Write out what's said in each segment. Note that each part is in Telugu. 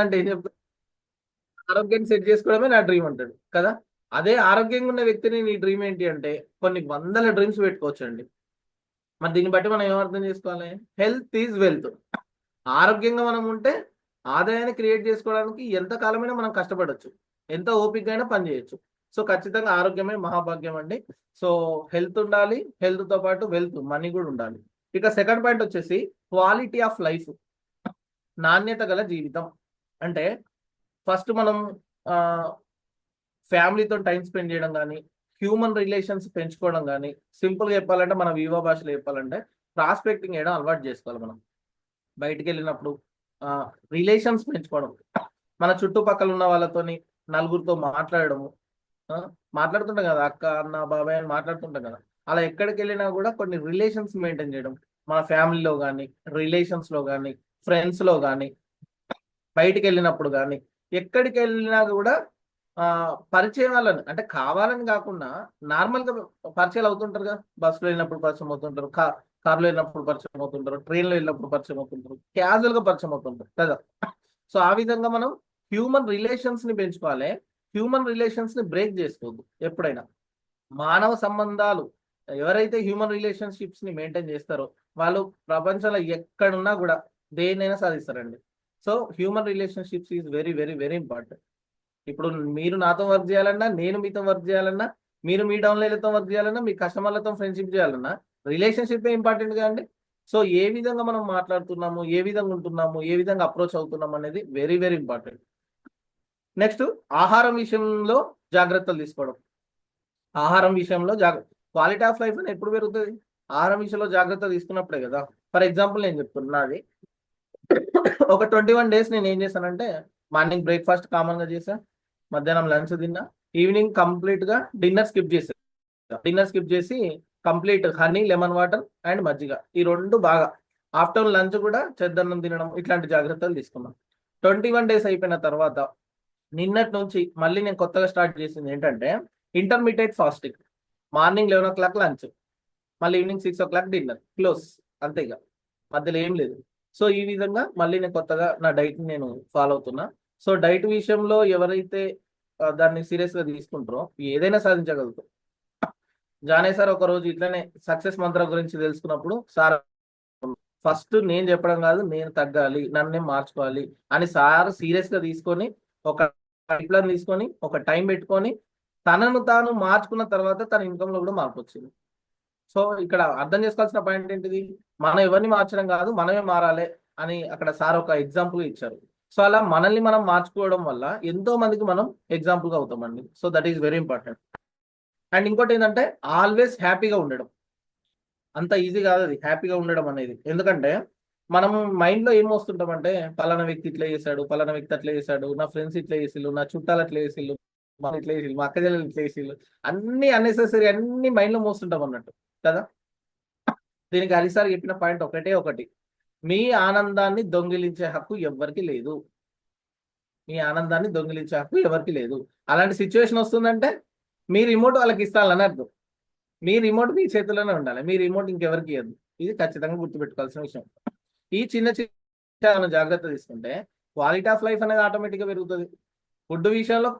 అంటే ఏం చెప్తాడు? ఆరోగ్యాన్ని సెట్ చేసుకోవడమే నా డ్రీమ్ అంటాడు కదా. అదే ఆరోగ్యంగా ఉన్న వ్యక్తిని నీ డ్రీమ్ ఏంటి అంటే కొన్ని వందల డ్రీమ్స్ పెట్టుకోవచ్చు అండి. మరి దీన్ని బట్టి మనం ఏమర్థం చేసుకోవాలి? Health is wealth. ఆరోగ్యంగా మనం ఉంటే ఆదాయాన్ని క్రియేట్ చేసుకోవడానికి ఎంత కాలమైనా మనం కష్టపడవచ్చు, ఎంత ఓపిక అయినా పని చేయొచ్చు. సో ఖచ్చితంగా ఆరోగ్యమే మహాభాగ్యం అండి. సో హెల్త్ ఉండాలి, హెల్త్తో పాటు వెల్త్ మనీ కూడా ఉండాలి. ఇక సెకండ్ పాయింట్ వచ్చేసి క్వాలిటీ ఆఫ్ లైఫ్, నాణ్యత గల జీవితం. అంటే ఫస్ట్ మనం ఫ్యామిలీతో టైం స్పెండ్ చేయడం కానీ, హ్యూమన్ రిలేషన్స్ పెంచుకోవడం కానీ, సింపుల్గా చెప్పాలంటే మన వివా భాషలో చెప్పాలంటే ప్రాస్పెక్టింగ్ చేయడం అలవాటు చేసుకోవాలి మనం. బయటికి వెళ్ళినప్పుడు రిలేషన్స్ పెంచుకోవడం, మన చుట్టుపక్కల ఉన్న వాళ్ళతోని నలుగురితో మాట్లాడడము. మాట్లాడుతుంటాం కదా, అక్క అన్న బాబాయ్ అని మాట్లాడుతుంటాం కదా. అలా ఎక్కడికి వెళ్ళినా కూడా కొన్ని రిలేషన్స్ మెయింటైన్ చేయడం, మన ఫ్యామిలీలో కానీ, రిలేషన్స్లో కానీ, ఫ్రెండ్స్లో కానీ, బయటికి వెళ్ళినప్పుడు కానీ, ఎక్కడికి వెళ్ళినా కూడా పరిచయం వాళ్ళని అంటే కావాలని కాకుండా నార్మల్గా పరిచయాలు అవుతుంటారు కదా. బస్సులో వెళ్ళినప్పుడు పరిచయం అవుతుంటారు, కార్లో వెళ్ళినప్పుడు పరిచయం అవుతుంటారు, ట్రైన్లో వెళ్ళినప్పుడు పరిచయం అవుతుంటారు, క్యాజువల్గా పరిచయం అవుతుంటారు కదా. సో ఆ విధంగా మనం హ్యూమన్ రిలేషన్స్ని పెంచుకోవాలి, హ్యూమన్ రిలేషన్స్ని బ్రేక్ చేసుకోవద్దు ఎప్పుడైనా. మానవ సంబంధాలు ఎవరైతే హ్యూమన్ రిలేషన్షిప్స్ని మెయింటైన్ చేస్తారో వాళ్ళు ప్రపంచంలో ఎక్కడున్నా కూడా దేన్నైనా సాధిస్తారండి. So human relationships is very very very important. ఇప్పుడు మీరు నాతో వర్క్ చేయాలన్నా, నేను మీతో వర్క్ చేయాలన్నా, మీరు మీ డౌన్లైన్లతో వర్క్ చేయాలన్నా, మీ కస్టమర్లతో ఫ్రెండ్షిప్ చేయాలన్నా రిలేషన్షిప్ ఇంపార్టెంట్ గా అండి. సో ఏ విధంగా మనం మాట్లాడుతున్నాము, ఏ విధంగా ఉంటున్నాము, ఏ విధంగా అప్రోచ్ అవుతున్నాము అనేది వెరీ వెరీ ఇంపార్టెంట్. నెక్స్ట్ ఆహారం విషయంలో జాగ్రత్తలు తీసుకోవడం. ఆహారం విషయంలో క్వాలిటీ ఆఫ్ లైఫ్ అని ఎప్పుడు పెరుగుతుంది? ఆహారం విషయంలో జాగ్రత్త తీసుకున్నప్పుడే కదా. ఫర్ ఎగ్జాంపుల్ నేను చెప్తున్నది, ఒక 21 days నేను ఏం చేశానంటే మార్నింగ్ బ్రేక్ఫాస్ట్ కామన్ గా చేసా, మధ్యాహ్నం లంచ్ తిన్నా, ఈవినింగ్ కంప్లీట్ గా డిన్నర్ స్కిప్ చేసా. డిన్నర్ స్కిప్ చేసి complete honey, lemon water and మజ్జిగ, ఈ రెండు బాగా. ఆఫ్టర్నూన్ లంచ్ కూడా చెద్దన్నం తినడం, ఇట్లాంటి జాగ్రత్తలు తీసుకున్నాం. 21 days అయిపోయిన తర్వాత నిన్నటి నుంచి మళ్ళీ నేను కొత్తగా స్టార్ట్ చేసింది ఏంటంటే intermediate fasting. Morning 11 o'clock lunch, మళ్ళీ ఈవినింగ్ 6 o'clock డిన్నర్, క్లోజ్. అంతే ఇక మధ్యలో ఏం లేదు. సో ఈ విధంగా మళ్ళీ నేను కొత్తగా నా డైట్ నేను ఫాలో అవుతున్నా. సో డైట్ విషయంలో ఎవరైతే దాన్ని సీరియస్ గా తీసుకుంటారో ఏదైనా సాధించగలుగుతారు. జానే సార్ ఒక రోజు ఇట్లనే సక్సెస్ మంత్రం గురించి తెలుసుకున్నప్పుడు, సార్ ఫస్ట్ నేను చెప్పడం కాదు, నేను తగ్గాలి, నన్ను నేను మార్చుకోవాలి అని సార్ సీరియస్ గా తీసుకొని ఒక ప్లాన్ తీసుకొని ఒక టైం పెట్టుకొని తనను తాను మార్చుకున్న తర్వాత తన ఇన్కమ్ లో కూడా మార్పు వచ్చింది. సో ఇక్కడ అర్థం చేసుకోవాల్సిన పాయింట్ ఏంటిది? మనం ఎవరిని మార్చడం కాదు, మనమే మారాలి అని అక్కడ సార్ ఒక ఎగ్జాంపుల్ ఇచ్చారు. సో అలా మనల్ని మనం మార్చుకోవడం వల్ల ఎంతో మందికి మనం ఎగ్జాంపుల్ గా అవుతామండి. So that is very important. And ఇంకోటి ఏంటంటే ఆల్వేస్ హ్యాపీగా ఉండడం. అంత ఈజీ కాదు అది హ్యాపీగా ఉండడం అనేది. ఎందుకంటే మనం మైండ్ లో ఏం వస్తుంటామంటే పలానా వ్యక్తి ఇట్లా చేశాడు, పలానా వ్యక్తి అట్లా చేశాడు, నా ఫ్రెండ్స్ ఇట్లా చేసిళ్ళు, నా చుట్టాలు అట్లా చేసిళ్ళు, మా ఇట్లా చేసిళ్ళు, మా అక్క చెల్లెలు ఇట్లా చేసిళ్ళు, అన్ని అన్నెసెసరీ అన్ని మైండ్ లో మోస్తుంటాం అన్నట్టు కదా. దీనికి హరిసార్ చెప్పిన పాయింట్ ఒకటే ఒకటి, మీ ఆనందాన్ని దొంగిలించే హక్కు ఎవరికి లేదు. మీ ఆనందాన్ని దొంగిలించే హక్కు ఎవరికి లేదు. అలాంటి సిచ్యువేషన్ వస్తుందంటే మీ రిమోట్ వాళ్ళకి ఇస్తాలని అర్థం. మీ రిమోట్ మీ చేతిలోనే ఉండాలి, మీ రిమోట్ ఇంకెవరికి ఇవ్వద్దు. ఇది ఖచ్చితంగా గుర్తుపెట్టుకోవాల్సిన విషయం. ఈ చిన్న చిన్న జాగ్రత్త తీసుకుంటే క్వాలిటీ ఆఫ్ లైఫ్ అనేది ఆటోమేటిక్గా పెరుగుతుంది. ఫుడ్ విషయంలో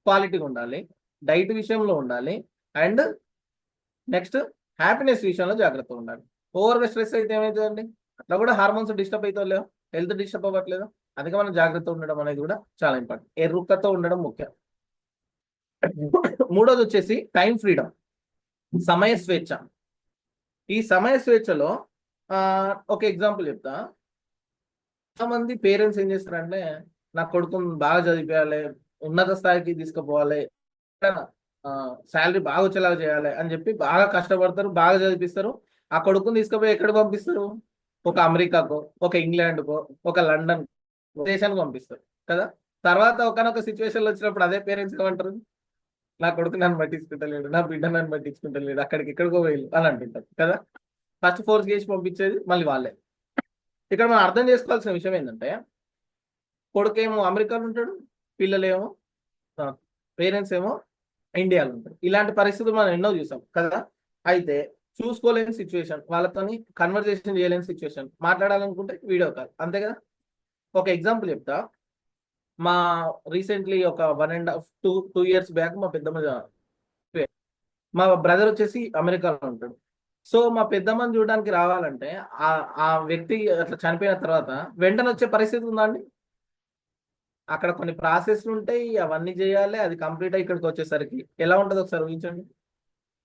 క్వాలిటీగా ఉండాలి, డైట్ విషయంలో ఉండాలి, అండ్ నెక్స్ట్ హ్యాపీనెస్ విషయంలో జాగ్రత్త ఉండాలి. ఓవర్గా స్ట్రెస్ అయితే ఏమవుతుందండి? అట్లా కూడా హార్మోన్స్ డిస్టర్బ్ అవుతావు లేవు, హెల్త్ డిస్టర్బ్ అవ్వట్లేదు. అందుకే మనం జాగ్రత్త ఉండడం అనేది కూడా చాలా ఇంపార్టెంట్. ఎరుకతో ఉండడం ముఖ్యం. మూడోది వచ్చేసి టైం ఫ్రీడమ్, సమయ స్వేచ్ఛ. ఈ సమయ స్వేచ్ఛలో ఒక ఎగ్జాంపుల్ చెప్తా. చాలామంది పేరెంట్స్ ఏం చేస్తారంటే నా కొడుకుని బాగా చదివించాలి, ఉన్నత స్థాయికి తీసుకుపోవాలి, శాలరీ బాగా వచ్చేలాగా చేయాలి అని చెప్పి బాగా కష్టపడతారు, బాగా చదివిస్తారు. ఆ కొడుకుని తీసుకుపోయి ఎక్కడ పంపిస్తారు? ఒక అమెరికాకో, ఒక ఇంగ్లాండ్కో, ఒక లండన్ దేశానికి పంపిస్తారు కదా. తర్వాత ఒకనొక సిచ్యువేషన్లో వచ్చినప్పుడు అదే పేరెంట్స్ ఏమంటారు? నా కొడుకు నన్ను పట్టించుకుంటలేడు, నా బిడ్డ నన్ను పట్టించుకుంటలేడు, అక్కడికి ఎక్కడికో పోయి అని అంటుంటారు కదా. ఫస్ట్ ఫోర్స్ చేసి పంపించేది మళ్ళీ వాళ్ళే. ఇక్కడ మనం అర్థం చేసుకోవాల్సిన విషయం ఏంటంటే కొడుకేమో అమెరికాలో ఉంటాడు, పిల్లలేమో పేరెంట్స్ ఏమో ఇండియాలో ఉంటారు. ఇలాంటి పరిస్థితులు మనం ఎన్నో చూసాం కదా. అయితే చూసుకోలేని సిచ్యువేషన్, వాళ్ళతో కన్వర్జేషన్ చేయలేని సిచ్యువేషన్, మాట్లాడాలనుకుంటే వీడియో కాల్, అంతే కదా. ఒక ఎగ్జాంపుల్ చెప్తా. మా రీసెంట్లీ ఒక 1.5 2 years బ్యాక్ మా బ్రదర్ వచ్చేసి అమెరికాలో ఉంటాడు. సో మా పెద్దమ్మని చూడడానికి రావాలంటే ఆ ఆ వ్యక్తి అట్లా చనిపోయిన తర్వాత వెంటనే వచ్చే పరిస్థితి ఉందా అండి? అక్కడ కొన్ని ప్రాసెస్లు ఉంటాయి, అవన్నీ చేయాలి. అది కంప్లీట్ అయ్యి ఇక్కడికి వచ్చేసరికి ఎలా ఉంటుంది ఒకసారి ఊహించండి.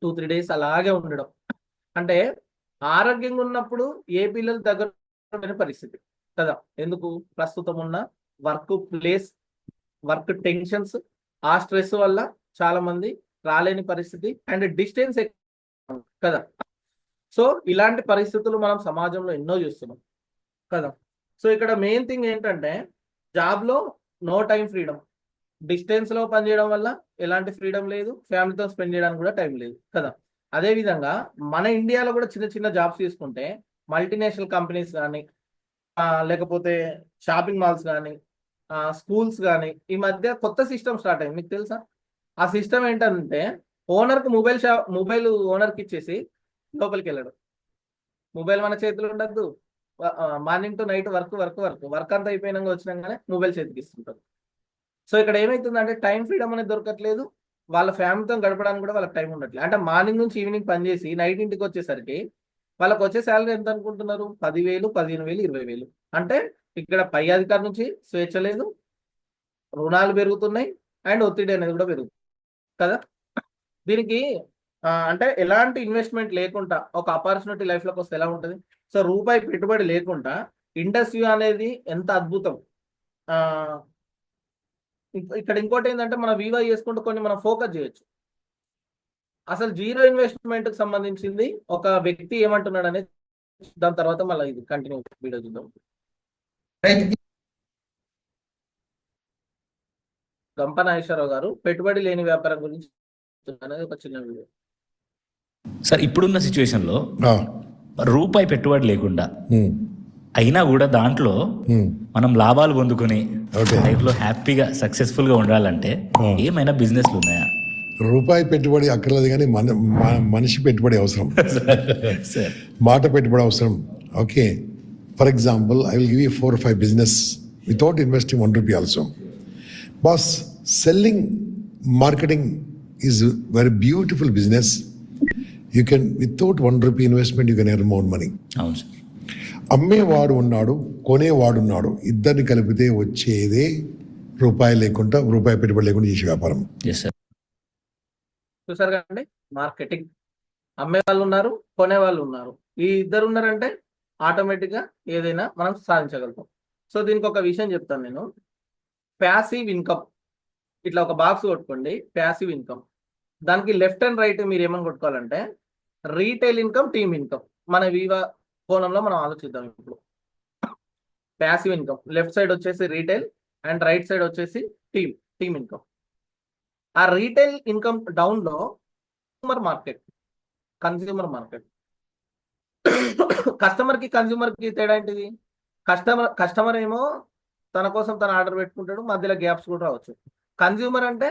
2-3 days అలాగే ఉండడం. అంటే ఆరోగ్యంగా ఉన్నప్పుడు ఏ పిల్లలు దగ్గర ఉండని పరిస్థితి కదా. ఎందుకు? ప్రస్తుతం ఉన్న ప్లేస్ వర్క్ టెన్షన్స్, ఆ స్ట్రెస్ వల్ల చాలా మంది రాలేని పరిస్థితి అండ్ డిస్టెన్స్ కదా. సో ఇలాంటి పరిస్థితులు మనం సమాజంలో ఎన్నో చూస్తున్నాం కదా. సో ఇక్కడ మెయిన్ థింగ్ ఏంటంటే జాబ్లో నో టైం ఫ్రీడమ్. డిస్టెన్స్లో పనిచేయడం వల్ల ఎలాంటి ఫ్రీడమ్ లేదు, ఫ్యామిలీతో స్పెండ్ చేయడానికి కూడా టైం లేదు కదా. అదేవిధంగా మన ఇండియాలో కూడా చిన్న చిన్న జాబ్స్ తీసుకుంటే మల్టీనేషనల్ కంపెనీస్ కానీ లేకపోతే షాపింగ్ మాల్స్ కానీ స్కూల్స్ కానీ ఈ మధ్య కొత్త సిస్టమ్ స్టార్ట్ అయింది, మీకు తెలుసా? ఆ సిస్టమ్ ఏంటంటే ఓనర్కి మొబైల్ ఓనర్కి ఇచ్చేసి లోపలికి వెళ్ళడం. మొబైల్ మన చేతిలో ఉండద్దు. మార్నింగ్ టు నైట్ వర్క్ అంతా అయిపోయినాక వచ్చినాకనే మొబైల్ చేతికి ఇస్తుంటారు. సో ఇక్కడ ఏమవుతుందంటే టైం ఫ్రీడమ్ అనేది దొరకట్లేదు, వాళ్ళ ఫ్యామిలీతో గడపడానికి కూడా వాళ్ళకి టైం ఉండట్లేదు. అంటే మార్నింగ్ నుంచి ఈవినింగ్ పనిచేసి నైట్ ఇంటికి వచ్చేసరికి వాళ్ళకి వచ్చే శాలరీ ఎంత అనుకుంటున్నారు? 10,000, 15,000, 20,000. అంటే ఇక్కడ పై అధికారి నుంచి స్వేచ్ఛ లేదు, రుణాలు పెరుగుతున్నాయి అండ్ ఒత్తిడి అనేది కూడా పెరుగుతుంది కదా. దీనికి అంటే ఎలాంటి ఇన్వెస్ట్మెంట్ లేకుండా ఒక ఆపర్చునిటీ లైఫ్లోకి వస్తే ఎలా ఉంటుంది? సో రూపాయి పెట్టుబడి లేకుండా ఇండస్ట్రీ అనేది ఎంత అద్భుతం. ఇక్కడ ఇంకోటి ఏంటంటే మనం వివా చేసుకుంటూ కొన్ని మనం ఫోకస్ చేయొచ్చు. అసలు జీరో ఇన్వెస్ట్మెంట్కి సంబంధించింది ఒక వ్యక్తి ఏమంటున్నాడు అనేది దాని తర్వాత మళ్ళీ ఇది కంటిన్యూ వీడియో చూద్దాం. గంప నాగేశ్వరరావు గారు పెట్టుబడి లేని వ్యాపారం గురించి అనేది ఒక చిన్న వీడియో. సార్ ఇప్పుడున్న సిచ్యువేషన్లో రూపాయి పెట్టుబడి లేకుండా అయినా కూడా దాంట్లో మనం లాభాలు పొందుకొని లైఫ్లో హ్యాపీగా సక్సెస్ఫుల్గా ఉండాలంటే ఏమైనా బిజినెస్లు ఉన్నాయా? రూపాయి పెట్టుబడి అక్కర్లేదు, కానీ మనిషి పెట్టుబడి అవసరం, మాట పెట్టుబడి అవసరం. Okay, for example I will give you 4 or 5 business without investing 1 rupee also. Boss, selling, marketing is very beautiful business. You can, without 1 rupee investment, you can earn more money. అవును సార్. అమ్మేవాడు ఉన్నాడు, కొనేవాడు ఉన్నాడు, ఇద్దరిని కలిపితే వచ్చేదే రూపాయి పెట్టుబడి లేకుండా చేసే వ్యాపారం. చూసారు కదండి, మార్కెటింగ్. అమ్మే వాళ్ళు ఉన్నారు, కొనే వాళ్ళు ఉన్నారు, ఈ ఇద్దరు ఉన్నారంటే ఆటోమేటిక్గా ఏదైనా మనం సాధించగలుగుతాం. సో దీనికి ఒక విషయం చెప్తాను నేను. ప్యాసివ్ ఇన్కమ్, ఇట్లా ఒక బాక్స్ కొట్టుకోండి, ప్యాసివ్ ఇన్కమ్. దానికి లెఫ్ట్ అండ్ రైట్ మీరు ఏమని కొట్టుకోవాలంటే రీటైల్ ఇన్కమ్, టీమ్ ఇన్కమ్. మన వివా కోణంలో మనం ఆలోచిద్దాం. ఇప్పుడు ప్యాసివ్ ఇన్కమ్ లెఫ్ట్ సైడ్ వచ్చేసి రీటైల్ అండ్ రైట్ సైడ్ వచ్చేసి టీమ్ ఇన్కమ్. ఆ రీటైల్ ఇన్కమ్ డౌన్లో కన్స్యూమర్ మార్కెట్. కస్టమర్కి కన్స్యూమర్కి తేడా ఏంటిది? కస్టమర్ ఏమో తన కోసం తన ఆర్డర్ పెట్టుకుంటాడు, మధ్యలో గ్యాప్స్ కూడా రావచ్చు. కన్స్యూమర్ అంటే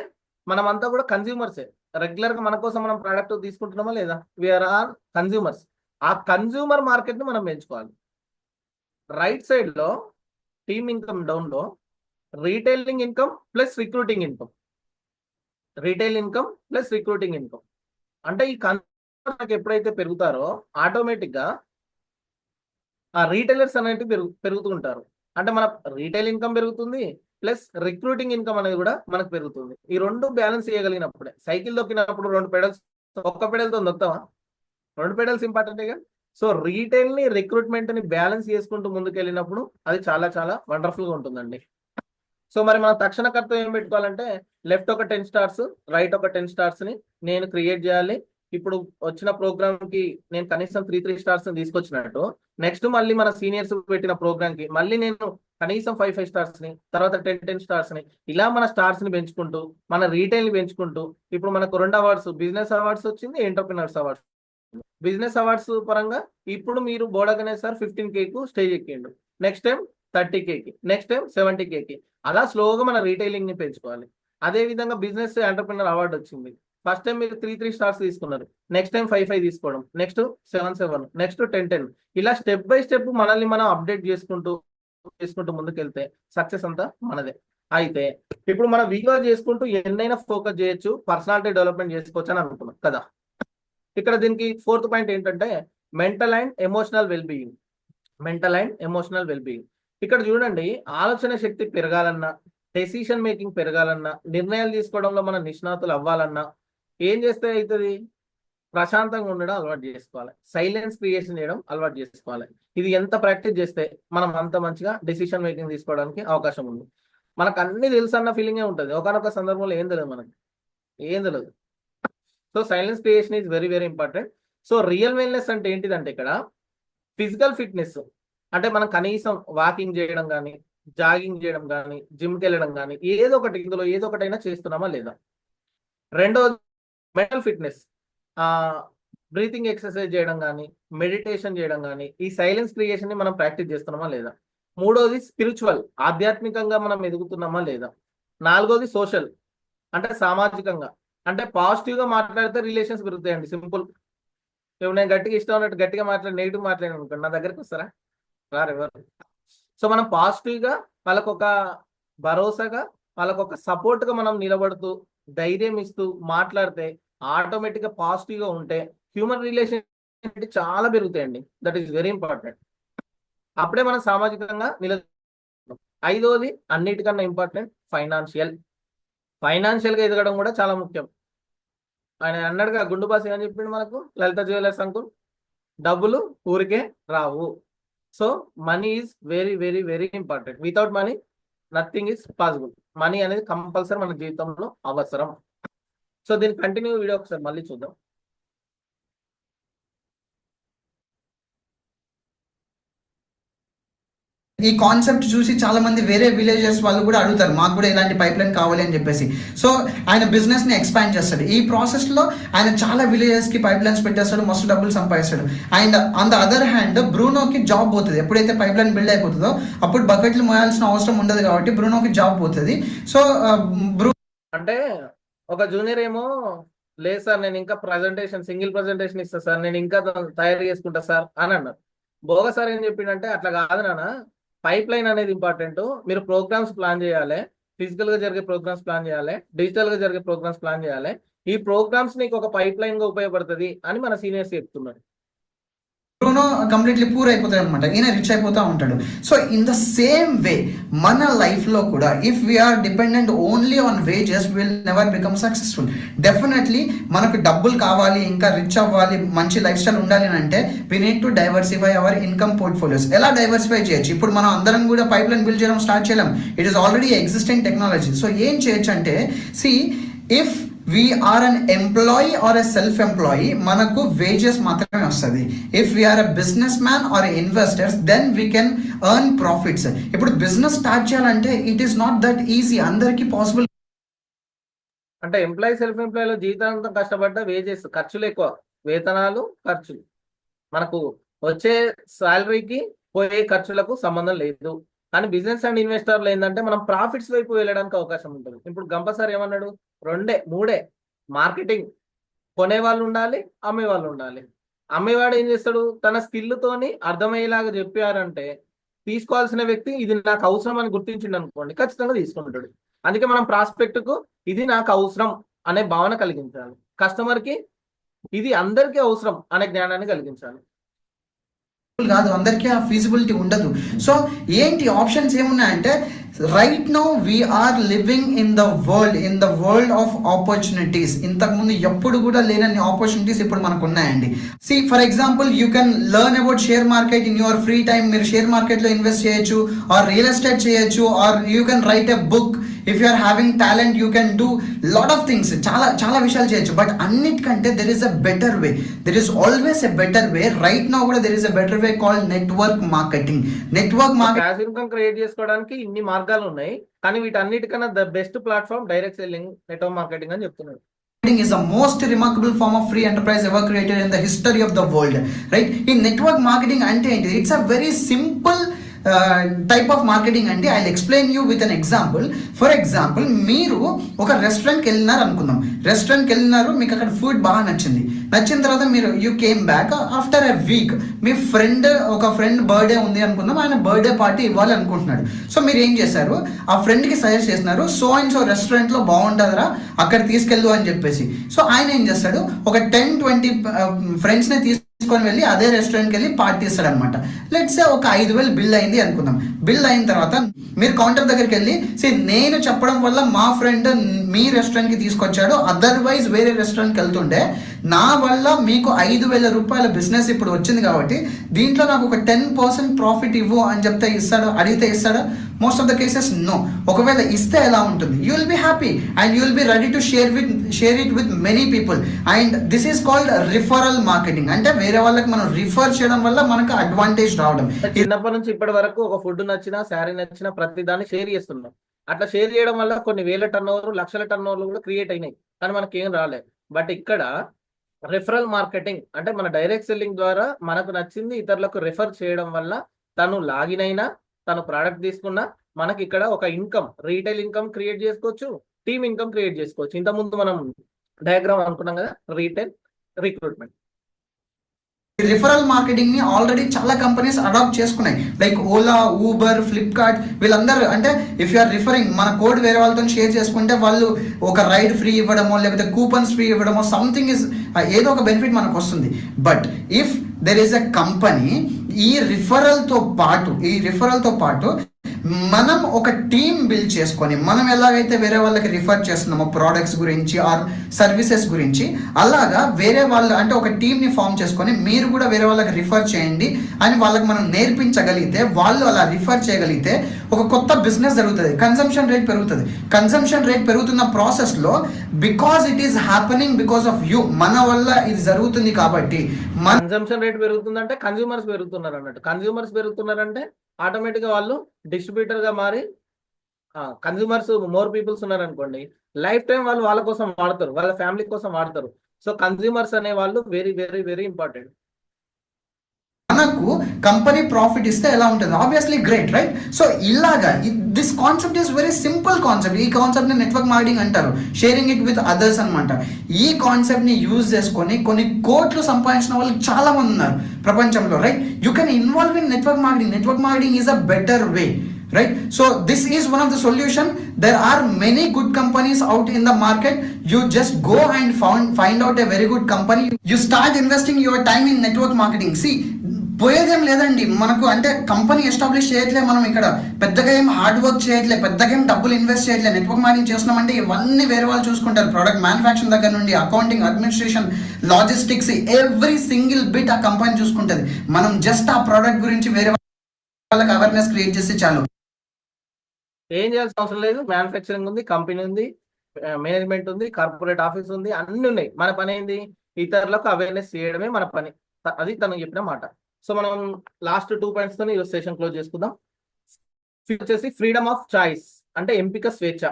మనమంతా కూడా కన్స్యూమర్సే, రెగ్యులర్గా మన కోసం మనం ప్రోడక్ట్ తీసుకుంటున్నామా లేదా? We are are consumers. ఆ కన్స్యూమర్ మార్కెట్ని మనం పెంచుకోవాలి. రైట్ సైడ్లో టీమ్ ఇన్కమ్ డౌన్లో retailing income plus recruiting income. అంటే ఈ కన్స్యూమర్ ఎప్పుడైతే పెరుగుతారో ఆటోమేటిక్గా ఆ రీటైలర్స్ అనేవి పెరుగుతూ ఉంటారు. అంటే మన రీటైల్ ఇన్కమ్ పెరుగుతుంది ప్లస్ రిక్రూటింగ్ ఇన్కమ్ అనేది కూడా మనకు పెరుగుతుంది. ఈ రెండు బ్యాలెన్స్ చేయగలిగినప్పుడే, సైకిల్ దొక్కినప్పుడు 2 పెడల్స్ ఒక్క పెడల్తో దొక్కుతామా? 2 పెడల్స్ ఇంపార్టెంట్గా. సో రీటైల్ని రిక్రూట్మెంట్ని బ్యాలెన్స్ చేసుకుంటూ ముందుకెళ్ళినప్పుడు అది చాలా చాలా వండర్ఫుల్గా ఉంటుందండి. సో మరి మన తక్షణ కర్తవ్యం ఏం పెట్టుకోవాలంటే లెఫ్ట్ ఒక 10 stars, రైట్ ఒక 10 starsని నేను క్రియేట్ చేయాలి. ఇప్పుడు వచ్చిన ప్రోగ్రామ్కి నేను కనీసం 3 stars తీసుకొచ్చినట్టు నెక్స్ట్ మళ్ళీ మన సీనియర్స్ పెట్టిన ప్రోగ్రామ్కి మళ్ళీ నేను కనీసం 5 starsని, తర్వాత 10 starsని, ఇలా మన స్టార్స్ని పెంచుకుంటూ మన రీటైల్ని పెంచుకుంటూ ఇప్పుడు మనకు 2 awards, బిజినెస్ అవార్డ్స్ వచ్చింది, ఎంటర్ప్రినర్స్ అవార్డ్స్. బిజినెస్ అవార్డ్స్ పరంగా ఇప్పుడు మీరు Borda Ganesh sir 15K stage ఎక్కిండు, next time 30K, next time 70K. అలా స్లోగా మన రీటైలింగ్ని పెంచుకోవాలి. అదేవిధంగా బిజినెస్ ఎంటర్ప్రినర్ అవార్డు వచ్చింది, ఫస్ట్ టైం మీరు 3 stars తీసుకున్నారు, నెక్స్ట్ టైం 5 తీసుకోవడం, నెక్స్ట్ 7, నెక్స్ట్ 10. ఇలా స్టెప్ బై స్టెప్ మనల్ని మనం అప్డేట్ చేసుకుంటూ చేసుకుంటూ ముందుకెళ్తే సక్సెస్ అంతా మనదే. అయితే ఇప్పుడు మనం వివా చేసుకుంటూ ఎన్నైనా ఫోకస్ చేయొచ్చు, పర్సనాలిటీ డెవలప్మెంట్ చేసుకోవచ్చు అని అనుకున్నాం కదా. ఇక్కడ దీనికి 4th పాయింట్ ఏంటంటే mental and emotional wellbeing. Mental and emotional wellbeing. ఇక్కడ చూడండి, ఆలోచన శక్తి పెరగాలన్నా, డెసిషన్ మేకింగ్ పెరగాలన్నా, నిర్ణయాలు తీసుకోవడంలో మనం నిష్ణాతులు అవ్వాలన్నా ఏం చేస్తే అవుతుంది? ప్రశాంతంగా ఉండడం అలవాటు చేసుకోవాలి, సైలెన్స్ క్రియేషన్ చేయడం అలవాటు చేసుకోవాలి. ఇది ఎంత ప్రాక్టీస్ చేస్తే మనం అంత మంచిగా డెసిషన్ మేకింగ్ తీసుకోవడానికి అవకాశం ఉంది. మనకు అన్ని తెలుసు అన్న ఫీలింగే ఉంటుంది, ఒకనొక సందర్భంలో ఏం తెలియదు, మనకి ఏం తెలియదు. So silence creation is very very important. So real wellness అంటే ఏంటిదంటే ఇక్కడ ఫిజికల్ ఫిట్నెస్ అంటే మనం కనీసం వాకింగ్ చేయడం కానీ, జాగింగ్ చేయడం కానీ, జిమ్కి వెళ్ళడం కానీ, ఏదో ఒకటి ఇందులో ఏదో ఒకటైనా చేస్తున్నామా లేదా. రెండోది మెంటల్ ఫిట్నెస్, బ్రీతింగ్ ఎక్సర్సైజ్ చేయడం కానీ, మెడిటేషన్ చేయడం కానీ, ఈ సైలెన్స్ క్రియేషన్ ని మనం ప్రాక్టీస్ చేస్తున్నామా లేదా. మూడోది స్పిరిచువల్, ఆధ్యాత్మికంగా మనం ఎదుగుతున్నామా లేదా. నాలుగోది సోషల్ అంటే సామాజికంగా, అంటే పాజిటివ్ గా మాట్లాడితే రిలేషన్స్ పెరుగుతాయండి. సింపుల్. ఇప్పుడు నేను గట్టిగా ఇష్టం ఉన్నట్టు గట్టిగా మాట్లాడి నెగిటివ్ మాట్లాడాను అనుకోండి, నా దగ్గరికి వస్తారా? రారు ఎవరు. సో మనం పాజిటివ్ గా వాళ్ళకొక భరోసాగా, వాళ్ళకొక సపోర్ట్ గా మనం నిలబడుతూ ధైర్యం ఇస్తూ మాట్లాడితే, ఆటోమేటిక్ గా పాజిటివ్ గా ఉంటే హ్యూమన్ రిలేషన్ చాలా పెరుగుతాయండి. That is very important. అప్పుడే మనం సామాజికంగా ఐదోది అన్నిటికన్నా ఇంపార్టెంట్ ఫైనాన్షియల్. ఫైనాన్షియల్ గా ఎదగడం కూడా చాలా ముఖ్యం. ఆయన అన్నాడుగా గుండు బాస్ ఏమని చెప్పిండు మనకు, లలిత జ్యువెలర్స్ అంకుల్, డబ్బులు ఊరికే రావు. So money is very very very important. Without money nothing is possible. Money అనేది కంపల్సరీ మన జీవితంలో అవసరం. సో దీని కంటిన్యూ వీడియో ఒకసారి మళ్ళీ చూద్దాం. ఈ కాన్సెప్ట్ చూసి చాలా మంది వేరే విలేజెస్ వాళ్ళు కూడా అడుగుతారు, మాకు కూడా ఇలాంటి పైప్ లైన్ కావాలి అని చెప్పేసి. సో ఆయన బిజినెస్ ని ఎక్స్పాండ్ చేస్తాడు. ఈ ప్రాసెస్ లో ఆయన చాలా విలేజెస్ కి పైప్ లైన్స్ పెట్టేస్తాడు, మస్తు డబ్బులు సంపాదిస్తాడు. And on the other hand బ్రూనోకి జాబ్ పోతుంది. ఎప్పుడైతే పైప్ లైన్ బిల్డ్ అయిపోతుందో అప్పుడు బకెట్లు మోయాల్సిన అవసరం ఉండదు కాబట్టి బ్రూనోకి జాబ్ పోతుంది. సో అంటే ఒక జూనియర్ ఏమో, లేదు సార్ నేను ఇంకా ప్రజెంటేషన్ సింగిల్ ప్రజెంటేషన్ ఇస్తా సార్, నేను ఇంకా తయారు చేసుకుంటా సార్ అని అన్నారు. భోగ సార్ ఏం చెప్పిండంటే, అట్లా కాదు నాన్న, పైప్ లైన్ అనేది ఇంపార్టెంట్. మీరు ప్రోగ్రామ్స్ ప్లాన్ చేయాలి, ఫిజికల్ గా జరిగే ప్రోగ్రామ్స్ ప్లాన్ చేయాలి, డిజిటల్ గా జరిగే ప్రోగ్రామ్స్ ప్లాన్ చేయాలి. ఈ ప్రోగ్రామ్స్ నీకు ఒక పైప్ లైన్ గా ఉపయోగపడుతుంది అని మన సీనియర్స్ చెప్తున్నారు. బ్రూనో కంప్లీట్లీ పూర్ అయిపోతాడు అనమాట, ఈయన రిచ్ అయిపోతూ ఉంటాడు. So in the same way మన లైఫ్లో కూడా if we are dependent only on wages will never become successful. Definitely మనకు డబ్బులు కావాలి, ఇంకా రిచ్ అవ్వాలి, మంచి లైఫ్ స్టైల్ ఉండాలి అని అంటే we need to diversify our income portfolios. ఎలా డైవర్సిఫై చేయొచ్చు? ఇప్పుడు మనం అందరం కూడా పైప్ లైన్ బిల్డ్ చేయడం స్టార్ట్ చేయలేం. It is already existing technology. So ఏం చేయొచ్చు అంటే, see if we are an employee or a self-employee, మనకు wages మాత్రమే వస్తుంది. If we are a businessman or a investors, then we can earn profits. ఇప్పుడు బిజినెస్ స్టార్ట్ చేయాలంటే it is not that easy. అందరికీ పాసిబుల్. అంటే ఎంప్లాయీ సెల్ఫ్ ఎంప్లాయీలో జీవితాంతం కష్టపడ్డ వేజెస్, ఖర్చులు ఎక్కువ, వేతనాలు ఖర్చులు. మనకు వచ్చే శాలరీకి పోయే ఖర్చులకు సంబంధం లేదు. కానీ బిజినెస్ అండ్ ఇన్వెస్టర్లు ఏంటంటే మనం ప్రాఫిట్స్ వైపు వెళ్ళడానికి అవకాశం ఉంటుంది. ఇప్పుడు గంప సార్ ఏమన్నాడు, మూడే మార్కెటింగ్. కొనేవాళ్ళు ఉండాలి, అమ్మేవాళ్ళు ఉండాలి. అమ్మేవాడు ఏం చేస్తాడు, తన స్కిల్తోని అర్థమయ్యేలాగా చెప్పారంటే తీసుకోవాల్సిన వ్యక్తి ఇది నాకు అవసరం అని గుర్తించిండు అనుకోండి, ఖచ్చితంగా తీసుకుంటాడు. అందుకే మనం ప్రాస్పెక్ట్ కు ఇది నాకు అవసరం అనే భావన కలిగించాలి, కస్టమర్ కి ఇది అందరికీ అవసరం అనే జ్ఞానాన్ని కలిగించాలి. కాదు, అందరికీ ఆ ఫీజిబిలిటీ ఉండదు. సో ఏంటి ఆప్షన్స్ ఏమున్నాయంటే, right now we are living in the world of opportunities. ఇంతకుముందు ఎప్పుడు కూడా లేనన్ని ఆపర్చునిటీస్ ఇప్పుడు మనకు ఉన్నాయండి. See for example, you can learn about share market in your free time. మీరు షేర్ మార్కెట్ లో ఇన్వెస్ట్ చేయొచ్చు, ఆర్ రియల్ ఎస్టేట్ చేయొచ్చు, or you can write a book. If you are having talent you can do lot of things. చాలా విషయాలు చేయొచ్చు. బట్ అన్నిటికంటే there is a better way. There is always a better way. Right now కూడా there is a better way called network marketing. Passive income create చేసుకోవడానికి ఇన్ని మార్గాలు ఉన్నాయి, కానీ వీటన్నిటికన్నా the best platform direct selling, network marketing అని చెప్తున్నారు. is the most remarkable form of free enterprise ever created in the history of the world, right? In network marketing ante enti, it's a very simple type of marketing అంటే I explain you with an example. For example, మీరు ఒక రెస్టారెంట్కి వెళ్ళినారు అనుకుందాం. రెస్టారెంట్కి వెళ్ళినారు, మీకు అక్కడ ఫుడ్ బాగా నచ్చిన తర్వాత మీరు you came back after a week. మీ ఒక ఫ్రెండ్ బర్త్డే ఉంది అనుకుందాం, ఆయన బర్త్డే పార్టీ ఇవ్వాలి అనుకుంటున్నాడు. సో మీరు ఏం చేశారు, ఆ ఫ్రెండ్కి సజెస్ట్ చేస్తున్నారు, సో అండ్ సో రెస్టారెంట్లో బాగుంటుందిరా అక్కడ తీసుకెళ్ళు అని చెప్పేసి. సో ఆయన ఏం చేస్తాడు, ఒక 10-20 ఫ్రెండ్స్ని తీసుకొని వెళ్ళి అదే రెస్టారెంట్కి వెళ్ళి పార్టీ ఇస్తాడు అనమాట. లెట్స్ సే ఒక 5,000 బిల్ అయింది అనుకుందాం. బిల్ అయిన తర్వాత మీరు కౌంటర్ దగ్గరికి వెళ్ళి, నేను చెప్పడం వల్ల మా ఫ్రెండ్ మీ రెస్టారెంట్కి తీసుకొచ్చాడు, అదర్వైజ్ వేరే రెస్టారెంట్కి వెళ్తుండే, నా వల్ల మీకు 5,000 రూపాయల బిజినెస్ ఇప్పుడు వచ్చింది కాబట్టి దీంట్లో నాకు ఒక 10% ప్రాఫిట్ ఇవ్వు అని చెప్తే ఇస్తాడు, అడిగితే ఇస్తాడా? Most of the cases no. ఒకవేళ ఇస్తే ఎలా ఉంటుంది, you will be happy and you will be ready to share it with many people. And this is called referral marketing. అంటే వేరే వాళ్ళకి మనం రిఫర్ చేయడం వల్ల మనకు అడ్వాంటేజ్ రావడం. చిన్నప్పటి నుంచి ఇప్పటి వరకు ఒక ఫుడ్ నచ్చినా, శారీ నచ్చినా ప్రతి దాన్ని షేర్ చేస్తున్నాం. అట్లా షేర్ చేయడం వల్ల కొన్ని వేల టర్నోవర్, లక్షల టర్నోవర్లు కూడా క్రియేట్ అయినాయి, కానీ మనకి ఏం రాలేదు. బట్ ఇక్కడ రిఫరల్ మార్కెటింగ్ అంటే మన డైరెక్ట్ సెల్లింగ్ ద్వారా మనకు నచ్చింది ఇతరులకు రిఫర్ చేయడం వల్ల తను లాగిన్ అయినా, తను ప్రోడక్ట్ తీసుకున్నా, మనకి ఇక్కడ ఒక ఇన్కమ్, రీటైల్ ఇన్కమ్ క్రియేట్ చేసుకోవచ్చు, టీమ్ ఇన్కమ్ క్రియేట్ చేసుకోవచ్చు. ఇంతకుముందు మనం డయాగ్రామ్ అనుకున్నాం కదా, రీటైల్, రిక్రూట్మెంట్. రిఫరల్ మార్కెటింగ్ ని ఆల్రెడీ చాలా కంపెనీస్ అడాప్ట్ చేసుకున్నాయి. లైక్ ఓలా, ఊబర్, ఫ్లిప్కార్ట్, వీళ్ళందరూ అంటే ఇఫ్ యు ఆర్ రిఫరింగ్, మన కోడ్ వేరే వాళ్ళతో షేర్ చేసుకుంటే వాళ్ళు ఒక రైడ్ ఫ్రీ ఇవ్వడమో లేకపోతే కూపన్స్ ఫ్రీ ఇవ్వడమో సంథింగ్ ఇస్ ఏదో ఒక బెనిఫిట్ మనకు వస్తుంది. But if there is a company, ఈ రిఫరల్తో పాటు మనం ఒక టీమ్ బిల్డ్ చేసుకొని, మనం ఎలాగైతే వేరే వాళ్ళకి రిఫర్ చేస్తున్నామో ప్రోడక్ట్స్ గురించి ఆర్ సర్వీసెస్ గురించి, అలాగా వేరే వాళ్ళు అంటే ఒక టీమ్ని ఫామ్ చేసుకొని మీరు కూడా వేరే వాళ్ళకి రిఫర్ చేయండి అని వాళ్ళకి మనం నేర్పించగలిగితే, వాళ్ళు అలా రిఫర్ చేయగలిగితే ఒక కొత్త బిజినెస్ జరుగుతుంది. కన్సంప్షన్ రేట్ పెరుగుతుంది. కన్సంప్షన్ రేట్ పెరుగుతున్న ప్రాసెస్లో because it is happening because of you, మన వల్ల ఇది జరుగుతుంది కాబట్టి. కన్సంప్షన్ రేట్ పెరుగుతుందంటే కన్స్యూమర్స్ పెరుగుతున్నారు అన్నట్టు. కన్స్యూమర్స్ పెరుగుతున్నారంటే ఆటోమేటిక్ గా వాళ్ళు డిస్ట్రిబ్యూటర్ గా మారి, కన్స్యూమర్స్ మోర్ పీపుల్స్ ఉన్నారనుకోండి, లైఫ్ టైం వాళ్ళు వాళ్ళ కోసం వాడతారు, వాళ్ళ ఫ్యామిలీ కోసం వాడతారు. సో కన్స్యూమర్స్ అనే వాళ్ళు వెరీ వెరీ వెరీ ఇంపార్టెంట్. మనకు కంపెనీ ప్రాఫిట్ ఇస్తే ఎలా ఉంటుంది, ఆబ్వియస్లీ గ్రేట్, రైట్? సో ఇలాగా this concept is very simple concept. ఈ కాన్సెప్ట్ ని నెట్వర్క్ మార్కెటింగ్ అంటారు, షేరింగ్ ఇట్ విత్ అదర్స్ అనమాట. ఈ కాన్సెప్ట్ ని యూజ్ చేసుకొని కొన్ని కోట్లు సంపాదించిన వాళ్ళు చాలా మంది ఉన్నారు ప్రపంచంలో, right? You can involve in network marketing. Network marketing is a better way, right? So this is one of the solution. There are many good companies out in the market. You just go and find out a very good company. You start investing your time in network marketing. See, పోయేదేం లేదండి మనకు, అంటే కంపెనీ ఎస్టాబ్లిష్ చేయట్లే, మనం ఇక్కడ పెద్దగా ఏం హార్డ్ వర్క్ చేయట్లే, పెద్దగా ఏం డబ్బులు ఇన్వెస్ట్ చేయట్లే. నెట్వర్క్ మార్కెటింగ్ చేస్తున్నామంటే ఇవన్నీ వేరే వాళ్ళు చూసుకుంటారు. ప్రోడక్ట్ మ్యానుఫ్యాక్చరింగ్ దగ్గర నుండి accounting, administration, logistics, every single bit ఆ కంపెనీ చూసుకుంటుంది. మనం జస్ట్ ఆ ప్రోడక్ట్ గురించి వేరే వాళ్ళకి అవేర్నెస్ క్రియేట్ చేస్తే చాలు. ఏం చేయాల్సిన అవసరం లేదు. మ్యానుఫ్యాక్చరింగ్ ఉంది, కంపెనీ ఉంది, మేనేజ్మెంట్ ఉంది, కార్పొరేట్ ఆఫీస్ ఉంది, అన్ని ఉన్నాయి. మన పని ఏంది, ఇతరులకు అవేర్నెస్ చేయడమే మన పని. అది తను చెప్పిన మాట. సో మనం లాస్ట్ 2 పాయింట్స్ తో ఈ సెషన్ క్లోజ్ చేసుకుందాం. వచ్చేసి ఫ్రీడమ్ ఆఫ్ చాయిస్ అంటే ఎంపిక స్వేచ్ఛ.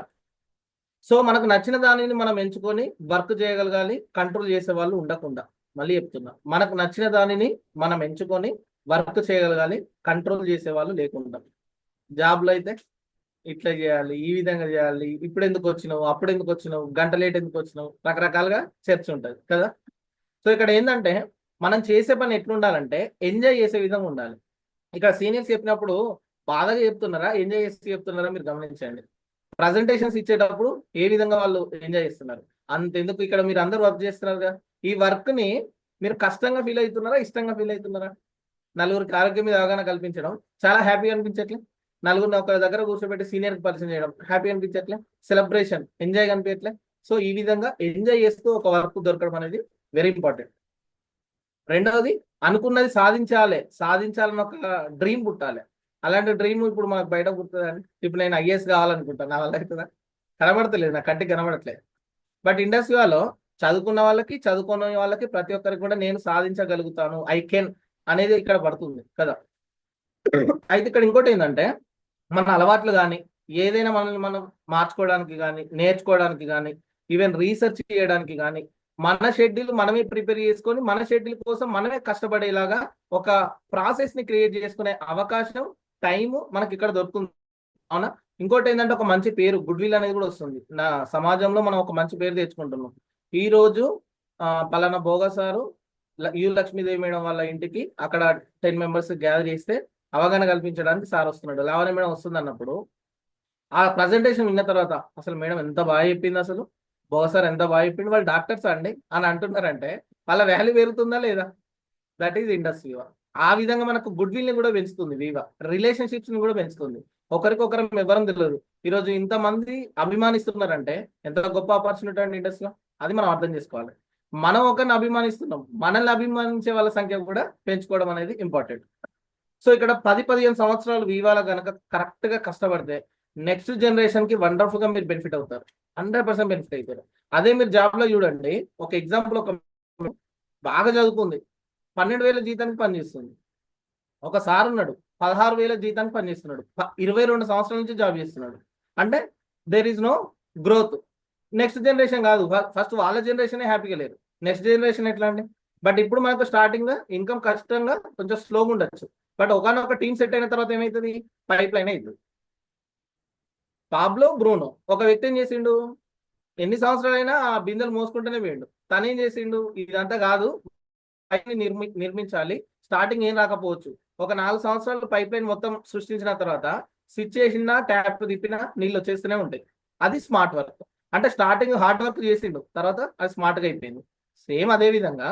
సో మనకు నచ్చిన దానిని మనం ఎంచుకొని వర్క్ చేయగలగాలి, కంట్రోల్ చేసే వాళ్ళు ఉండకుండా. మళ్ళీ చెప్తున్నా, మనకు నచ్చిన దానిని మనం ఎంచుకొని వర్క్ చేయగలగాలి, కంట్రోల్ చేసే వాళ్ళు లేకుండా. జాబ్లో అయితే ఇట్లా చేయాలి, ఈ విధంగా చేయాలి, ఇప్పుడు ఎందుకు వచ్చినావు, అప్పుడు ఎందుకు వచ్చినావు, గంట లేట్ ఎందుకు వచ్చినావు, రకరకాలుగా చర్చ ఉంటుంది కదా. సో ఇక్కడ ఏంటంటే మనం చేసే పని ఎట్లుండాలంటే ఎంజాయ్ చేసే విధంగా ఉండాలి. ఇక్కడ సీనియర్స్ చెప్పినప్పుడు బాధగా చెప్తున్నారా, ఎంజాయ్ చేసి చెప్తున్నారా మీరు గమనించండి. ప్రజెంటేషన్స్ ఇచ్చేటప్పుడు ఏ విధంగా వాళ్ళు ఎంజాయ్ చేస్తున్నారు, అంతెందుకు ఇక్కడ మీరు అందరూ వర్క్ చేస్తున్నారు కదా, ఈ వర్క్ ని మీరు కష్టంగా ఫీల్ అవుతున్నారా, ఇష్టంగా ఫీల్ అవుతున్నారా? నలుగురికి ఆరోగ్యం మీద అవగాహన కల్పించడం చాలా హ్యాపీగా అనిపించట్లే, నలుగురిని ఒక దగ్గర కూర్చోబెట్టి సీనియర్కి పరిచయం చేయడం హ్యాపీ అనిపించట్లే, సెలబ్రేషన్ ఎంజాయ్ అనిపించట్లే. సో ఈ విధంగా ఎంజాయ్ చేస్తూ ఒక వర్క్ దొరకడం అనేది వెరీ ఇంపార్టెంట్. రెండవది, అనుకున్నది సాధించాలని ఒక డ్రీమ్ పుట్టాలి. అలాంటి డ్రీమ్ ఇప్పుడు మనకు బయట పుడుతుందని, ఇప్పుడు నేను ఐఏఎస్ కావాలనుకుంటాను, నా వల్ల అవుతుందా? కనబడతలేదు, నా కంటికి కనబడట్లేదు. బట్ ఇండస్ట్రీలో చదువుకున్న వాళ్ళకి, చదువుకున్న వాళ్ళకి ప్రతి ఒక్కరికి కూడా నేను సాధించగలుగుతాను, ఐ కెన్ అనేది ఇక్కడ పడుతుంది కదా. అయితే ఇక్కడ ఇంకోటి ఏంటంటే, మన అలవాట్లు కానీ ఏదైనా మనల్ని మనం మార్చుకోవడానికి కానీ, నేర్చుకోవడానికి కానీ, ఈవెన్ రీసెర్చ్ చేయడానికి కానీ, మన షెడ్యూల్ మనమే ప్రిపేర్ చేసుకొని మన షెడ్యూల్ కోసం మనమే కష్టపడేలాగా ఒక ప్రాసెస్ ని క్రియేట్ చేసుకునే అవకాశం టైము మనకి ఇక్కడ దొరుకుతుంది, అవునా? ఇంకోటి ఏంటంటే ఒక మంచి పేరు, గుడ్ విల్ అనేది కూడా వస్తుంది. నా సమాజంలో మనం ఒక మంచి పేరు తెచ్చుకుంటున్నాం. ఈ రోజు పలానా Bhoga sir you Lakshmidevi madam వాళ్ళ ఇంటికి అక్కడ 10 మెంబర్స్ గ్యాదర్ చేస్తే అవగాహన కల్పించడానికి సార్ వస్తున్నాడు, లావణ్య మేడం వస్తుంది అన్నప్పుడు ఆ ప్రజెంటేషన్ విన్న తర్వాత అసలు మేడం ఎంత బాగా చెప్పింది, అసలు భోగా సార్ ఎంత బాగా చెప్పింది, వాళ్ళు డాక్టర్స్ అండి అని అంటున్నారంటే వాళ్ళ వాల్యూ పెరుగుతుందా లేదా? That is industry. ఆ విధంగా మనకు గుడ్ విల్ ని కూడా పెంచుతుంది వీవా, రిలేషన్షిప్స్ ని కూడా పెంచుతుంది. ఒకరికొకరు ఎవరం తెలియదు, ఈరోజు ఇంతమంది అభిమానిస్తున్నారంటే ఎంత గొప్ప ఆపర్చునిటీ అండి ఇండస్ట్రీలో. అది మనం అర్థం చేసుకోవాలి. మనం ఒకరిని అభిమానిస్తున్నాం, మనల్ని అభిమానించే వాళ్ళ సంఖ్య కూడా పెంచుకోవడం అనేది ఇంపార్టెంట్. సో ఇక్కడ 10-15 సంవత్సరాలు వీవాల కనుక కరెక్ట్ గా కష్టపడితే నెక్స్ట్ జనరేషన్ కి వండర్ఫుల్ గా మీరు బెనిఫిట్ అవుతారు, 100% బెనిఫిట్ అవుతారు. అదే మీరు జాబ్ లో చూడండి, ఒక ఎగ్జాంపుల్, ఒక బాగా చదువుకుంది 12,000 జీతానికి పనిచేస్తుంది. ఒక సార్ ఉన్నాడు 16,000 జీతానికి పనిచేస్తున్నాడు, 22 సంవత్సరాల నుంచి జాబ్ చేస్తున్నాడు. అంటే there is no growth. Next generation కాదు, ఫస్ట్ వాళ్ళ జనరేషన్ హ్యాపీగా లేరు, నెక్స్ట్ జనరేషన్ ఎట్లా అండి? బట్ ఇప్పుడు మనకు స్టార్టింగ్ ఇన్కమ్ కష్టంగా కొంచెం స్లోగా ఉండొచ్చు, బట్ ఒకనొక టీం సెట్ అయిన తర్వాత ఏమవుతుంది, పైప్ లైన్ అవుతుంది. పాబ్లో బ్రూనో ఒక వ్యక్తి ఏం చేసిండు, ఎన్ని సంవత్సరాలైనా ఆ బిందెలు మోసుకుంటూనే పోయిండు. తనేం చేసిండు, ఇదంతా కాదు, పైప్ నిర్మించాలి, స్టార్టింగ్ ఏం రాకపోవచ్చు, ఒక 4 సంవత్సరాలు పైప్ లైన్ మొత్తం సృష్టించిన తర్వాత స్విచ్ చేసినా ట్యాప్ తిప్పినా నీళ్ళు వచ్చేస్తూనే ఉంటాయి. అది స్మార్ట్ వర్క్. అంటే స్టార్టింగ్ హార్డ్ వర్క్ చేసిండు, తర్వాత అది స్మార్ట్ గా అయిపోయింది. సేమ్ అదే విధంగా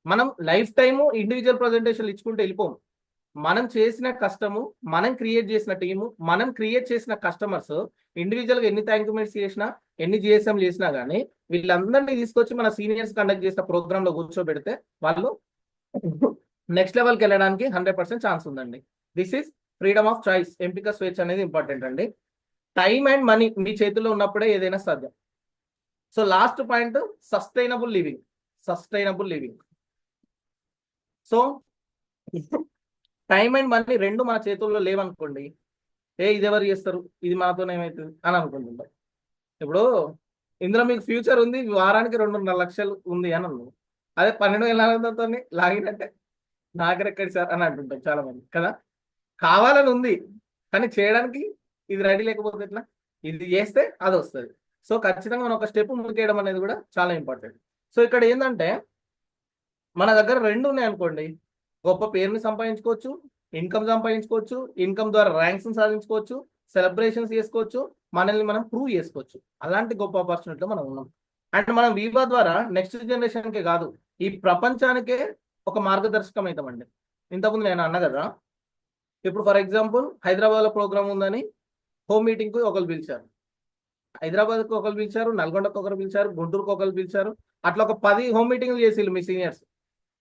మనం లైఫ్ టైము ఇండివిజువల్ ప్రజెంటేషన్లు ఇచ్చుకుంటూ వెళ్ళిపోము. మనం చేసిన కష్టము, మనం క్రియేట్ చేసిన టీము, మనం క్రియేట్ చేసిన కస్టమర్స్ ఇండివిజువల్ గా ఎన్ని థ్యాంక్ యూ మీట్స్ చేసినా, ఎన్ని జిఎస్ఎం చేసినా కానీ వీళ్ళందరినీ తీసుకొచ్చి మన సీనియర్స్ కండక్ట్ చేసిన ప్రోగ్రామ్ లో కూర్చోబెడితే వాళ్ళు నెక్స్ట్ లెవెల్కి వెళ్ళడానికి 100% ఛాన్స్ ఉందండి. This is freedom of choice, ఎంపిక స్వేచ్ఛ అనేది ఇంపార్టెంట్ అండి. టైం అండ్ మనీ మీ చేతుల్లో ఉన్నప్పుడే ఏదైనా సాధ్యం. So last point, sustainable living. Sustainable living. So time and money రెండు మన చేతుల్లో లేవనుకోండి, ఇది ఎవరు చేస్తారు, ఇది మాతోనే ఏమవుతుంది అని అనుకుంటుంటాం. ఇప్పుడు ఇందులో మీకు ఫ్యూచర్ ఉంది, వారానికి 2.5 లక్షలు ఉంది అని అన్నాను, అదే 12,400తో లాగినట్టే నాగరెక్కడి సార్ అని అంటుంటాం చాలా మంది కదా. కావాలని ఉంది కానీ చేయడానికి ఇది రెడీ లేకపోతే ఎట్లా, ఇది చేస్తే అది వస్తుంది. సో ఖచ్చితంగా మనం ఒక స్టెప్ ముందుకేయడం అనేది కూడా చాలా ఇంపార్టెంట్. సో ఇక్కడ ఏంటంటే మన దగ్గర రెండు ఉన్నాయి అనుకోండి, గొప్ప పేరుని సంపాదించుకోవచ్చు, ఇన్కమ్ సంపాదించుకోవచ్చు, ఇన్కమ్ ద్వారా ర్యాంక్స్ సాధించుకోవచ్చు, సెలబ్రేషన్స్ చేసుకోవచ్చు, మనల్ని మనం ప్రూవ్ చేసుకోవచ్చు. అలాంటి గొప్ప ఆపర్చునిటీలో మనం ఉన్నాం. అండ్ మనం వీవా ద్వారా నెక్స్ట్ జనరేషన్కే కాదు, ఈ ప్రపంచానికే ఒక మార్గదర్శకం అవుతామండి. ఇంతకుముందు నేను అన్నా కదా, ఇప్పుడు ఫర్ ఎగ్జాంపుల్ హైదరాబాద్లో ప్రోగ్రామ్ ఉందని హోమ్ మీటింగ్కి ఒకరు పిలిచారు, హైదరాబాద్కి ఒకరు పిలిచారు, నల్గొండకు ఒకరు పిలిచారు, గుంటూరుకు ఒకరు పిలిచారు, అట్లా ఒక 10 హోమ్ మీటింగ్లు చేసిళ్ళు మీ సీనియర్స్.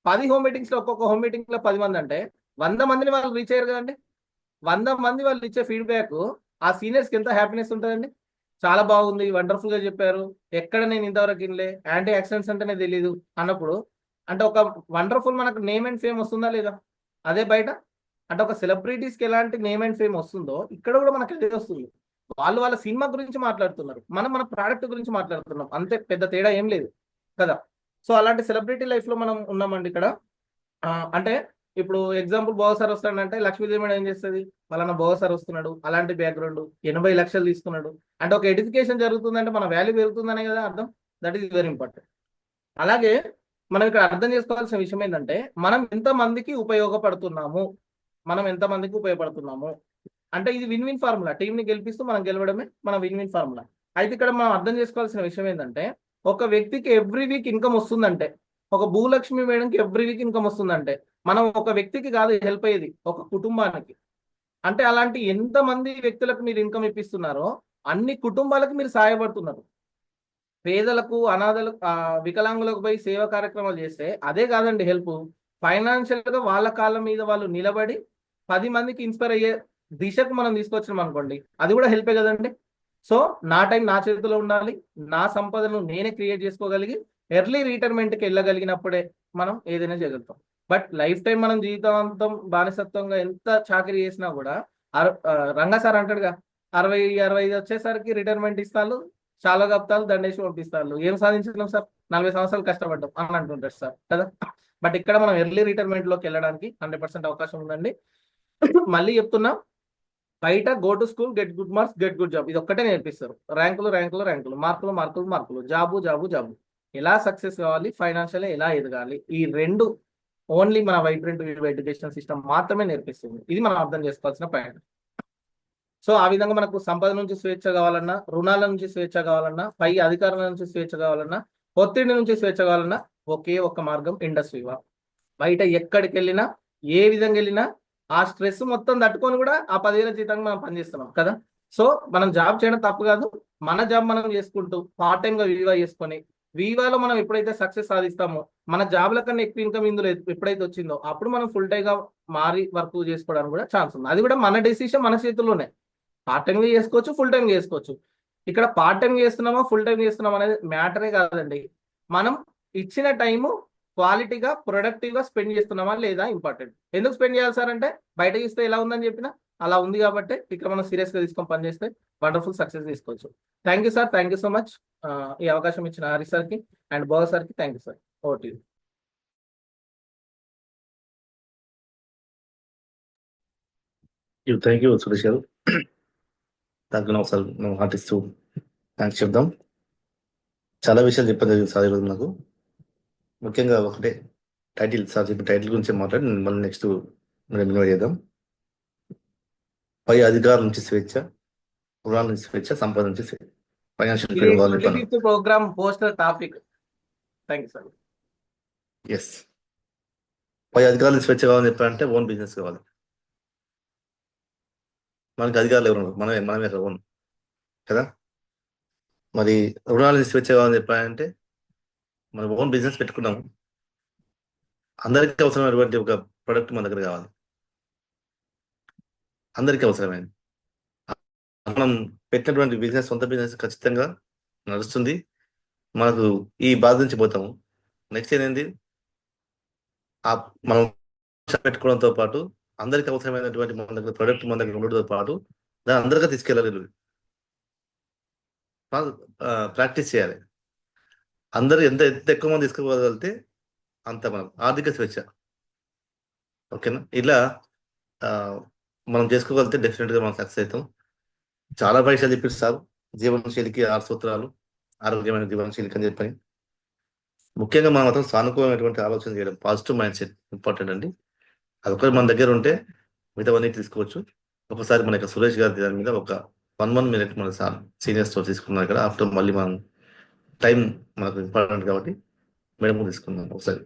10 హోమ్ మీటింగ్స్లో ఒక్కొక్క హోమ్ మీటింగ్లో 10 మంది అంటే 100 మందిని వాళ్ళు రీచ్ అయ్యారు కదండి. 100 మంది వాళ్ళు ఇచ్చే ఫీడ్బ్యాక్ ఆ సీనియర్స్కి ఎంత హ్యాపీనెస్ ఉంటుందండి. చాలా బాగుంది, వండర్ఫుల్గా చెప్పారు, ఎక్కడ నేను ఇంతవరకు వినలే, యాంటీ యాక్సిడెంట్స్ అంటేనే తెలియదు అన్నప్పుడు, అంటే ఒక వండర్ఫుల్ మనకు నేమ్ అండ్ ఫేమ్ వస్తుందా లేదా? అదే బయట అంటే ఒక సెలబ్రిటీస్కి ఎలాంటి నేమ్ అండ్ ఫేమ్ వస్తుందో ఇక్కడ కూడా మనకి అదే వస్తుంది. వాళ్ళు వాళ్ళ సినిమా గురించి మాట్లాడుతున్నారు, మనం మన ప్రోడక్ట్ గురించి మాట్లాడుతున్నాం, అంతే, పెద్ద తేడా ఏం లేదు కదా. సో అలాంటి సెలబ్రిటీ లైఫ్లో మనం ఉన్నామండి ఇక్కడ. అంటే ఇప్పుడు example Bhoga sir వస్తాడంటే Lakshmidevi madam ఏం చేస్తుంది, వాళ్ళన్న భోగా సార్ వస్తున్నాడు, అలాంటి బ్యాక్గ్రౌండ్, 80 లక్షలు తీసుకున్నాడు అంటే ఒక ఎడ్యుకేషన్ జరుగుతుందంటే మన వాల్యూ పెరుగుతుందనే కదా అర్థం. That is very important. అలాగే మనం ఇక్కడ అర్థం చేసుకోవాల్సిన విషయం ఏంటంటే మనం ఎంతమందికి ఉపయోగపడుతున్నాము, మనం ఎంతమందికి ఉపయోగపడుతున్నాము అంటే ఇది విన్ విన్ ఫార్ములా. టీంని గెలిపిస్తూ మనం గెలవడమే మన విన్ విన్ ఫార్ములా. అయితే ఇక్కడ మనం అర్థం చేసుకోవాల్సిన విషయం ఏంటంటే ఒక వ్యక్తికి ఎవ్రీ వీక్ ఇన్కమ్ వస్తుందంటే, ఒక భూలక్ష్మి మేడంకి ఎవ్రీ వీక్ ఇన్కమ్ వస్తుందంటే మనం ఒక వ్యక్తికి కాదు హెల్ప్ అయ్యేది, ఒక కుటుంబానికి. అంటే అలాంటి ఎంతమంది వ్యక్తులకు మీరు ఇన్కమ్ ఇప్పిస్తున్నారో అన్ని కుటుంబాలకు మీరు సహాయపడుతున్నారు. పేదలకు, అనాథలకు, వికలాంగులకు పోయి సేవా కార్యక్రమాలు చేస్తే అదే కాదండి హెల్ప్, ఫైనాన్షియల్గా వాళ్ళ కాళ్ళ మీద వాళ్ళు నిలబడి 10 మందికి ఇన్స్పైర్ అయ్యే దిశకు మనం తీసుకొచ్చినాం అనుకోండి, అది కూడా హెల్పే కదండి. సో నా టైం నా చేతిలో ఉండాలి, నా సంపదను నేనే క్రియేట్ చేసుకోగలిగి ఎర్లీ రిటైర్మెంట్కి వెళ్ళగలిగినప్పుడే మనం ఏదైనా చేయగలుగుతాం. బట్ లైఫ్ టైం మనం జీవితాంతం బానిసత్వంగా ఎంత చాకరీ చేసినా కూడా రంగా సార్ అంటాడుగా 60-65 వచ్చేసరికి రిటైర్మెంట్ ఇస్తాను, చాలా కప్తాలు దండేసి పంపిస్తాను, ఏం సాధించినాం సార్, 40 సంవత్సరాలు కష్టపడ్డాం అని అంటుంటారు సార్ కదా. బట్ ఇక్కడ మనం ఎర్లీ రిటైర్మెంట్లోకి వెళ్ళడానికి 100% అవకాశం ఉందండి. మళ్ళీ చెప్తున్నా, బయట go to school, get good marks, get good job, ఇది ఒక్కటే నేర్పిస్తారు. ర్యాంకులు ర్యాంకులు ర్యాంకులు, మార్కులు మార్కులు మార్కులు, జాబు జాబు జాబు. ఎలా సక్సెస్ కావాలి, ఫైనాన్షియల్ ఎలా ఎదగాలి, ఈ రెండు ఓన్లీ మన వైబ్రెంట్ ఎడ్యుకేషన్ సిస్టమ్ మాత్రమే నేర్పిస్తుంది. ఇది మనం అర్థం చేసుకోవాల్సిన పాయింట్. సో ఆ విధంగా మనకు సంపద నుంచి స్వేచ్ఛ కావాలన్నా, రుణాల నుంచి స్వేచ్ఛ కావాలన్నా, పై అధికారుల నుంచి స్వేచ్ఛ కావాలన్నా, ఒత్తిడి నుంచి స్వేచ్ఛ కావాలన్నా ఒకే ఒక్క మార్గం ఇండస్ట్రీ. బయట ఎక్కడికి వెళ్ళినా, ఏ విధంగా వెళ్ళినా ఆ స్ట్రెస్ మొత్తం తట్టుకొని కూడా ఆ 10,000 జీతంగా మనం పనిచేస్తున్నాం కదా. సో మనం జాబ్ చేయడం తప్పు కాదు. మన జాబ్ మనం చేసుకుంటూ పార్ట్ టైం గా వీవా చేసుకొని, వీవాలో మనం ఎప్పుడైతే సక్సెస్ సాధిస్తామో, మన జాబ్ల కన్నా ఎక్కువ ఇన్కమ్ ఇందులో ఎప్పుడైతే వచ్చిందో, అప్పుడు మనం ఫుల్ టైం గా మారి వర్క్ చేసుకోవడానికి కూడా ఛాన్స్ ఉంది. అది కూడా మన డెసిషన్, మన చేతుల్లోనే. పార్ట్ టైం గా చేసుకోవచ్చు, ఫుల్ టైం చేసుకోవచ్చు. ఇక్కడ పార్ట్ టైం చేస్తున్నామా, ఫుల్ టైం చేస్తున్నామా అనేది మ్యాటరే కాదండి. మనం ఇచ్చిన టైము క్వాలిటీగా, ప్రొడక్టివ్ గా స్పెండ్ చేస్తున్నామా లేదా ఇంపార్టెంట్. ఎందుకు స్పెండ్ చేయాలి సార్ అంటే, బయట చూస్తే ఎలా ఉందని చెప్పినా అలా ఉంది కాబట్టి ఇక్కడ మనం సీరియస్ గా తీసుకొని పనిచేస్తే వండర్ఫుల్ సక్సెస్ తీసుకోవచ్చు. Thank you sir, thank you so much. ఈ అవకాశం ఇచ్చిన హరి సార్ కి అండ్ భోగ సార్ కి thank you sir. Over to you. Thank you Suresh గారు. దానికి ఒకసారి మనం ఆర్టిస్ట్ థ్యాంక్స్ చెప్దాం. చాలా విషయాలు చెప్పడం జరిగింది సార్ ఈరోజు నాకు. ముఖ్యంగా ఒకటే టైటిల్, సార్ చెప్పిన టైటిల్ గురించి మాట్లాడి మళ్ళీ నెక్స్ట్ మనం ఇన్వైట్ చేద్దాం. పై అధికారుల నుంచి స్వేచ్ఛ, రుణాల నుంచి స్వేచ్ఛ, సంపద నుంచి స్వేచ్ఛ, ఫైనాన్షియల్ ఫ్రీడమ్ కావాలి. Program poster topic. Thank you sir. Yes, పై అధికారుల నుంచి స్వేచ్ఛ కావాలని చెప్పారంటే ఓన్ బిజినెస్ కావాలి. మనకి అధికారులు ఎవరు ఉన్నారు? మనమే ఓన్ కదా. మరి రుణాల నుంచి స్వేచ్ఛ కావాలని చెప్పారంటే మనం ఓన్ బిజినెస్ పెట్టుకున్నాము. అందరికీ అవసరమైనటువంటి ఒక ప్రొడక్ట్ మన దగ్గర కావాలి. అందరికీ అవసరమైనది. మనం పెట్టినటువంటి బిజినెస్, సొంత బిజినెస్ ఖచ్చితంగా నడుస్తుంది. మనకు ఈ బాధ నుంచి పోతాము. నెక్స్ట్ ఏంటంటే మనం పెట్టుకోవడంతో పాటు అందరికీ అవసరమైనటువంటి మన దగ్గర ప్రొడక్ట్ మన దగ్గర ఉండడంతో పాటు దాన్ని అందరికీ తీసుకెళ్ళాలి. ప్రాక్టీస్ చేయాలి. అందరూ ఎంత ఎక్కువ మంది తీసుకోగలిగితే అంత మనం ఆర్థిక స్వేచ్ఛ. ఓకేనా? ఇలా మనం చేసుకోగలిగితే డెఫినెట్గా మనం సక్సెస్ అవుతాం. చాలా పరీక్షలు చెప్పిస్తారు. జీవనశైలికి 6 సూత్రాలు, ఆరోగ్యమైన జీవనశైలికి అని చెప్పని. ముఖ్యంగా మనం మాత్రం సానుకూలమైనటువంటి ఆలోచన చేయడం, పాజిటివ్ మైండ్ సెట్ ఇంపార్టెంట్ అండి. అది ఒకటి మన దగ్గర ఉంటే మిగతావన్నీ తీసుకోవచ్చు. ఒకసారి మన సురేష్ గారి దాని మీద ఒక 1 minute మన సార్ సీనియర్స్ తో తీసుకున్నారు ఇక్కడ. ఆఫ్టర్ మళ్ళీ మనం టైం మనకు ఇంపార్టెంట్ కాబట్టి మేడం తీసుకున్నాం. ఒకసారి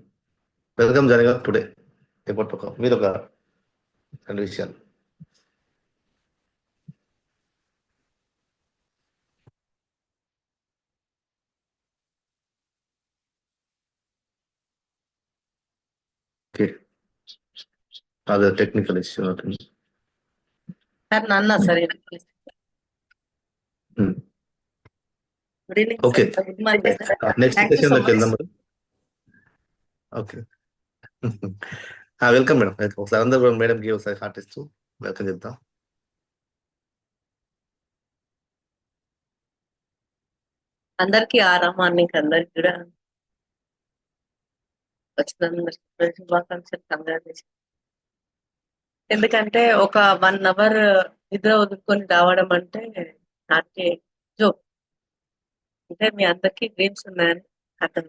వెల్కమ్ జాయిన్ గారు టుడే అబౌట్ మీరు ఒక 2 విషయాలు. ఓకే, అదే టెక్నికల్ ఇష్యూ అవుతుంది. సార్ నాన్న sir good evening okay, sir. Good morning sir. Next Thank you session so లోకి much. వెళ్దాం మేడం. Okay, welcome madam. ఒకసారి అందరూ మేడంకి ఒకసారి హార్ట్ ఇస్తూ వెల్కమ్ చెప్తాం. అందరికి మార్నింగ్ అందరికి కూడా వచ్చిన శుభాకాంక్షలు, కంగ్రాచులేషన్. ఎందుకంటే ఒక 1 hour నిద్ర వదులుకొని రావడం అంటే నాకే జోక్. అంటే మీ అందరికి డ్రీమ్స్ ఉన్నాయని అర్థం.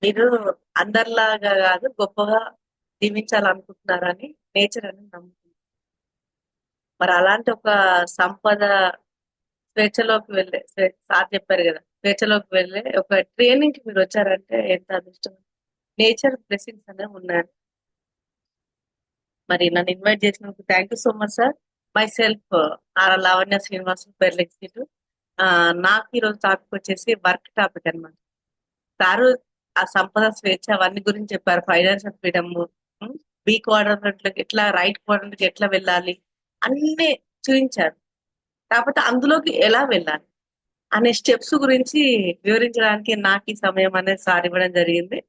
మీరు అందరిలాగా కాదు, గొప్పగా జీవించాలనుకుంటున్నారని నేచర్ అని నమ్ముతుంది. మరి అలాంటి ఒక సంపద, స్వేచ్ఛలోకి వెళ్ళే, సార్ చెప్పారు కదా, స్వేచ్ఛలోకి వెళ్ళే ఒక ట్రైనింగ్ కి మీరు వచ్చారంటే ఎంత అదృష్టం. నేచర్ బ్లెస్సింగ్స్ అనేవి ఉన్నాయి. మరి నన్ను ఇన్వైట్ చేసినందుకు thank you so much sir. Myself R Lavanya Srinivas, పేర్లు ఎగ్జిక్యూటివ్. నాకు ఈరోజు టాపిక్ వచ్చేసి వర్క్ టాపిక్ అనమాట. సారు ఆ సంపద, స్వేచ్ఛ అవన్నీ గురించి చెప్పారు. ఫైనాన్షియల్ ఫ్రీడమ్, బి క్వాడ్రంట్లోకి ఎట్లా, రైట్ క్వాడ్రంట్కి ఎట్లా వెళ్ళాలి అన్ని చూపించారు. కాకపోతే అందులోకి ఎలా వెళ్ళాలి అనే స్టెప్స్ గురించి వివరించడానికి నాకు ఈ సమయం అనేది సార్ ఇవ్వడం జరిగింది.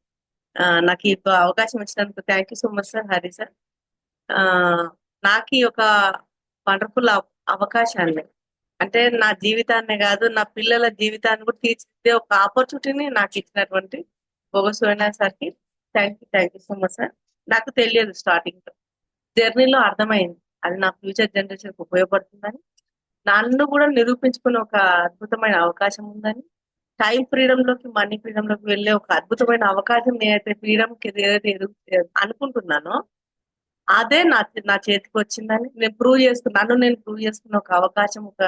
నాకు ఈ అవకాశం ఇచ్చినందుకు thank you so much sir, Hari sir. నాకు ఈ ఒక వండర్ఫుల్ అవకాశాన్ని, అంటే నా జీవితాన్నే కాదు, నా పిల్లల జీవితాన్ని కూడా తీర్చిదిద్దే ఒక ఆపర్చునిటీని నాకు ఇచ్చినటువంటి భోగ సూర్యనారాయణ సార్కి thank you so much sir. నాకు తెలియదు స్టార్టింగ్ లో, జర్నీలో అర్థమైంది అది నా ఫ్యూచర్ జనరేషన్ కి ఉపయోగపడుతుందని, నన్ను కూడా నిరూపించుకునే ఒక అద్భుతమైన అవకాశం ఉందని, టైం ఫ్రీడమ్ లోకి మనీ ఫ్రీడమ్ లోకి వెళ్ళే ఒక అద్భుతమైన అవకాశం నేనైతే ఫ్రీడమ్ కి ఏదైతే అనుకుంటున్నానో అదే నా చేతికి వచ్చిందని నేను నన్ను ప్రూవ్ చేసుకున్న ఒక అవకాశం, ఒక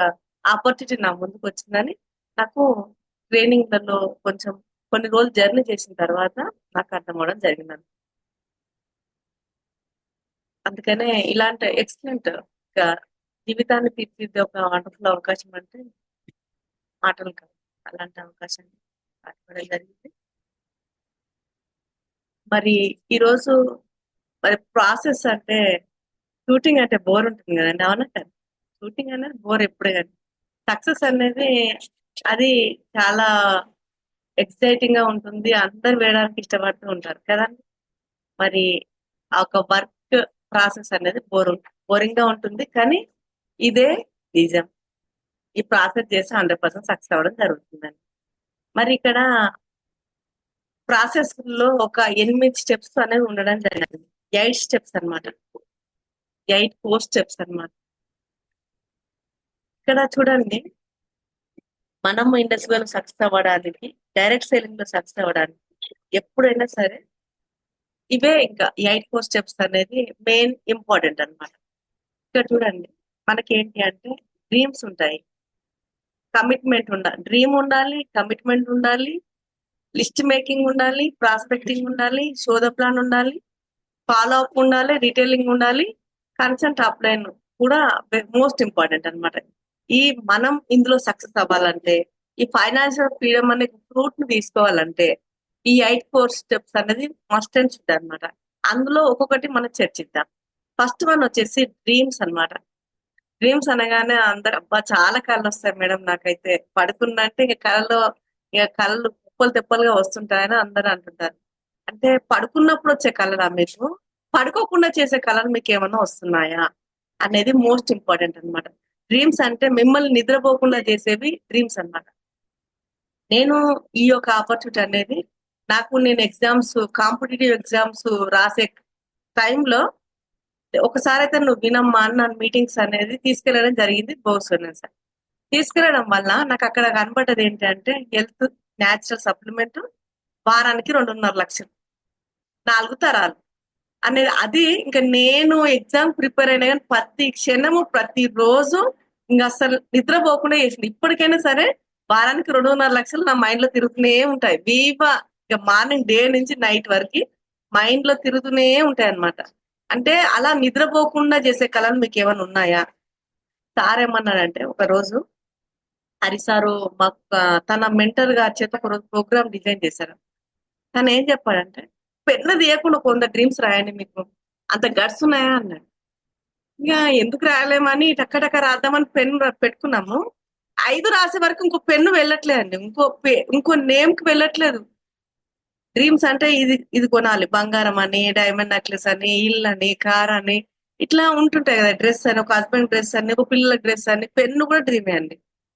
ఆపర్చునిటీ నా ముందుకు వచ్చిందని నాకు ట్రైనింగ్లలో కొంచెం కొన్ని రోజులు జర్నీ చేసిన తర్వాత నాకు అర్థం అవడం జరిగింది. అందుకనే ఇలాంటి ఎక్సలెంట్ జీవితాన్ని తీర్చిదిద్దే ఒక వండర్ఫుల్ అవకాశం అంటే మాటలు కాదు, అలాంటి అవకాశాన్ని పాటుపడడం జరిగింది. మరి ఈరోజు మరి ప్రాసెస్ అంటే షూటింగ్ అంటే బోర్ ఉంటుంది కదండి, అవునా కదా? షూటింగ్ అనేది బోర్ ఎప్పుడే కానీ, సక్సెస్ అనేది అది చాలా ఎక్సైటింగ్ గా ఉంటుంది, అందరు వేయడానికి ఇష్టపడుతూ ఉంటారు కదండి. మరి ఆ ఒక వర్క్ ప్రాసెస్ అనేది బోరింగ్ గా ఉంటుంది, కానీ ఇదే నిజం. ఈ ప్రాసెస్ చేసి 100% సక్సెస్ అవ్వడం జరుగుతుందండి. మరి ఇక్కడ ప్రాసెస్ లో ఒక 8 స్టెప్స్ అనేది ఉండడం జరిగింది. 8 స్టెప్స్ అన్నమాట, 8 కోర్ స్టెప్స్ అన్నమాట. ఇక్కడ చూడండి, మనం ఇండస్ట్రీలో సక్సెస్ అవ్వడానికి, డైరెక్ట్ సెల్లింగ్ లో సక్సెస్ అవ్వడానికి ఎప్పుడైనా సరే ఇవే ఇంకా 8 కోర్ స్టెప్స్ అనేది మెయిన్ ఇంపార్టెంట్ అన్నమాట. ఇక్కడ చూడండి, మనకి ఏంటి అంటే డ్రీమ్స్ ఉంటాయి, కమిట్మెంట్ ఉండాలి, డ్రీమ్ ఉండాలి, కమిట్మెంట్ ఉండాలి, లిస్ట్ మేకింగ్ ఉండాలి, ప్రాస్పెక్టింగ్ ఉండాలి, శోధ ప్లాన్ ఉండాలి, ఫాలో అప్ ఉండాలి, రిటైలింగ్ ఉండాలి, కన్సెంట్ అప్లైన్ కూడా మోస్ట్ ఇంపార్టెంట్ అన్నమాట. ఈ మనం ఇందులో సక్సెస్ అవ్వాలంటే, ఈ ఫైనాన్షియల్ ఫ్రీడమ్ అనే ఫ్రూట్ ని తీసుకోవాలంటే ఈ 8 కోర్ స్టెప్స్ అనేది మస్ట్ అండ్ షుడ్ అన్నమాట. అందులో ఒక్కొక్కటి మనం చర్చిద్దాం. ఫస్ట్ వన్ వచ్చేసి డ్రీమ్స్ అన్నమాట. డ్రీమ్స్ అనగానే అందరు అబ్బా చాలా కళ్ళు వస్తాయి మేడం, నాకైతే పడుకున్నంటే ఇక కళ్ళు కుప్పలు తెప్పలుగా వస్తుంటాయని అందరూ అంటుంటారు. అంటే పడుకున్నప్పుడు వచ్చే కళలా మీకు, పడుకోకుండా చేసే కళలు మీకు ఏమన్నా వస్తున్నాయా అనేది మోస్ట్ ఇంపార్టెంట్ అన్నమాట. డ్రీమ్స్ అంటే మిమ్మల్ని నిద్రపోకుండా చేసేవి డ్రీమ్స్ అన్నమాట. నేను ఈ యొక్క ఆపర్చునిటీ అనేది నేను ఎగ్జామ్స్, కాంపిటేటివ్ ఎగ్జామ్స్ రాసే టైంలో ఒకసారి అయితే నువ్వు వినమ్మా అని నన్ను మీటింగ్స్ అనేది తీసుకెళ్లడం జరిగింది బోర్సోనల్ సార్. తీసుకెళ్లడం వల్ల నాకు అక్కడ కనబడ్డది ఏంటంటే హెల్త్ న్యాచురల్ సప్లిమెంట్ వారానికి 2.5 లక్షలు, 4 తరాలు అనేది. అది ఇంకా నేను ఎగ్జామ్ ప్రిపేర్ అయినా కానీ ప్రతి క్షణము ప్రతి రోజు ఇంకా అసలు నిద్రపోకుండా చేసింది. ఇప్పటికైనా సరే వారానికి 2.5 లక్షలు నా మైండ్ లో తిరుగుతూనే ఉంటాయి. ఇక మార్నింగ్ డే నుంచి నైట్ వరకు మైండ్ లో తిరుగుతూనే ఉంటాయి అన్నమాట. అంటే అలా నిద్రపోకుండా చేసే కళలు మీకు ఏమైనా ఉన్నాయా? సార్ ఏమన్నాడంటే, ఒక రోజు హరిసారు మాకు తన మెంటర్ గారి చేత ఒక రోజు ప్రోగ్రామ్ డిజైన్ చేశారు. తను ఏం చెప్పాడంటే, పెన్ను తీయకుండా 100 డ్రీమ్స్ రాయండి, మీకు అంత గట్స్ ఉన్నాయా అన్నాడు. ఇంకా ఎందుకు రాయలేమని టక్క రాద్దామని పెన్ను పెట్టుకున్నాము. 5 రాసే వరకు ఇంకో పెన్ను వెళ్ళట్లేదండి, ఇంకో నేమ్ కి వెళ్ళట్లేదు. డ్రీమ్స్ అంటే ఇది కొనాలి, బంగారం అని, డైమండ్ నెక్లెస్ అని, ఇల్లు అని, కార్ అని, ఇట్లా ఉంటుంటాయి కదా. డ్రెస్ అని, ఒక హస్బెండ్ డ్రెస్ అని, ఒక పిల్లల డ్రెస్ అని, పెన్ను కూడా డ్రీమే అండి.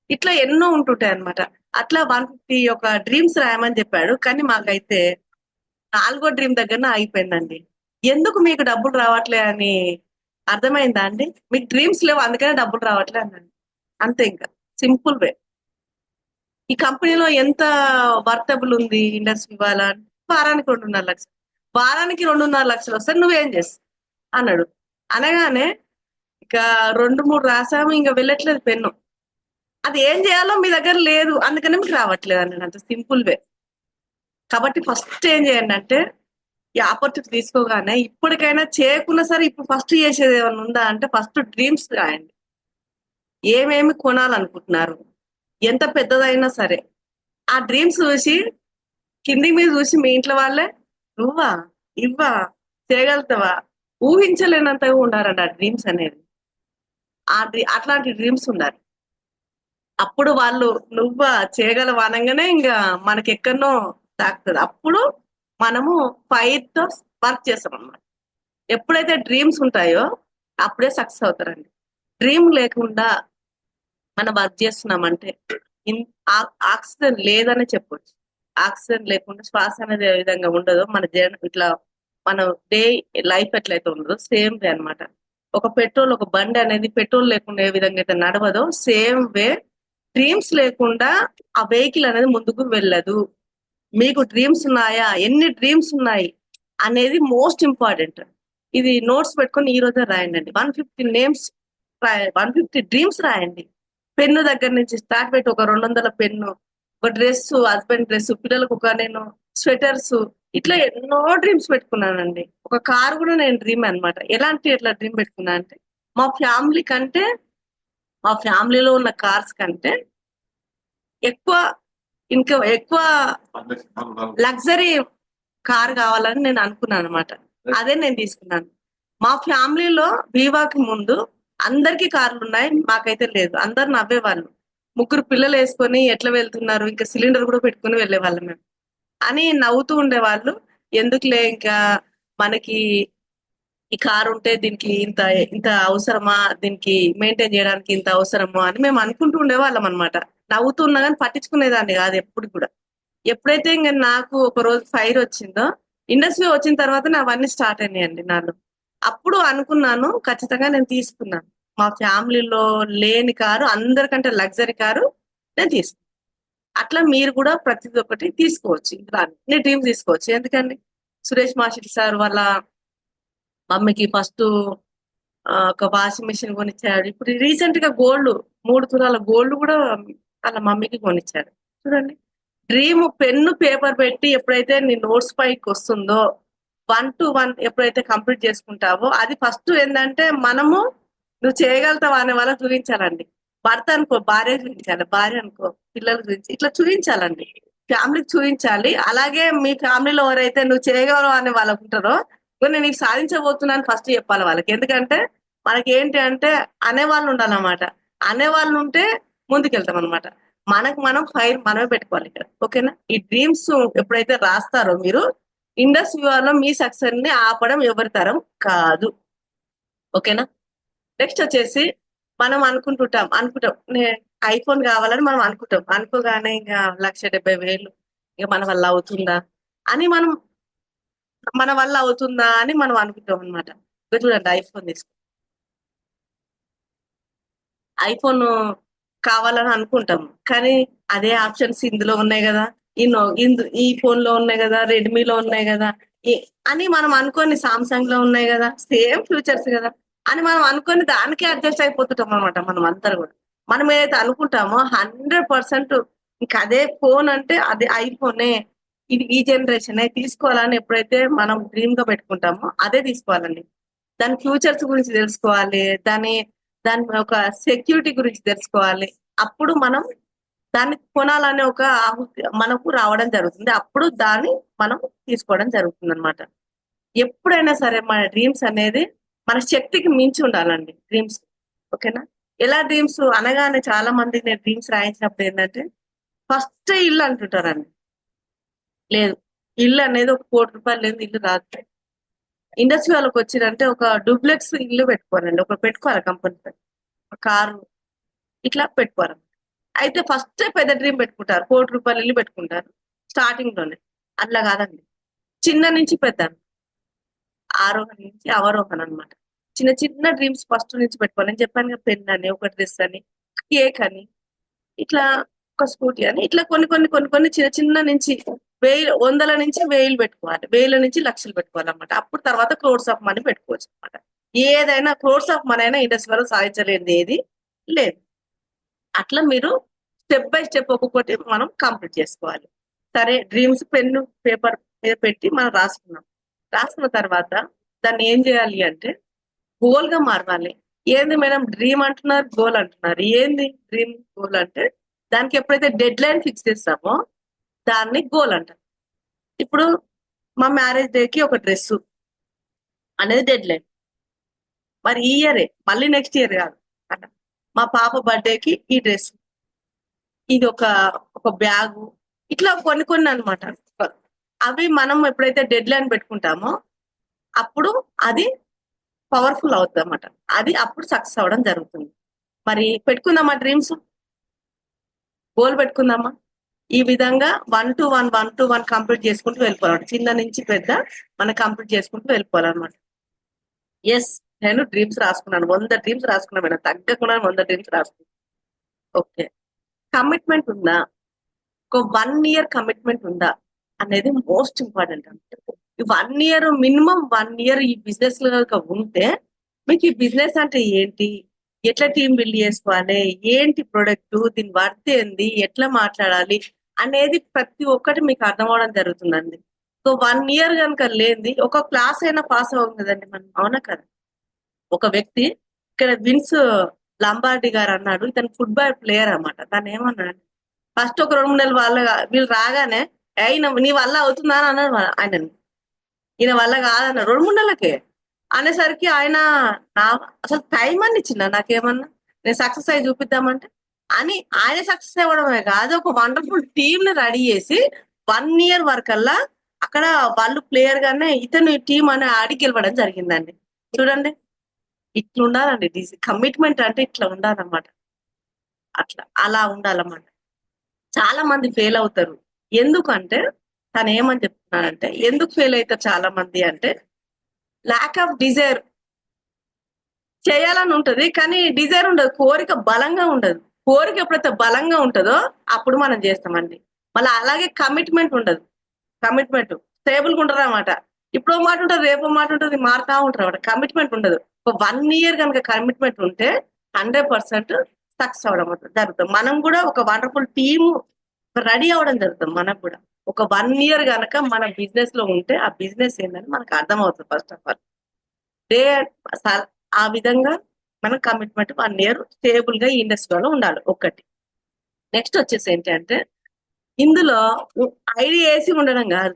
ఇట్లా ఎన్నో ఉంటుంటాయి అన్నమాట. అట్లా 150 ఒక డ్రీమ్స్ రాయమని చెప్పాడు. కానీ మాకైతే 4వ డ్రీమ్ దగ్గర ఆగిపోయిందండి. ఎందుకు మీకు డబ్బులు రావట్లే అని అర్థమైందా అండి? మీకు డ్రీమ్స్ లేవు అందుకనే డబ్బులు రావట్లే అన్నాను. అంతే, ఇంకా సింపుల్ వే. ఈ కంపెనీలో ఎంత వర్తబుల్ ఉంది ఇండస్ట్రీ ఇవాళ, వారానికి 2.5 లక్షలు, వారానికి 2.5 లక్షలు వస్తే నువ్వేం చేస్తావు అన్నాడు. అనగానే ఇక 2-3 రాసాము, ఇంకా వెళ్ళట్లేదు పెన్ను. అది ఏం చేయాలో మీ దగ్గర లేదు అందుకనే మీకు రావట్లేదు అన్నాడు. అంత సింపుల్ వే. కాబట్టి ఫస్ట్ ఏం చేయండి అంటే, ఈ ఆపర్చునిటీ తీసుకోగానే ఇప్పటికైనా చేయకుండా సరే ఇప్పుడు ఫస్ట్ చేసేది ఏమైనా ఉందా అంటే ఫస్ట్ డ్రీమ్స్ రాయండి. ఏమేమి కొనాలనుకుంటున్నారు, ఎంత పెద్దదైనా సరే ఆ డ్రీమ్స్ చూసి కింది మీద చూసి మీ ఇంట్లో వాళ్ళే నువ్వా ఇవ్వా చేయగలుగుతావా ఊహించలేనంతగా ఉండాలండి ఆ డ్రీమ్స్ అనేది. అట్లాంటి డ్రీమ్స్ ఉండాలి. అప్పుడు వాళ్ళు నువ్వా చేయగలవు అనగానే ఇంకా మనకి ఎక్కడనో తాకుతుంది. అప్పుడు మనము ఫైర్ తో వర్క్ చేస్తాం అన్నమాట. ఎప్పుడైతే డ్రీమ్స్ ఉంటాయో అప్పుడే సక్సెస్ అవుతారండి. డ్రీమ్ లేకుండా మనం వర్క్ చేస్తున్నామంటే ఆక్సిజన్ లేదనే చెప్పొచ్చు. ఆక్సిజన్ లేకుండా శ్వాస అనేది ఏ విధంగా ఉండదో మన ఇట్లా మన డే లైఫ్ ఎట్లయితే ఉండదో సేమ్ వే అన్నమాట. ఒక బండి అనేది పెట్రోల్ లేకుండా ఏ విధంగా అయితే నడవదో సేమ్ వే డ్రీమ్స్ లేకుండా ఆ వెహికల్ అనేది ముందుకు వెళ్ళదు. మీకు డ్రీమ్స్ ఉన్నాయా, ఎన్ని డ్రీమ్స్ ఉన్నాయి అనేది మోస్ట్ ఇంపార్టెంట్. ఇది నోట్స్ పెట్టుకొని ఈ రోజే రాయండి. 150 నేమ్స్ 150 డ్రీమ్స్ రాయండి. పెన్ను దగ్గర నుంచి స్టార్ట్ పెట్టి ఒక 200 పెన్ను, ఒక డ్రెస్, హస్బెండ్ డ్రెస్, పిల్లలకు ఒక నేను స్వెటర్స్, ఇట్లా ఎన్నో డ్రీమ్స్ పెట్టుకున్నానండి. ఒక కార్ కూడా నేను డ్రీమ్ అన్నమాట. ఎట్లా డ్రీమ్ పెట్టుకున్నా అంటే మా ఫ్యామిలీ కంటే, మా ఫ్యామిలీలో ఉన్న కార్స్ కంటే ఎక్కువ ఇంకా ఎక్కువ లగ్జరీ కార్ కావాలని నేను అనుకున్నాను అనమాట. అదే నేను తీసుకున్నాను. మా ఫ్యామిలీలో వివాకి ముందు అందరికీ కార్లు ఉన్నాయి, మాకైతే లేదు. అందరు నవ్వేవాళ్ళు, 3 పిల్లలు వేసుకొని ఎట్లా వెళ్తున్నారు, ఇంకా సిలిండర్ కూడా పెట్టుకుని వెళ్ళేవాళ్ళం మేము అని నవ్వుతూ ఉండేవాళ్ళు. ఎందుకులే ఇంకా మనకి ఈ కారు ఉంటే దీనికి ఇంత ఇంత అవసరమా, దీనికి మెయింటైన్ చేయడానికి ఇంత అవసరమా అని మేము అనుకుంటూ ఉండేవాళ్ళం అనమాట. నవ్వుతున్నా కానీ పట్టించుకునేదాన్ని కాదు ఎప్పుడు కూడా. ఎప్పుడైతే ఇంకా నాకు ఒక రోజు ఫైర్ వచ్చిందో, ఇండస్ట్రీ వచ్చిన తర్వాత అవన్నీ స్టార్ట్ అయినాయండి నాలో. అప్పుడు అనుకున్నాను ఖచ్చితంగా నేను తీసుకున్నాను. మా ఫ్యామిలీలో లేని కారు, అందరికంటే లగ్జరీ కారు నేను తీసుకున్నాను. అట్లా మీరు కూడా ప్రతి ఒక్కటి తీసుకోవచ్చు. ఇందులో అన్ని డ్రీమ్స్ తీసుకోవచ్చు. ఎందుకండి సురేష్ మాస్టర్ సార్ వాళ్ళ మమ్మీకి ఫస్ట్ ఒక వాషింగ్ మెషిన్ కొనిచ్చాడు. ఇప్పుడు రీసెంట్ గా గోల్డ్ 3 తులాల గోల్డ్ కూడా వాళ్ళ మమ్మీకి కొనిచ్చాడు. చూడండి, డ్రీమ్ పెన్ను పేపర్ పెట్టి ఎప్పుడైతే నీ నోట్స్ పైకి వస్తుందో 1 to 1 ఎప్పుడైతే కంప్లీట్ చేసుకుంటావో అది ఫస్ట్ ఏంటంటే మనము నువ్వు చేయగలుగుతావా అనే వాళ్ళకి చూపించాలండి. భర్త అనుకో భార్య చూపించాలి, భార్య అనుకో పిల్లలు చూపించి ఇట్లా చూపించాలండి. ఫ్యామిలీకి చూపించాలి. అలాగే మీ ఫ్యామిలీలో ఎవరైతే నువ్వు చేయగలవు అనే వాళ్ళకు ఉంటారో నేను నీకు సాధించబోతున్నాను ఫస్ట్ చెప్పాలి వాళ్ళకి. ఎందుకంటే మనకి ఏంటి అంటే అనేవాళ్ళు ఉండాలన్నమాట. అనేవాళ్ళు ఉంటే ముందుకెళ్తాం అనమాట. మనకు మనం ఫైర్ మనమే పెట్టుకోవాలి ఇక్కడ. ఓకేనా? ఈ డ్రీమ్స్ ఎప్పుడైతే రాస్తారో మీరు, ఇండస్ట్రీ వాళ్ళలో మీ సక్సెస్ ని ఆపడం ఎవరి తరం కాదు. ఓకేనా? నెక్స్ట్ వచ్చేసి మనం అనుకుంటాం ఐఫోన్ కావాలని మనం అనుకుంటాం. అనుకోగానే ఇంకా 1,70,000 ఇక మన వల్ల అవుతుందా అని మనం అనుకుంటాం అనమాట. చూడండి, ఐఫోన్ కావాలని అనుకుంటాం, కానీ అదే ఆప్షన్స్ ఇందులో ఉన్నాయి కదా, ఈ ఫోన్ లో ఉన్నాయి కదా, రెడ్మీలో ఉన్నాయి కదా అని మనం అనుకోని సామ్సంగ్ లో ఉన్నాయి కదా, సేమ్ ఫ్యూచర్స్ కదా అని మనం అనుకొని దానికే అడ్జస్ట్ అయిపోతుంటాం అనమాట. మనం అందరూ కూడా మనం ఏదైతే అనుకుంటామో 100% ఇంకా అదే ఫోన్ అంటే అది ఐఫోనే, ఇది ఈ జనరేషన్ తీసుకోవాలని ఎప్పుడైతే మనం డ్రీమ్ గా పెట్టుకుంటామో అదే తీసుకోవాలండి. దాని ఫ్యూచర్స్ గురించి తెలుసుకోవాలి, దాని ఒక సెక్యూరిటీ గురించి తెలుసుకోవాలి. అప్పుడు మనం దాన్ని కొనాలనే ఒక ఆహుతి మనకు రావడం జరుగుతుంది. అప్పుడు దాన్ని మనం తీసుకోవడం జరుగుతుంది అనమాట. ఎప్పుడైనా సరే మన డ్రీమ్స్ అనేది మన శక్తికి మించి ఉండాలండి డ్రీమ్స్. ఓకేనా? ఎలా డ్రీమ్స్ అనగానే చాలా మంది నేను డ్రీమ్స్ రాయించినప్పుడు ఏంటంటే ఫస్ట్ ఇల్లు అంటుంటారండి. లేదు, ఇల్లు అనేది ఒక ₹1,00,00,000 లేదు ఇల్లు రాదు. ఇండస్ట్రీ వాళ్ళకి వచ్చిందంటే ఒక డూప్లెక్స్ ఇల్లు పెట్టుకోవాలండి. పెట్టుకోవాలి కంపెనీ కారు ఇట్లా పెట్టుకోవాలి. అయితే ఫస్ట్ పెద్ద డ్రీమ్ పెట్టుకుంటారు, ₹1,00,00,000 ఇల్లు పెట్టుకుంటారు స్టార్టింగ్ లోనే. అట్లా కాదండి, చిన్న నుంచి పెద్ద, ఆరోహణ నుంచి అవరోహణ అనమాట. చిన్న చిన్న డ్రీమ్స్ ఫస్ట్ నుంచి పెట్టుకోవాలి. నేను చెప్పాను కదా, పెన్ అని, ఒక డ్రెస్ అని, కేక్ అని, ఇట్లా ఒక స్కూటీ అని, ఇట్లా కొన్ని చిన్న చిన్న నుంచి 100 నుంచి 1000 పెట్టుకోవాలి, 1000 నుంచి లక్షలు పెట్టుకోవాలన్నమాట. అప్పుడు తర్వాత క్రోర్స్ ఆఫ్ మనీ పెట్టుకోవచ్చు అనమాట. ఏదైనా క్రోర్స్ ఆఫ్ మనీ అయినా ఇండస్ట్రీలో సాధించలేనిది ఏది లేదు. అట్లా మీరు స్టెప్ బై స్టెప్ ఒక్కొక్కటి మనం కంప్లీట్ చేసుకోవాలి. సరే, డ్రీమ్స్ పెన్ను పేపర్ మీద పెట్టి మనం రాసుకున్న తర్వాత దాన్ని ఏం చేయాలి అంటే గోల్ గా మారాలి. ఏంది మేడం డ్రీమ్ అంటున్నారు, గోల్ అంటున్నారు, ఏంది డ్రీమ్ గోల్ అంటే దానికి ఎప్పుడైతే డెడ్ లైన్ ఫిక్స్ చేస్తామో దాన్ని గోల్ అంటారు. ఇప్పుడు మా మ్యారేజ్ డేకి ఒక డ్రెస్ అనేది డెడ్ లైన్. మరి ఈ ఇయరే, మళ్ళీ నెక్స్ట్ ఇయర్ కాదు అట. మా పాప బర్త్డేకి ఈ డ్రెస్, ఇది ఒక బ్యాగు, ఇట్లా కొన్ని అనమాట. అవి మనం ఎప్పుడైతే డెడ్ లైన్ పెట్టుకుంటామో అప్పుడు అది పవర్ఫుల్ అవుతుంది అన్నమాట. అది అప్పుడు సక్సెస్ అవ్వడం జరుగుతుంది. మరి పెట్టుకుందామా డ్రీమ్స్, గోల్ పెట్టుకుందామా? ఈ విధంగా 1 to 1 కంప్లీట్ చేసుకుంటూ వెళ్ళిపోవాలి. చిన్న నుంచి పెద్ద మనం కంప్లీట్ చేసుకుంటూ వెళ్ళిపోవాలన్నమాట. ఎస్, నేను డ్రీమ్స్ రాసుకున్నాను, 100 డ్రీమ్స్ రాసుకున్నాను మేడం, తగ్గకుండా 100 డ్రీమ్స్ రాసుకున్నాను. ఓకే, కమిట్మెంట్ ఉందా, ఒక 1 year కమిట్మెంట్ ఉందా అనేది మోస్ట్ ఇంపార్టెంట్ అంటే. ఈ 1 year మినిమం 1 year ఈ బిజినెస్ లో కనుక ఉంటే మీకు ఈ బిజినెస్ అంటే ఏంటి, ఎట్లా టీం బిల్డ్ చేసుకోవాలి, ఏంటి ప్రొడక్ట్, దీని వర్త్ ఏంది, ఎట్లా మాట్లాడాలి అనేది ప్రతి ఒక్కటి మీకు అర్థం అవడం జరుగుతుందండి. సో 1 year కనుక లేనిది ఒక క్లాస్ అయినా పాస్ అవ్వం కదండి మనం, అవునా కదా. ఒక వ్యక్తి ఇక్కడ విన్స్ లంబార్డి గారు అన్నాడు, ఇతను ఫుట్బాల్ ప్లేయర్ అన్నమాట. తను ఏమన్నాడు, ఫస్ట్ ఒక 2-3 నెలలు వీళ్ళు రాగానే నీ వల్ల అవుతుందా అని అన్నాడు ఆయన. ఈయన వల్ల కాదన్న 2-3 నెలలకే అనేసరికి ఆయన అసలు టైం అని ఇచ్చిందా నాకేమన్నా, నేను సక్సెస్ అయ్యి చూపిద్దామంటే అని. ఆయన సక్సెస్ అవ్వడమే కాదు, ఒక వండర్ఫుల్ టీమ్ ని రెడీ చేసి 1 year వరకల్లా అక్కడ వాళ్ళు ప్లేయర్ గానే ఇతను టీం అని ఆడి గెలవడం జరిగిందండి. చూడండి, ఇట్లా ఉండాలండి కమిట్మెంట్ అంటే, ఇట్లా ఉండాలన్నమాట. అలా ఉండాలన్నమాట. చాలా మంది ఫెయిల్ అవుతారు. ఎందుకంటే తను ఏమని చెప్తున్నానంటే, ఎందుకు ఫెయిల్ అవుతారు చాలా మంది అంటే, ల్యాక్ ఆఫ్ డిజైర్. చేయాలని ఉంటది కానీ డిజైర్ ఉండదు, కోరిక బలంగా ఉండదు. కోరిక ఎప్పుడైతే బలంగా ఉంటుందో అప్పుడు మనం చేస్తామండి. మళ్ళీ అలాగే కమిట్మెంట్ ఉండదు. కమిట్మెంట్ స్టేబుల్గా ఉండదు అనమాట. ఇప్పుడు మాట ఉంటుంది, రేపో మాట ఉంటుంది, మారుతా ఉంటారు అనమాట. కమిట్మెంట్ ఉండదు. ఒక 1 year కనుక కమిట్మెంట్ ఉంటే 100% సక్సెస్ అవడం జరుగుతుంది. మనం కూడా ఒక వండర్ఫుల్ టీమ్ రెడీ అవ్వడం జరుగుతుంది. మనకు కూడా ఒక 1 year కనుక మన బిజినెస్ లో ఉంటే ఆ బిజినెస్ ఏంటని మనకు అర్థం అవుతుంది. ఫస్ట్ ఆఫ్ ఆల్ డే ఆ విధంగా మనం కమిట్మెంట్ 1 year స్టేబుల్ గా ఈ ఇండస్ట్రీలో ఉండాలి. ఒకటి. నెక్స్ట్ వచ్చేసి ఏంటంటే, ఇందులో ఐడియా వేసి ఉండడం కాదు.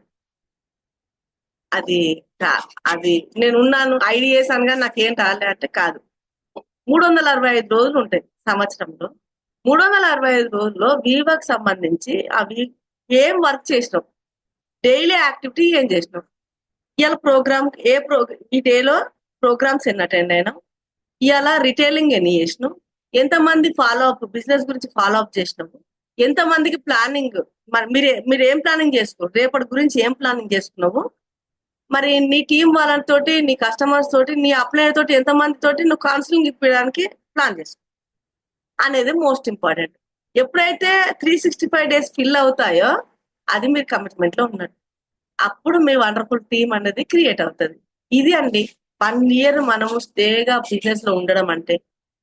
అది నేను ఉన్నాను ఐడియా వేసాను కానీ నాకేం రాలే అంటే కాదు. 365 రోజులు ఉంటాయి సంవత్సరంలో. 365 రోజుల్లో వీవర్కి సంబంధించి అవి ఏం వర్క్ చేసినాం, డైలీ యాక్టివిటీ ఏం చేసినాం, ఇవాళ ప్రోగ్రామ్ ఈ డేలో ప్రోగ్రామ్స్ ఎన్ని అటెండ్ అయినాం, ఇవాళ రిటైలింగ్ ఎన్ని చేసినాం, ఎంతమంది ఫాలో అప్ బిజినెస్ గురించి ఫాలో అప్ చేసినాము, ఎంతమందికి ప్లానింగ్, మీరు ఏం ప్లానింగ్ చేసుకోరు, రేపటి గురించి ఏం ప్లానింగ్ చేసుకున్నావు, మరి నీ టీం వాళ్ళతోటి, నీ కస్టమర్స్ తోటి, నీ అప్లైర్ తోటి ఎంతమంది తోటి నువ్వు కౌన్సిలింగ్ ఇప్పడానికి ప్లాన్ చేసుకో అనేది మోస్ట్ ఇంపార్టెంట్. ఎప్పుడైతే 365 days ఫిల్ అవుతాయో అది మీరు కమిట్మెంట్ లో ఉన్నట్టు. అప్పుడు మీ వండర్ఫుల్ టీమ్ అనేది క్రియేట్ అవుతుంది. ఇది అండి 1 year మనము స్టేగా బిజినెస్ లో ఉండడం అంటే.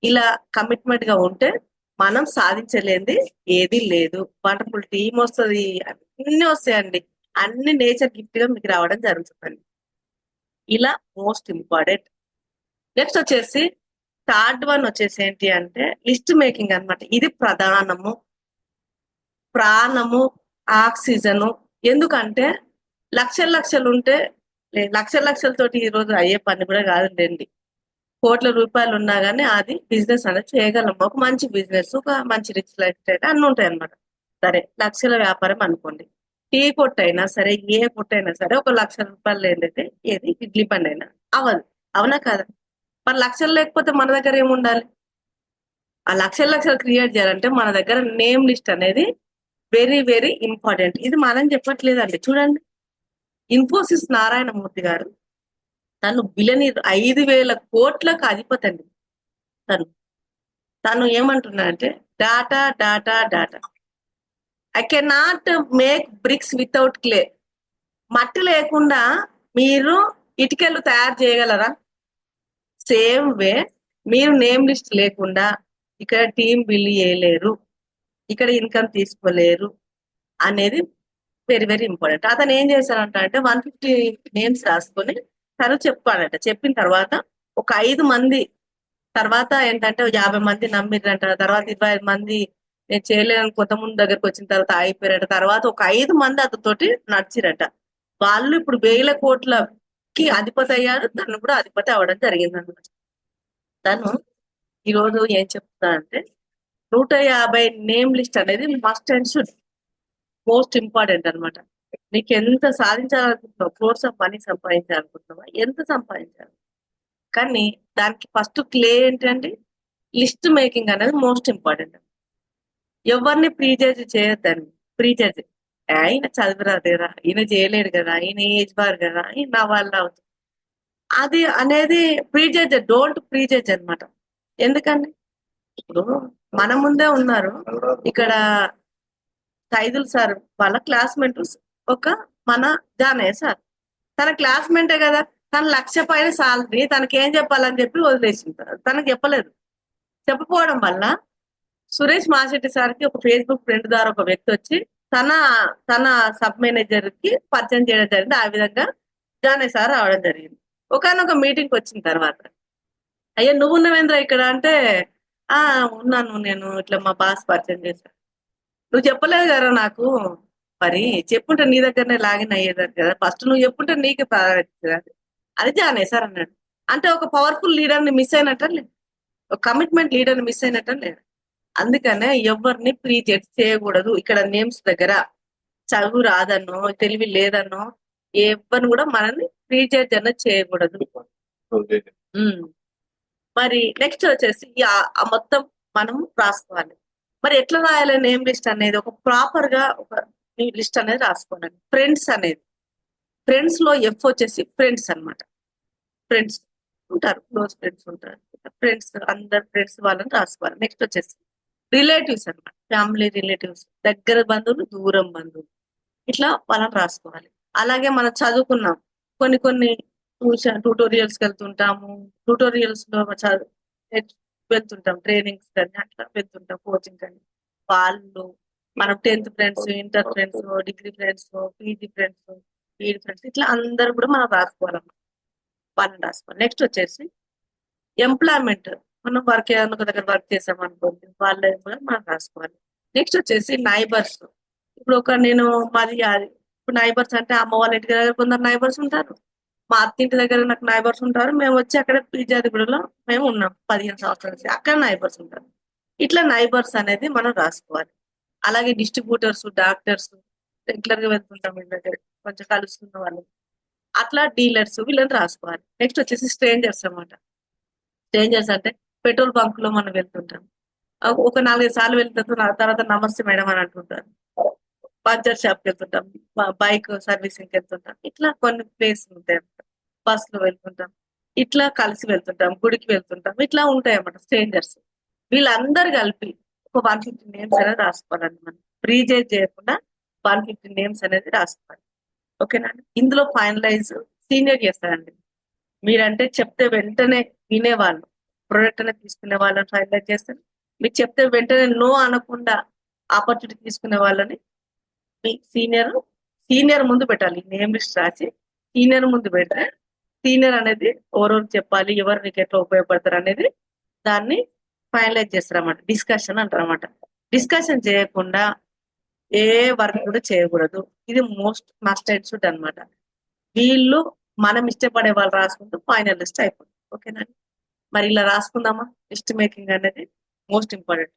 ఇలా కమిట్మెంట్ గా ఉంటే మనం సాధించలేనిది ఏది లేదు. వండర్ఫుల్ టీమ్ వస్తుంది, అన్ని వస్తాయండి. అన్ని నేచర్ గిఫ్ట్ గా మీకు రావడం జరుగుతుందండి. ఇలా మోస్ట్ ఇంపార్టెంట్. నెక్స్ట్ వచ్చేసి థర్డ్ వన్ వచ్చేసి ఏంటి అంటే లిస్ట్ మేకింగ్ అన్నమాట. ఇది ప్రధానము, ప్రాణము, ఆక్సిజను. ఎందుకంటే లక్షలు ఉంటే లక్షలతోటి ఈ రోజు అయ్యే పని కూడా కాదులేండి. కోట్ల రూపాయలు ఉన్నా కానీ అది బిజినెస్ అనేది చేయగలము. ఒక మంచి బిజినెస్, ఒక మంచి రిచ్ లైఫ్ స్టైల్ అన్ని ఉంటాయి అన్నమాట. సరే, లక్షల వ్యాపారం అనుకోండి. టీ కొట్టు అయినా సరే, ఏ కొట్టు అయినా సరే, ఒక 1,00,000 రూపాయలు ఏంటంటే ఏది ఇడ్లీ బండి అయినా అవ్వదు. అవునా కాదా? మరి లక్షలు లేకపోతే మన దగ్గర ఏముండాలి? ఆ లక్షలు క్రియేట్ చేయాలంటే మన దగ్గర నేమ్ లిస్ట్ అనేది వెరీ వెరీ ఇంపార్టెంట్. ఇది మనం చెప్పట్లేదండి. చూడండి, ఇన్ఫోసిస్ నారాయణమూర్తి గారు తను బిలియనీర్ 5,000 కోట్లకు అధిపతి అండి. తను ఏమంటున్నాడంటే data data data. I can not make bricks without clay. మట్టి లేకుండా మీరు ఇటుకలు తయారు చేయగలరా? సేమ్ వే మీరు నేమ్ లిస్ట్ లేకుండా ఇక్కడ టీం బిల్డ్ చేయలేరు, ఇక్కడ ఇన్కమ్ తీసుకోలేరు అనేది వెరీ వెరీ ఇంపార్టెంట్. అతను ఏం చేశారంటే 150 నేమ్స్ రాసుకొని తను చెప్పాడట. చెప్పిన తర్వాత ఒక 5 మంది, తర్వాత ఏంటంటే 50 మంది నమ్మిరంట, తర్వాత 25 మంది నేను చేయలేని కొంతమంది దగ్గరకు వచ్చిన తర్వాత అయిపోయారట. తర్వాత ఒక 5 మంది అతనితోటి నడిచిరట. వాళ్ళు ఇప్పుడు 1,000 కోట్లకి అధిపతి అయ్యారు. తను కూడా అధిపతి అవ్వడం జరిగింది అనమాట. తను ఈరోజు ఏం చెప్తానంటే 150 నేమ్ లిస్ట్ అనేది must and should, most important అనమాట. నీకు ఎంత సాధించాలనుకుంటున్నావు, కోర్స్ ఆఫ్ మనీ సంపాదించాలనుకుంటున్నావా, ఎంత సంపాదించాలి, కానీ దానికి ఫస్ట్ క్లే ఏంటంటే లిస్ట్ మేకింగ్ అనేది మోస్ట్ ఇంపార్టెంట్. ఎవరిని ప్రీజేజ్ చేయొద్దండి. ప్రీ జడ్జ్, ఈయన చదువురాదేరా, ఈయన చేయలేడు కదా, ఈయన ఏజ్ బార్ కదా, ఈయన నా వల్ల అవుతుంది అది అనేది pre judge. Don't pre judge అనమాట. ఎందుకండి ఇప్పుడు మన ముందే ఉన్నారు ఇక్కడ సైదుల్ సార్ వాళ్ళ క్లాస్మేట్ ఒక మన జానయ్య సార్, తన క్లాస్మేటే కదా, తన 1,00,000 పైన సాలరీ, తనకి ఏం చెప్పాలని చెప్పి వదిలేసింటారు. తనకు చెప్పలేదు. చెప్పకపోవడం వల్ల సురేష్ మాశెట్టి సార్కి ఒక ఫేస్బుక్ ఫ్రెండ్ ద్వారా ఒక వ్యక్తి వచ్చి తన తన సబ్ మేనేజర్ కి పరిచయం చేయడం జరిగింది. ఆ విధంగా జానయ్య సార్ రావడం జరిగింది. ఒకనొక మీటింగ్ వచ్చిన తర్వాత, అయ్యా నువ్వు ఉన్నవేంద్ర ఇక్కడ అంటే, ఆ ఉన్నాను, నేను ఇట్లా మా బాస్ పరిచయం చేశాను. నువ్వు చెప్పలేదు కదా నాకు, మరి చెప్పుంటే నీ దగ్గరనే లాగిన్ అయ్యేదారు కదా, ఫస్ట్ నువ్వు చెప్పుంటే నీకే ప్రాధాన్యత. అది జానయ్య సార్ అన్నాడు. అంటే ఒక పవర్ఫుల్ లీడర్ ని మిస్ అయినట్ట లేదు, ఒక కమిట్మెంట్ లీడర్ ని మిస్ అయినట్ట లేదు. అందుకనే ఎవరిని ప్రీ జడ్జ్ చేయకూడదు. ఇక్కడ నేమ్స్ దగ్గర చదువు రాదన్నో తెలివి లేదన్నో ఎవరిని కూడా మనల్ని ప్రీ జడ్జ్ అన్నది చేయకూడదు. మరి నెక్స్ట్ వచ్చేసి ఆ మొత్తం మనం రాసుకోవాలి. మరి ఎట్లా రాయాలి నేమ్ లిస్ట్ అనేది, ఒక ప్రాపర్ గా ఒక లిస్ట్ అనేది రాసుకోవాలి. ఫ్రెండ్స్ అనేది, ఫ్రెండ్స్ లో ఎఫ్ వచ్చేసి ఫ్రెండ్స్ అన్నమాట. ఫ్రెండ్స్ ఉంటారు, క్లోజ్ ఫ్రెండ్స్ ఉంటారు, ఫ్రెండ్స్ అందరు ఫ్రెండ్స్ వాళ్ళని రాసుకోవాలి. నెక్స్ట్ వచ్చేసి రిలేటివ్స్ అన్నమాట, ఫ్యామిలీ రిలేటివ్స్, దగ్గర బంధువులు, దూరం బంధువులు, ఇట్లా వాళ్ళని రాసుకోవాలి. అలాగే మనం చదువుకున్నాం కొన్ని ట్యూటోరియల్స్కి వెళ్తుంటాము, ట్యూటోరియల్స్ లో వెళ్తుంటాం, ట్రైనింగ్స్ కానీ అట్లా వెళ్తుంటాం, కోచింగ్ కానీ. వాళ్ళు మనం 10th friends, inter friends, degree friends, PG friends, PG friends, ఇట్లా అందరు కూడా మనం రాసుకోవాలన్నమాట. వాళ్ళని రాసుకోవాలి. నెక్స్ట్ వచ్చేసి ఎంప్లాయ్మెంట్, మనం వర్క్ ఏదైనా ఒక దగ్గర వర్క్ చేసాం అనుకోండి, వాళ్ళ కూడా మనం రాసుకోవాలి. నెక్స్ట్ వచ్చేసి నైబర్స్. ఇప్పుడు నేను మాది ఇప్పుడు నైబర్స్ అంటే అమ్మ వాళ్ళ ఇంటి దగ్గర కొందరు నైబర్స్ ఉంటారు, మా అత్తింటి దగ్గర నాకు నైబర్స్ ఉంటారు, మేము వచ్చి అక్కడ పీజాదిగూడలో మేము ఉన్నాం 15 సంవత్సరాల నుంచి, అక్కడ నైబర్స్ ఉంటారు. ఇట్లా నైబర్స్ అనేది మనం రాసుకోవాలి. అలాగే డిస్ట్రిబ్యూటర్స్, డాక్టర్స్, రెగ్యులర్ గా వెళ్తుంటాం వీళ్ళ దగ్గర, కొంచెం కలుస్తున్న వాళ్ళు, అట్లా డీలర్స్, వీళ్ళని రాసుకోవాలి. నెక్స్ట్ వచ్చేసి స్ట్రేంజర్స్ అన్నమాట. స్ట్రేంజర్స్ అంటే పెట్రోల్ బంక్ లో మనం వెళ్తుంటాం, ఒక 4-5 సార్లు వెళ్తుంటాం, తర్వాత నమస్తే మేడం అని అంటుంటారు. పంచర్ షాప్కి వెళ్తుంటాం, బైక్ సర్వీసింగ్కి వెళ్తుంటాం, ఇట్లా కొన్ని ప్లేస్లు ఉంటాయి. బస్ లో వెళ్తుంటాం, ఇట్లా కలిసి వెళ్తుంటాం, గుడికి వెళ్తుంటాం, ఇట్లా ఉంటాయి అన్నమాట స్ట్రేంజర్స్. వీళ్ళందరూ కలిపి ఒక 150 నేమ్స్ అనేది రాసుకోవాలండి. మనం ప్రీజేజ్ చేయకుండా 150 నేమ్స్ అనేది రాసుకోవాలి. ఓకేనా? ఇందులో ఫైనలైజ్ సీనియర్ చేస్తారండి. మీరంటే చెప్తే వెంటనే వినేవాళ్ళు, ప్రొడక్ట్ అనేది తీసుకునే వాళ్ళని ఫైనలైజ్ చేస్తారు. మీరు చెప్తే వెంటనే నో అనకుండా ఆపర్చునిటీ తీసుకునే వాళ్ళని మీ సీనియర్ ముందు పెట్టాలి. నేమ్ లిస్ట్ రాసి సీనియర్ ముందు పెడితే సీనియర్ అనేది ఎవరెవరు చెప్పాలి, ఎవరు నీకు ఎట్లా ఉపయోగపడతారు అనేది దాన్ని ఫైనలైజ్ చేస్తారన్నమాట. డిస్కషన్ అంటారన్నమాట. డిస్కషన్ చేయకుండా ఏ వర్క్ కూడా చేయకూడదు. ఇది మస్ట్ అండ్ షుడ్ అనమాట. వీళ్ళు మనం ఇష్టపడే వాళ్ళు రాసుకుంటూ ఫైనల్ లిస్ట్ అయిపోతుంది. ఓకేనా? మరి ఇలా రాసుకుందామా? లిస్ట్ మేకింగ్ అనేది మోస్ట్ ఇంపార్టెంట్.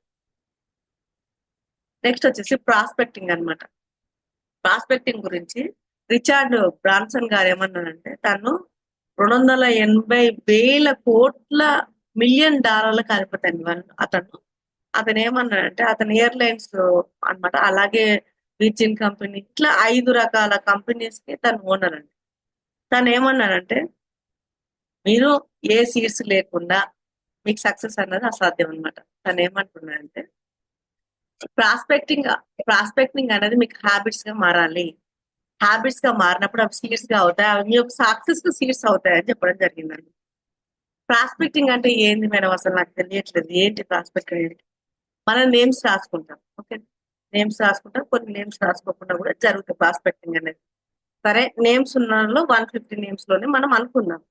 నెక్స్ట్ వచ్చేసి ప్రాస్పెక్టింగ్ అన్నమాట. ప్రాస్పెక్టింగ్ గురించి రిచార్డ్ బ్రాన్సన్ గారు ఏమన్నారంటే, తను 280,000 కోట్ల $1,000,000 అధిపతి అతను ఏమన్నాడంటే, అతను ఎయిర్లైన్స్ అన్నమాట, అలాగే విర్జిన్ కంపెనీ, ఇట్లా 5 రకాల కంపెనీస్ కి తను ఓనర్ అండి. తను ఏమన్నాడంటే, మీరు ఏ సీడ్స్ లేకుండా మీకు సక్సెస్ అన్నది అసాధ్యం అనమాట. తను ఏమంటున్నాడంటే, ప్రాస్పెక్టింగ్ అనేది మీకు హ్యాబిట్స్ గా మారాలి. హ్యాబిట్స్ గా మారినప్పుడు అవి సీడ్స్ గా అవుతాయి, అవి మీ యొక్క సక్సెస్ కు సీడ్స్ అవుతాయి అని చెప్పడం జరిగిందండి. ప్రాస్పెక్టింగ్ అంటే ఏంది మేడం, అసలు నాకు తెలియట్లేదు, ఏంటి ప్రాస్పెక్టింగ్ ఏంటి? మనం నేమ్స్ రాసుకుంటాం. ఓకే, నేమ్స్ రాసుకుంటాం, కొన్ని నేమ్స్ రాసుకోకుండా కూడా జరుగుతుంది ప్రాస్పెక్టింగ్ అనేది. సరే, నేమ్స్ ఉన్న 150 నేమ్స్ లోనే మనం అనుకుందాం.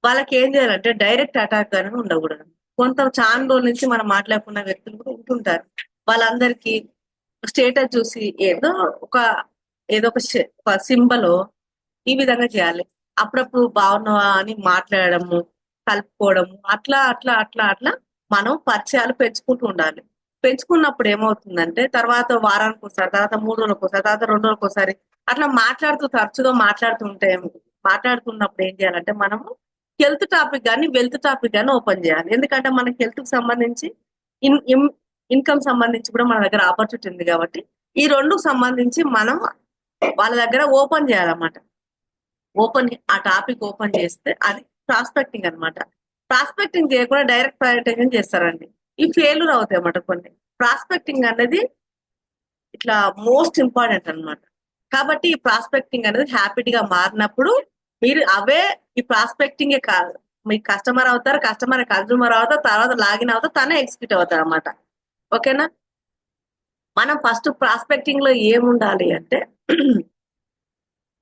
వాళ్ళకి ఏం చేయాలంటే డైరెక్ట్ అటాక్ గానే ఉండకూడదు. కొంత చాలా రోజుల నుంచి మనం మాట్లాడుకున్న వ్యక్తులు కూడా ఉంటుంటారు. వాళ్ళందరికీ స్టేటస్ చూసి ఏదో ఒక సింబల్ ఈ విధంగా చేయాలి. అప్పుడప్పుడు బాగున్నావా అని మాట్లాడము, కలుపుకోవడము, అట్లా అట్లా అట్లా అట్లా మనం పరిచయాలు పెంచుకుంటూ ఉండాలి. పెంచుకున్నప్పుడు ఏమవుతుందంటే, తర్వాత వారానికి ఒకసారి, తర్వాత 3 రోజులకు ఒకసారి, తర్వాత 2 రోజులకు ఒకసారి అట్లా తరచుగా మాట్లాడుతున్నప్పుడు ఏం చేయాలంటే, మనము హెల్త్ టాపిక్ కానీ వెల్త్ టాపిక్ కానీ ఓపెన్ చేయాలి. ఎందుకంటే మనకి హెల్త్ కి సంబంధించి ఇన్కమ్ సంబంధించి కూడా మన దగ్గర ఆపర్చునిటీ ఉంది కాబట్టి ఈ రెండుకు సంబంధించి మనం వాళ్ళ దగ్గర ఓపెన్ చేయాలన్నమాట. ఆ టాపిక్ ఓపెన్ చేస్తే అది ప్రాస్పెక్టింగ్ అన్నమాట. ప్రాస్పెక్టింగ్ చేయకుండా డైరెక్ట్ ప్రజెంటేషన్ చేస్తారండి. ఈ ఫెయిల్యూర్ అవుతాయి అన్నమాట కొన్ని. ప్రాస్పెక్టింగ్ అనేది ఇట్లా మోస్ట్ ఇంపార్టెంట్ అన్నమాట. కాబట్టి ఈ ప్రాస్పెక్టింగ్ అనేది హ్యాబిట్ గా మారినప్పుడు మీరు అవే ఈ ప్రాస్పెక్టింగే కాదు, మీ కస్టమర్ అవుతారు, కన్జ్యూమర్ అవుతారు, తర్వాత లాగిన్ అవుతారు, తనే ఎగ్జిక్యూట్ అవుతారు అన్నమాట. ఓకేనా? మనం ఫస్ట్ ప్రాస్పెక్టింగ్ లో ఏముండాలి అంటే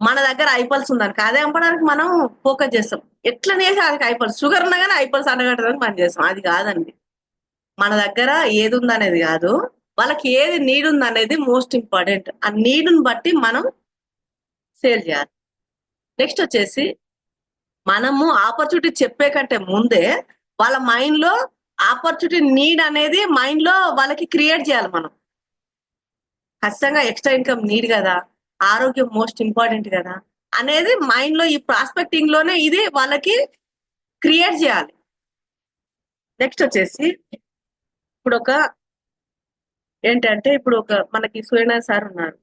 మన దగ్గర ఐపల్స్ ఉందనుకో అదే అమ్మడానికి మనం ఫోకస్ చేస్తాం. ఎట్లనే అది ఐపల్స్ షుగర్ ఉన్నా కానీ ఐపల్స్ అనగట్టడానికి మనం చేస్తాం. అది కాదండి. మన దగ్గర ఏది ఉందనేది కాదు, వాళ్ళకి ఏది నీడ్ ఉందనేది మోస్ట్ ఇంపార్టెంట్. ఆ నీడ్ని బట్టి మనం సేల్ చేయాలి. నెక్స్ట్ వచ్చేసి మనము ఆపర్చునిటీ చెప్పే కంటే ముందే వాళ్ళ మైండ్ లో ఆపర్చునిటీ నీడ్ అనేది మైండ్ లో వాళ్ళకి క్రియేట్ చేయాలి మనం. ఖచ్చితంగా ఎక్స్ట్రా ఇన్కమ్ నీడ్ కదా, ఆరోగ్యం మోస్ట్ ఇంపార్టెంట్ కదా అనేది మైండ్ లో ఈ ప్రాస్పెక్టింగ్ లోనే ఇది వాళ్ళకి క్రియేట్ చేయాలి. నెక్స్ట్ వచ్చేసి ఇప్పుడు ఇప్పుడు మనకి సురేనా సార్ ఉన్నారు.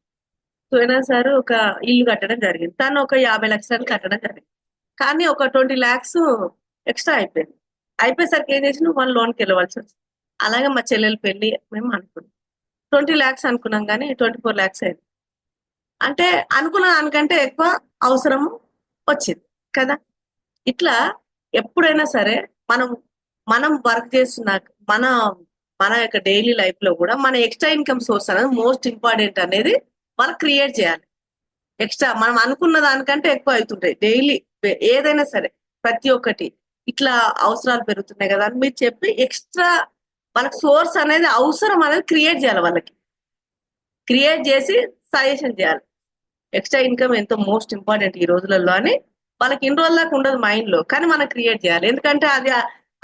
సురేనా సార్ ఒక ఇల్లు కట్టడం జరిగింది. తను ఒక 50 లక్షలు కట్టడం జరిగింది. కానీ ఒక 20 lakhs ఎక్స్ట్రా అయిపోయింది. అయిపోయేసరికి ఏం చేసిన వాళ్ళు లోన్కి వెళ్ళవలసి వచ్చింది. అలాగే మా చెల్లెలు పెళ్లి మేము అనుకున్నాం 20 lakhs అనుకున్నాం, కానీ 24 lakhs అయింది. అంటే అనుకున్న దానికంటే ఎక్కువ అవసరం వచ్చింది కదా. ఇట్లా ఎప్పుడైనా సరే మనం మనం వర్క్ చేస్తున్న మన మన యొక్క డైలీ లైఫ్ లో కూడా మన ఎక్స్ట్రా ఇన్కమ్ సోర్స్ అనేది మోస్ట్ ఇంపార్టెంట్ అనేది మనం క్రియేట్ చేయాలి. ఎక్స్ట్రా మనం అనుకున్న దానికంటే ఎక్కువ అవుతుంటాయి డైలీ ఏదైనా సరే. ప్రతి ఒక్కటి ఇట్లా అవసరాలు పెరుగుతున్నాయి కదా అని మీరు చెప్పి ఎక్స్ట్రా వాళ్ళకి సోర్స్ అనేది అవసరం అనేది క్రియేట్ చేయాలి. వాళ్ళకి క్రియేట్ చేసి సజెషన్ చేయాలి. ఎక్స్ట్రా ఇన్కమ్ ఎంతో మోస్ట్ ఇంపార్టెంట్ ఈ రోజులలో అని వాళ్ళకి ఇన్ని రోజుల దాకా ఉండదు మైండ్ లో, కానీ మనం క్రియేట్ చేయాలి. ఎందుకంటే అది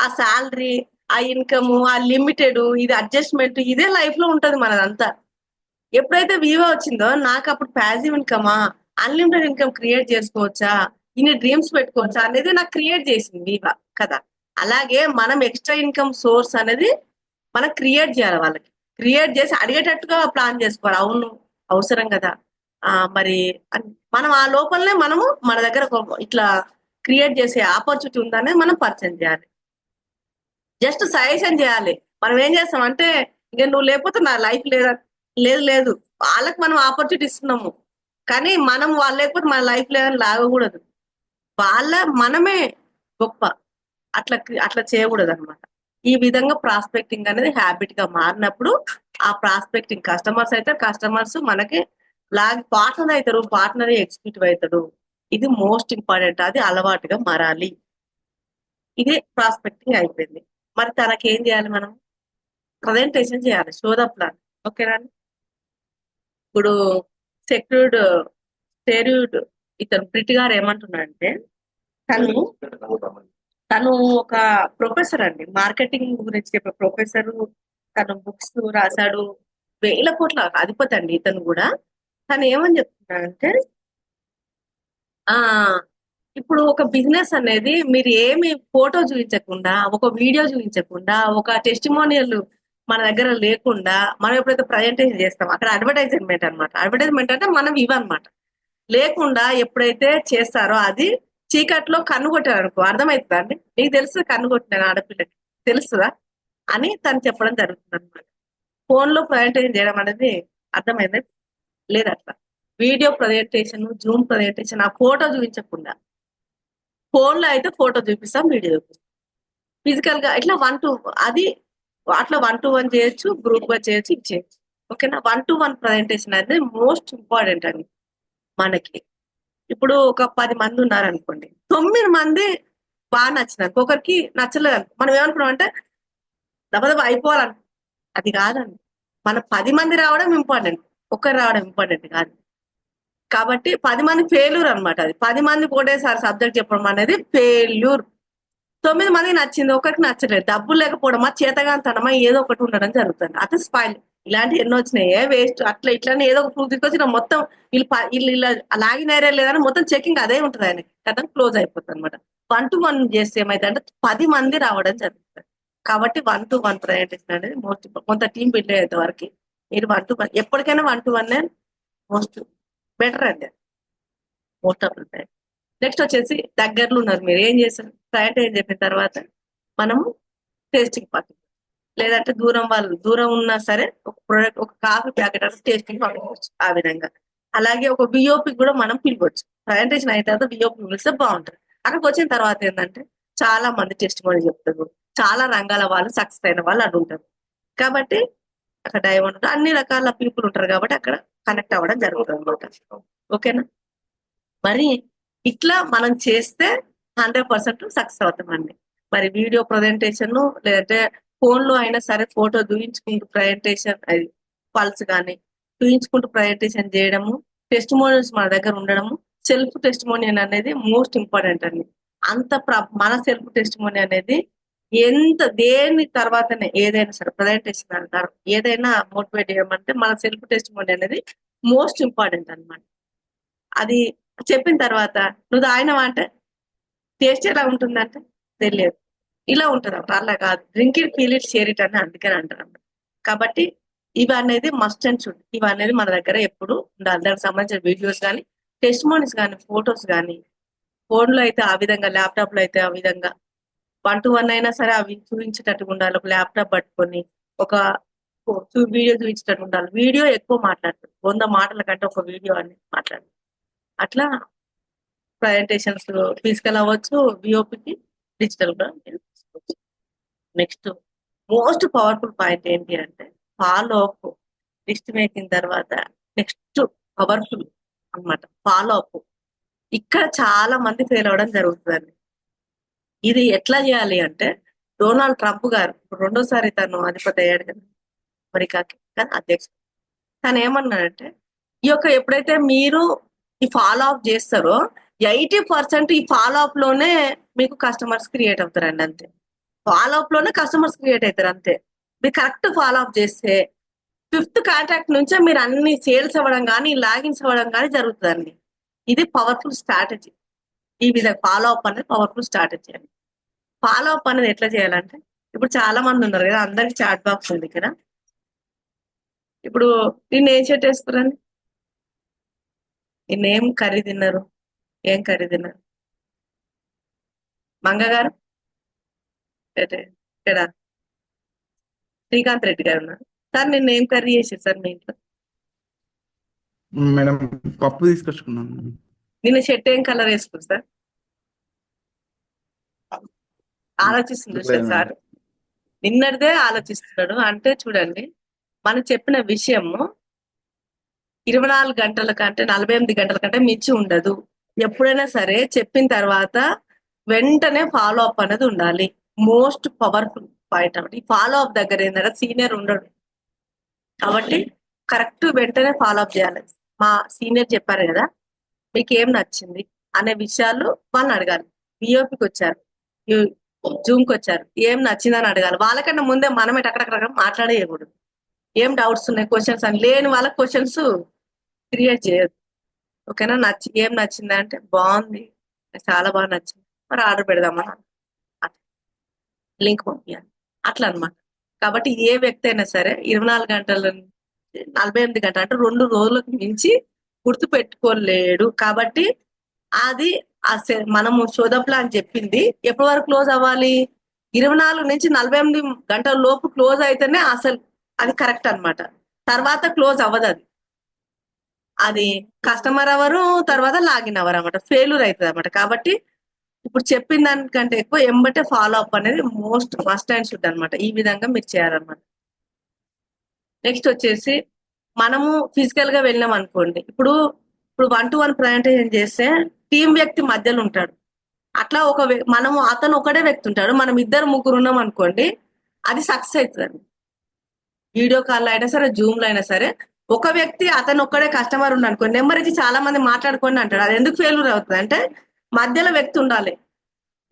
ఆ శాలరీ, ఆ ఇన్కమ్, ఆ లిమిటెడ్, ఇది అడ్జస్ట్మెంట్ ఇదే లైఫ్ లో ఉంటది మనదంతా. ఎప్పుడైతే వివో వచ్చిందో నాకు అప్పుడు ప్యాసివ్ ఇన్కమా, అన్లిమిటెడ్ ఇన్కమ్ క్రియేట్ చేసుకోవచ్చా, ఇన్ని డ్రీమ్స్ పెట్టుకోవచ్చా అనేది నాకు క్రియేట్ చేసింది వివా కదా. అలాగే మనం ఎక్స్ట్రా ఇన్కమ్ సోర్స్ అనేది మనం క్రియేట్ చేయాలి. వాళ్ళకి క్రియేట్ చేసి అడిగేటట్టుగా ప్లాన్ చేసుకోవాలి. అవును అవసరం కదా, మరి మనం ఆ లోపలనే మనము మన దగ్గర ఇట్లా క్రియేట్ చేసే ఆపర్చునిటీ ఉందనే మనం పరిచయం చేయాలి. జస్ట్ సజెషన్ చేయాలి. మనం ఏం చేస్తాం అంటే ఇక నువ్వు లేకపోతే నా లైఫ్ లేదు వాళ్ళకి మనం ఆపర్చునిటీ ఇస్తున్నాము, కానీ మనం వాళ్ళు లేకపోతే మన లైఫ్ లేదని లాగకూడదు. మనమే గొప్ప, అట్లా చేయకూడదు అనమాట. ఈ విధంగా ప్రాస్పెక్టింగ్ అనేది హ్యాబిట్ గా మారినప్పుడు ఆ ప్రాస్పెక్టింగ్ కస్టమర్స్ మనకి పార్ట్నర్ అవుతారు, పార్ట్నర్ ఎగ్జిక్యూటివ్ అవుతాడు. ఇది మోస్ట్ ఇంపార్టెంట్. అది అలవాటుగా మారాలి. ఇది ప్రాస్పెక్టింగ్ అయిపోయింది. మరి తనకి ఏం చేయాలి? మనం ప్రజెంటేషన్ చేయాలి, షో ద ప్లాన్. ఓకేనా? ఇప్పుడు స్టేర్యూడ్ ఇతను ప్రిట్ గారు ఏమంటున్నాడంటే తను ఒక ప్రొఫెసర్ అండి, మార్కెటింగ్ గురించి చెప్పే ప్రొఫెసర్. తను బుక్స్ రాశాడు, 1000 కోట్ల అధిపతి అండి ఇతను కూడా. తను ఏమని చెప్తున్నాడంటే ఇప్పుడు ఒక బిజినెస్ అనేది మీరు ఏమి ఫోటో చూపించకుండా, ఒక వీడియో చూపించకుండా, ఒక టెస్టిమోనియల్ మన దగ్గర లేకుండా మనం ఎప్పుడైతే ప్రజెంటేషన్ చేస్తాం అక్కడ అడ్వర్టైజ్మెంట్ అనమాట. అడ్వర్టైజ్మెంట్ అంటే మనం ఇవన్నమాట లేకుండా ఎప్పుడైతే చేస్తారో అది చీకట్లో కన్ను కొట్టారు అనుకో అర్థమవుతుందా అండి? నీకు తెలుసు కన్ను కొట్టిన ఆడపిల్లకి తెలుస్తుందా అని తను చెప్పడం జరుగుతుంది అనమాట. ఫోన్ లో ప్రజెంటేషన్ చేయడం అనేది అర్థమైంది లేదు. అట్లా వీడియో ప్రజెంటేషన్, జూమ్ ప్రజెంటేషన్, ఆ ఫోటో చూపించకుండా, ఫోన్ లో అయితే ఫోటో చూపిస్తాం, వీడియో చూపిస్తాం, ఫిజికల్ గా ఇట్లా అది అట్లా 1-to-1 చేయొచ్చు, గ్రూప్ గా చేయొచ్చు, ఇది చేయొచ్చు. ఓకేనా? 1-to-1 ప్రజెంటేషన్ అనేది మోస్ట్ ఇంపార్టెంట్ అండి మనకి. ఇప్పుడు ఒక 10 మంది ఉన్నారనుకోండి, 9 మంది బాగా నచ్చినారు, ఒకరికి నచ్చలేదు అనుకో, మనం ఏమనుకున్నాం అంటే దబదబ అయిపోవాలను. అది కాదండి. మన 10 మంది రావడం ఇంపార్టెంట్, ఒకరు రావడం ఇంపార్టెంట్ కాదు. కాబట్టి 10 మంది ఫెయిల్యూర్ అనమాట. అది 10 మంది ఒకటేసారి సబ్జెక్ట్ చెప్పడం అనేది ఫెయిల్యూర్. 9 మంది నచ్చింది, ఒకరికి నచ్చలేదు. డబ్బులు లేకపోవడమా, చేతగాంతనమా, ఏదో ఒకటి ఉండడం జరుగుతుంది. అది స్పాయిల్. ఇలాంటి ఎన్నో వచ్చినాయి, వేస్ట్. ఇట్లానే ఏదో ఒక ప్రూఫ్ తీసుకొచ్చి మొత్తం వీళ్ళు ఇలా లాగిన్ అయ్యారా లేదని మొత్తం చెకింగ్ అదే ఉంటుంది. ఆయన కదా క్లోజ్ అయిపోతుంది అనమాట. 1-to-1 చేస్తే ఏమైతే అంటే 10 మంది రావడం జరుగుతుంది. కాబట్టి 1-to-1 ప్రజెంటేషన్ అనేది మోస్ట్ ఇంపార్టెంట్. కొంత టీం బిల్డ్ అయ్యేంత వరకు మీరు 1-to-1 ఎప్పటికైనా 1-to-1 మోస్ట్ బెటర్ అండి, most of the time. Next వచ్చేసి దగ్గరలో ఉన్నారు, మీరు ఏం చేస్తారు, క్లయింట్ ఏం చెప్పిన తర్వాత మనము టేస్టింగ్ పార్టీ, లేదంటే దూరం ఉన్నా సరే ఒక ప్రోడక్ట్, ఒక కాఫీ ప్యాకెట్ అంటే టేస్టింగ్ పంపించవచ్చు ఆ విధంగా. అలాగే ఒక విఓపి కూడా మనం పిలవచ్చు, ప్రజెంటేషన్ అయిన తర్వాత విఓపి పిలిస్తే బాగుంటుంది. అక్కడికి వచ్చిన తర్వాత ఏంటంటే చాలా మంది టెస్ట్ మోడల్ చెప్తారు, చాలా రంగాల వాళ్ళు సక్సెస్ అయిన వాళ్ళు అటు ఉంటారు. కాబట్టి అక్కడ డైమండ్ అన్ని రకాల పీపుల్ ఉంటారు కాబట్టి అక్కడ కనెక్ట్ అవ్వడం జరుగుతుంది అనమాట. ఓకేనా, మరి ఇట్లా మనం చేస్తే 100% సక్సెస్ అవుతామండి. మరి వీడియో ప్రజెంటేషన్ లేదంటే ఫోన్ లో అయినా సరే ఫోటో చూయించుకుంటూ ప్రజెంటేషన్, అది పల్స్ కానీ చూయించుకుంటూ ప్రజెంటేషన్ చేయడము, టెస్టిమోనియల్స్ మన దగ్గర ఉండడము, సెల్ఫ్ టెస్టిమోనియల్ అనేది మోస్ట్ ఇంపార్టెంట్ అండి. మన సెల్ఫ్ టెస్టిమోనియల్ అనేది దేని తర్వాతనే ఏదైనా సరే ప్రజెంటేషన్ అంటారు, ఏదైనా మోటివేట్ చేయమంటే మన సెల్ఫ్ టెస్టిమోనియల్ అనేది మోస్ట్ ఇంపార్టెంట్ అన్నమాట. అది చెప్పిన తర్వాత నువ్వు తాగినవా అంటే టేస్ట్ ఎలా ఉంటుందంటే తెలియదు, ఇలా ఉంటుంది అన్నమాట. అలా కాదు, drink it, feel it, share it అని అందుకని అంటారు అన్నమాట. కాబట్టి ఇవి అనేది మస్ట్ అండ్ షుడ్, ఇవి అనేది మన దగ్గర ఎప్పుడు ఉండాలి. దానికి సంబంధించిన వీడియోస్ కానీ, టెస్టిమోనీస్ కానీ, ఫొటోస్ కానీ, ఫోన్ లో అయితే ఆ విధంగా, ల్యాప్టాప్ లో అయితే ఆ విధంగా, 1-to-1 అయినా సరే అవి చూపించేటట్టుగా ఉండాలి. ఒక ల్యాప్టాప్ పట్టుకొని ఒక వీడియో చూపించేటట్టు ఉండాలి. వీడియో ఎక్కువ మాట్లాడుతుంది, 100 మాటల కంటే ఒక వీడియో అని మాట్లాడు. అట్లా ప్రజెంటేషన్స్ ఫిజికల్ అవ్వచ్చు, విఓపికి డిజిటల్ గా తీసుకోవచ్చు. నెక్స్ట్ మోస్ట్ పవర్ఫుల్ పాయింట్ ఏంటి అంటే ఫాలో అప్. లిస్ట్ మేకింగ్ తర్వాత నెక్స్ట్ పవర్ఫుల్ అన్నమాట ఫాలో అప్. ఇక్కడ చాలా మంది ఫెయిల్ అవ్వడం జరుగుతుందండి. ఇది ఎట్లా చేయాలి అంటే డొనాల్డ్ ట్రంప్ గారు ఇప్పుడు 2వ సారి తను అధిపతి అయ్యాడు కదా అమెరికాకి, కానీ అధ్యక్షుడు, తను ఏమన్నాడంటే ఎప్పుడైతే మీరు ఈ ఫాలో అప్ చేస్తారో 80% ఈ ఫాలో అప్ లోనే మీకు కస్టమర్స్ క్రియేట్ అవుతారండి. అంతే, ఫాలో అప్ లోనే కస్టమర్స్ క్రియేట్ అవుతారు అంతే. మీరు కరెక్ట్ ఫాలో అప్ చేస్తే 5th కాంటాక్ట్ నుంచే మీరు అన్ని సేల్స్ అవ్వడం కానీ లాగిన్స్ అవ్వడం కానీ జరుగుతుందండి. ఇది పవర్ఫుల్ స్ట్రాటజీ. ఈ విధంగా ఫాలో అప్ అనేది పవర్ఫుల్ స్ట్రాటజీ అండి. ఫాలో అప్ అనేది ఎట్లా చేయాలంటే ఇప్పుడు చాలా మంది ఉన్నారు కదా, అందరికి చాట్ బాక్స్ ఉంది ఇక్కడ. ఇప్పుడు నిన్న ఏం షర్ట్ వేసుకురండి, నిన్న ఏం కర్రీ తిన్నారు, ఏం కర్రీ తిన్నారు? మంగ గారు ఇక్కడ శ్రీకాంత్ రెడ్డి గారు ఉన్నారు. సార్ నిన్న ఏం కర్రీ చేశారు సార్ మీ ఇంట్లో? మేడం పప్పు తీసుకొచ్చుకున్నాను. నిన్న షర్ట్ ఏం కలర్ వేసుకున్నారు సార్? ఆలోచిస్తున్నారు సార్, నిన్నటిదే ఆలోచిస్తున్నాడు అంటే చూడండి, మనం చెప్పిన విషయము 24 గంటల కంటే 48 గంటల కంటే మించి ఉండదు. ఎప్పుడైనా సరే చెప్పిన తర్వాత వెంటనే ఫాలో అప్ అనేది ఉండాలి. మోస్ట్ పవర్ఫుల్ పాయింట్ అన్నమాట. ఈ ఫాలో అప్ దగ్గర ఏంటంటే సీనియర్ ఉండడు కాబట్టి కరెక్ట్ వెంటనే ఫాలో అప్ చేయాలి. మా సీనియర్ చెప్పారు కదా మీకు ఏం నచ్చింది అనే విషయాలు వాళ్ళని అడగాలి. విఓపికి వచ్చారు, జూమ్కి వచ్చారు, ఏం నచ్చిందని అడగాలి. వాళ్ళకన్నా ముందే మనమే టక్కడక్కడ మాట్లాడేయకూడదు. ఏం డౌట్స్ ఉన్నాయి, క్వశ్చన్స్ అని లేని వాళ్ళకి క్వశ్చన్స్ క్రియేట్ చేయదు. ఓకేనా, ఏం నచ్చింది అంటే బాగుంది, చాలా బాగా నచ్చింది, మరి ఆర్డర్ పెడదామని లింక్ పంపించాలి, అట్లా అన్నమాట. కాబట్టి ఏ వ్యక్తి అయినా సరే 24 గంటల 48 గంటలు అంటే 2 రోజులకు మించి గుర్తు పెట్టుకోలేడు. కాబట్టి అది మనము శోధ ప్లాన్ చెప్పింది ఎప్పటి వరకు క్లోజ్ అవ్వాలి, 24 నుంచి 48 గంటల లోపు క్లోజ్ అయితేనే అసలు అది కరెక్ట్ అన్నమాట. తర్వాత క్లోజ్ అవ్వదు, అది కస్టమర్ అవరు, తర్వాత లాగిన్ అవరు అన్నమాట, ఫెయిల్యూర్ అవుతుంది అన్నమాట. కాబట్టి ఇప్పుడు చెప్పిన దానికంటే ఎక్కువ ఎంబటే ఫాలో అప్ అనేది మస్ట్ అండ్ షుడ్ అనమాట. ఈ విధంగా మీరు చేయాలన్నమాట. నెక్స్ట్ వచ్చేసి మనము ఫిజికల్ గా వెళ్ళాం అనుకోండి, ఇప్పుడు 1-to-1 ప్రజెంటేషన్ చేస్తే టీం వ్యక్తి మధ్యలో ఉంటాడు. అట్లా మనము అతను ఒకడే వ్యక్తి ఉంటాడు, మనం 2-3 ఉన్నాం అనుకోండి, అది సక్సెస్ అవుతుందండి. వీడియో కాల్ అయినా సరే, జూమ్ లో అయినా సరే, ఒక వ్యక్తి అతను ఒక్కడే కస్టమర్ ఉన్నాడు అనుకోండి, నెంబర్ ఇచ్చి చాలా మంది మాట్లాడుకోండి అంటాడు. అది ఎందుకు ఫెయిల్యూర్ అవుతుంది అంటే మధ్యలో వ్యక్తి ఉండాలి.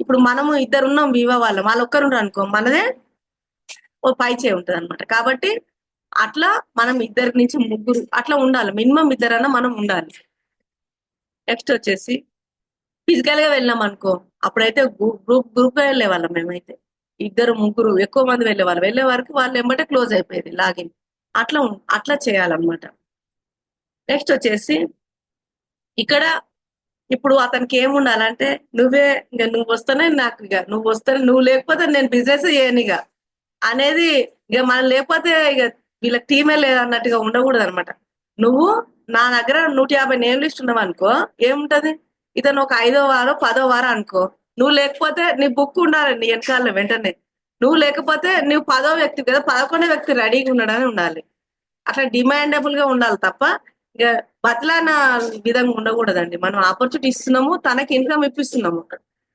ఇప్పుడు మనము 2 ఉన్నాం వివో వాళ్ళు ఒక్కరు ఉన్నారు అనుకో, మనదే ఓ పై చేయి ఉంటుంది అనమాట. కాబట్టి అట్లా మనం 2 నుంచి 3 అట్లా ఉండాలి, మినిమం 2 మనం ఉండాలి. నెక్స్ట్ వచ్చేసి ఫిజికల్ గా వెళ్ళాం అనుకో, అప్పుడైతే గ్రూప్ గా వెళ్ళే వాళ్ళం. మేమైతే 2-3 ఎక్కువ మంది వెళ్ళే వరకు వాళ్ళు ఎంబటే క్లోజ్ అయిపోయేది లాగిన్. అట్లా చేయాలన్నమాట. నెక్స్ట్ వచ్చేసి ఇక్కడ ఇప్పుడు అతనికి ఏముండాలంటే నువ్వు వస్తేనే నాకు నువ్వు వస్తేనే, నువ్వు లేకపోతే నేను బిజినెస్ చేయను అనేది మనం లేకపోతే వీళ్ళకి టీమే లేదన్నట్టుగా ఉండకూడదు అనమాట. నువ్వు నా దగ్గర 150 నేమ్ లిస్ట్ ఉన్నావు అనుకో, ఏముంటది, ఇతను ఒక 5వ వారం 10వ వారం అనుకో, నువ్వు లేకపోతే నీ బుక్ ఉండాలి నీ వెనకాల వెంటనే. నువ్వు లేకపోతే నువ్వు 10వ వ్యక్తి కదా, 11వ వ్యక్తి రెడీగా ఉండడానికి ఉండాలి. అట్లా డిమాండబుల్ గా ఉండాలి తప్ప ఇక బతలాన విధంగా ఉండకూడదండి. మనం ఆపర్చునిటీ ఇస్తున్నాము, తనకి ఇన్కమ్ ఇప్పిస్తున్నాము,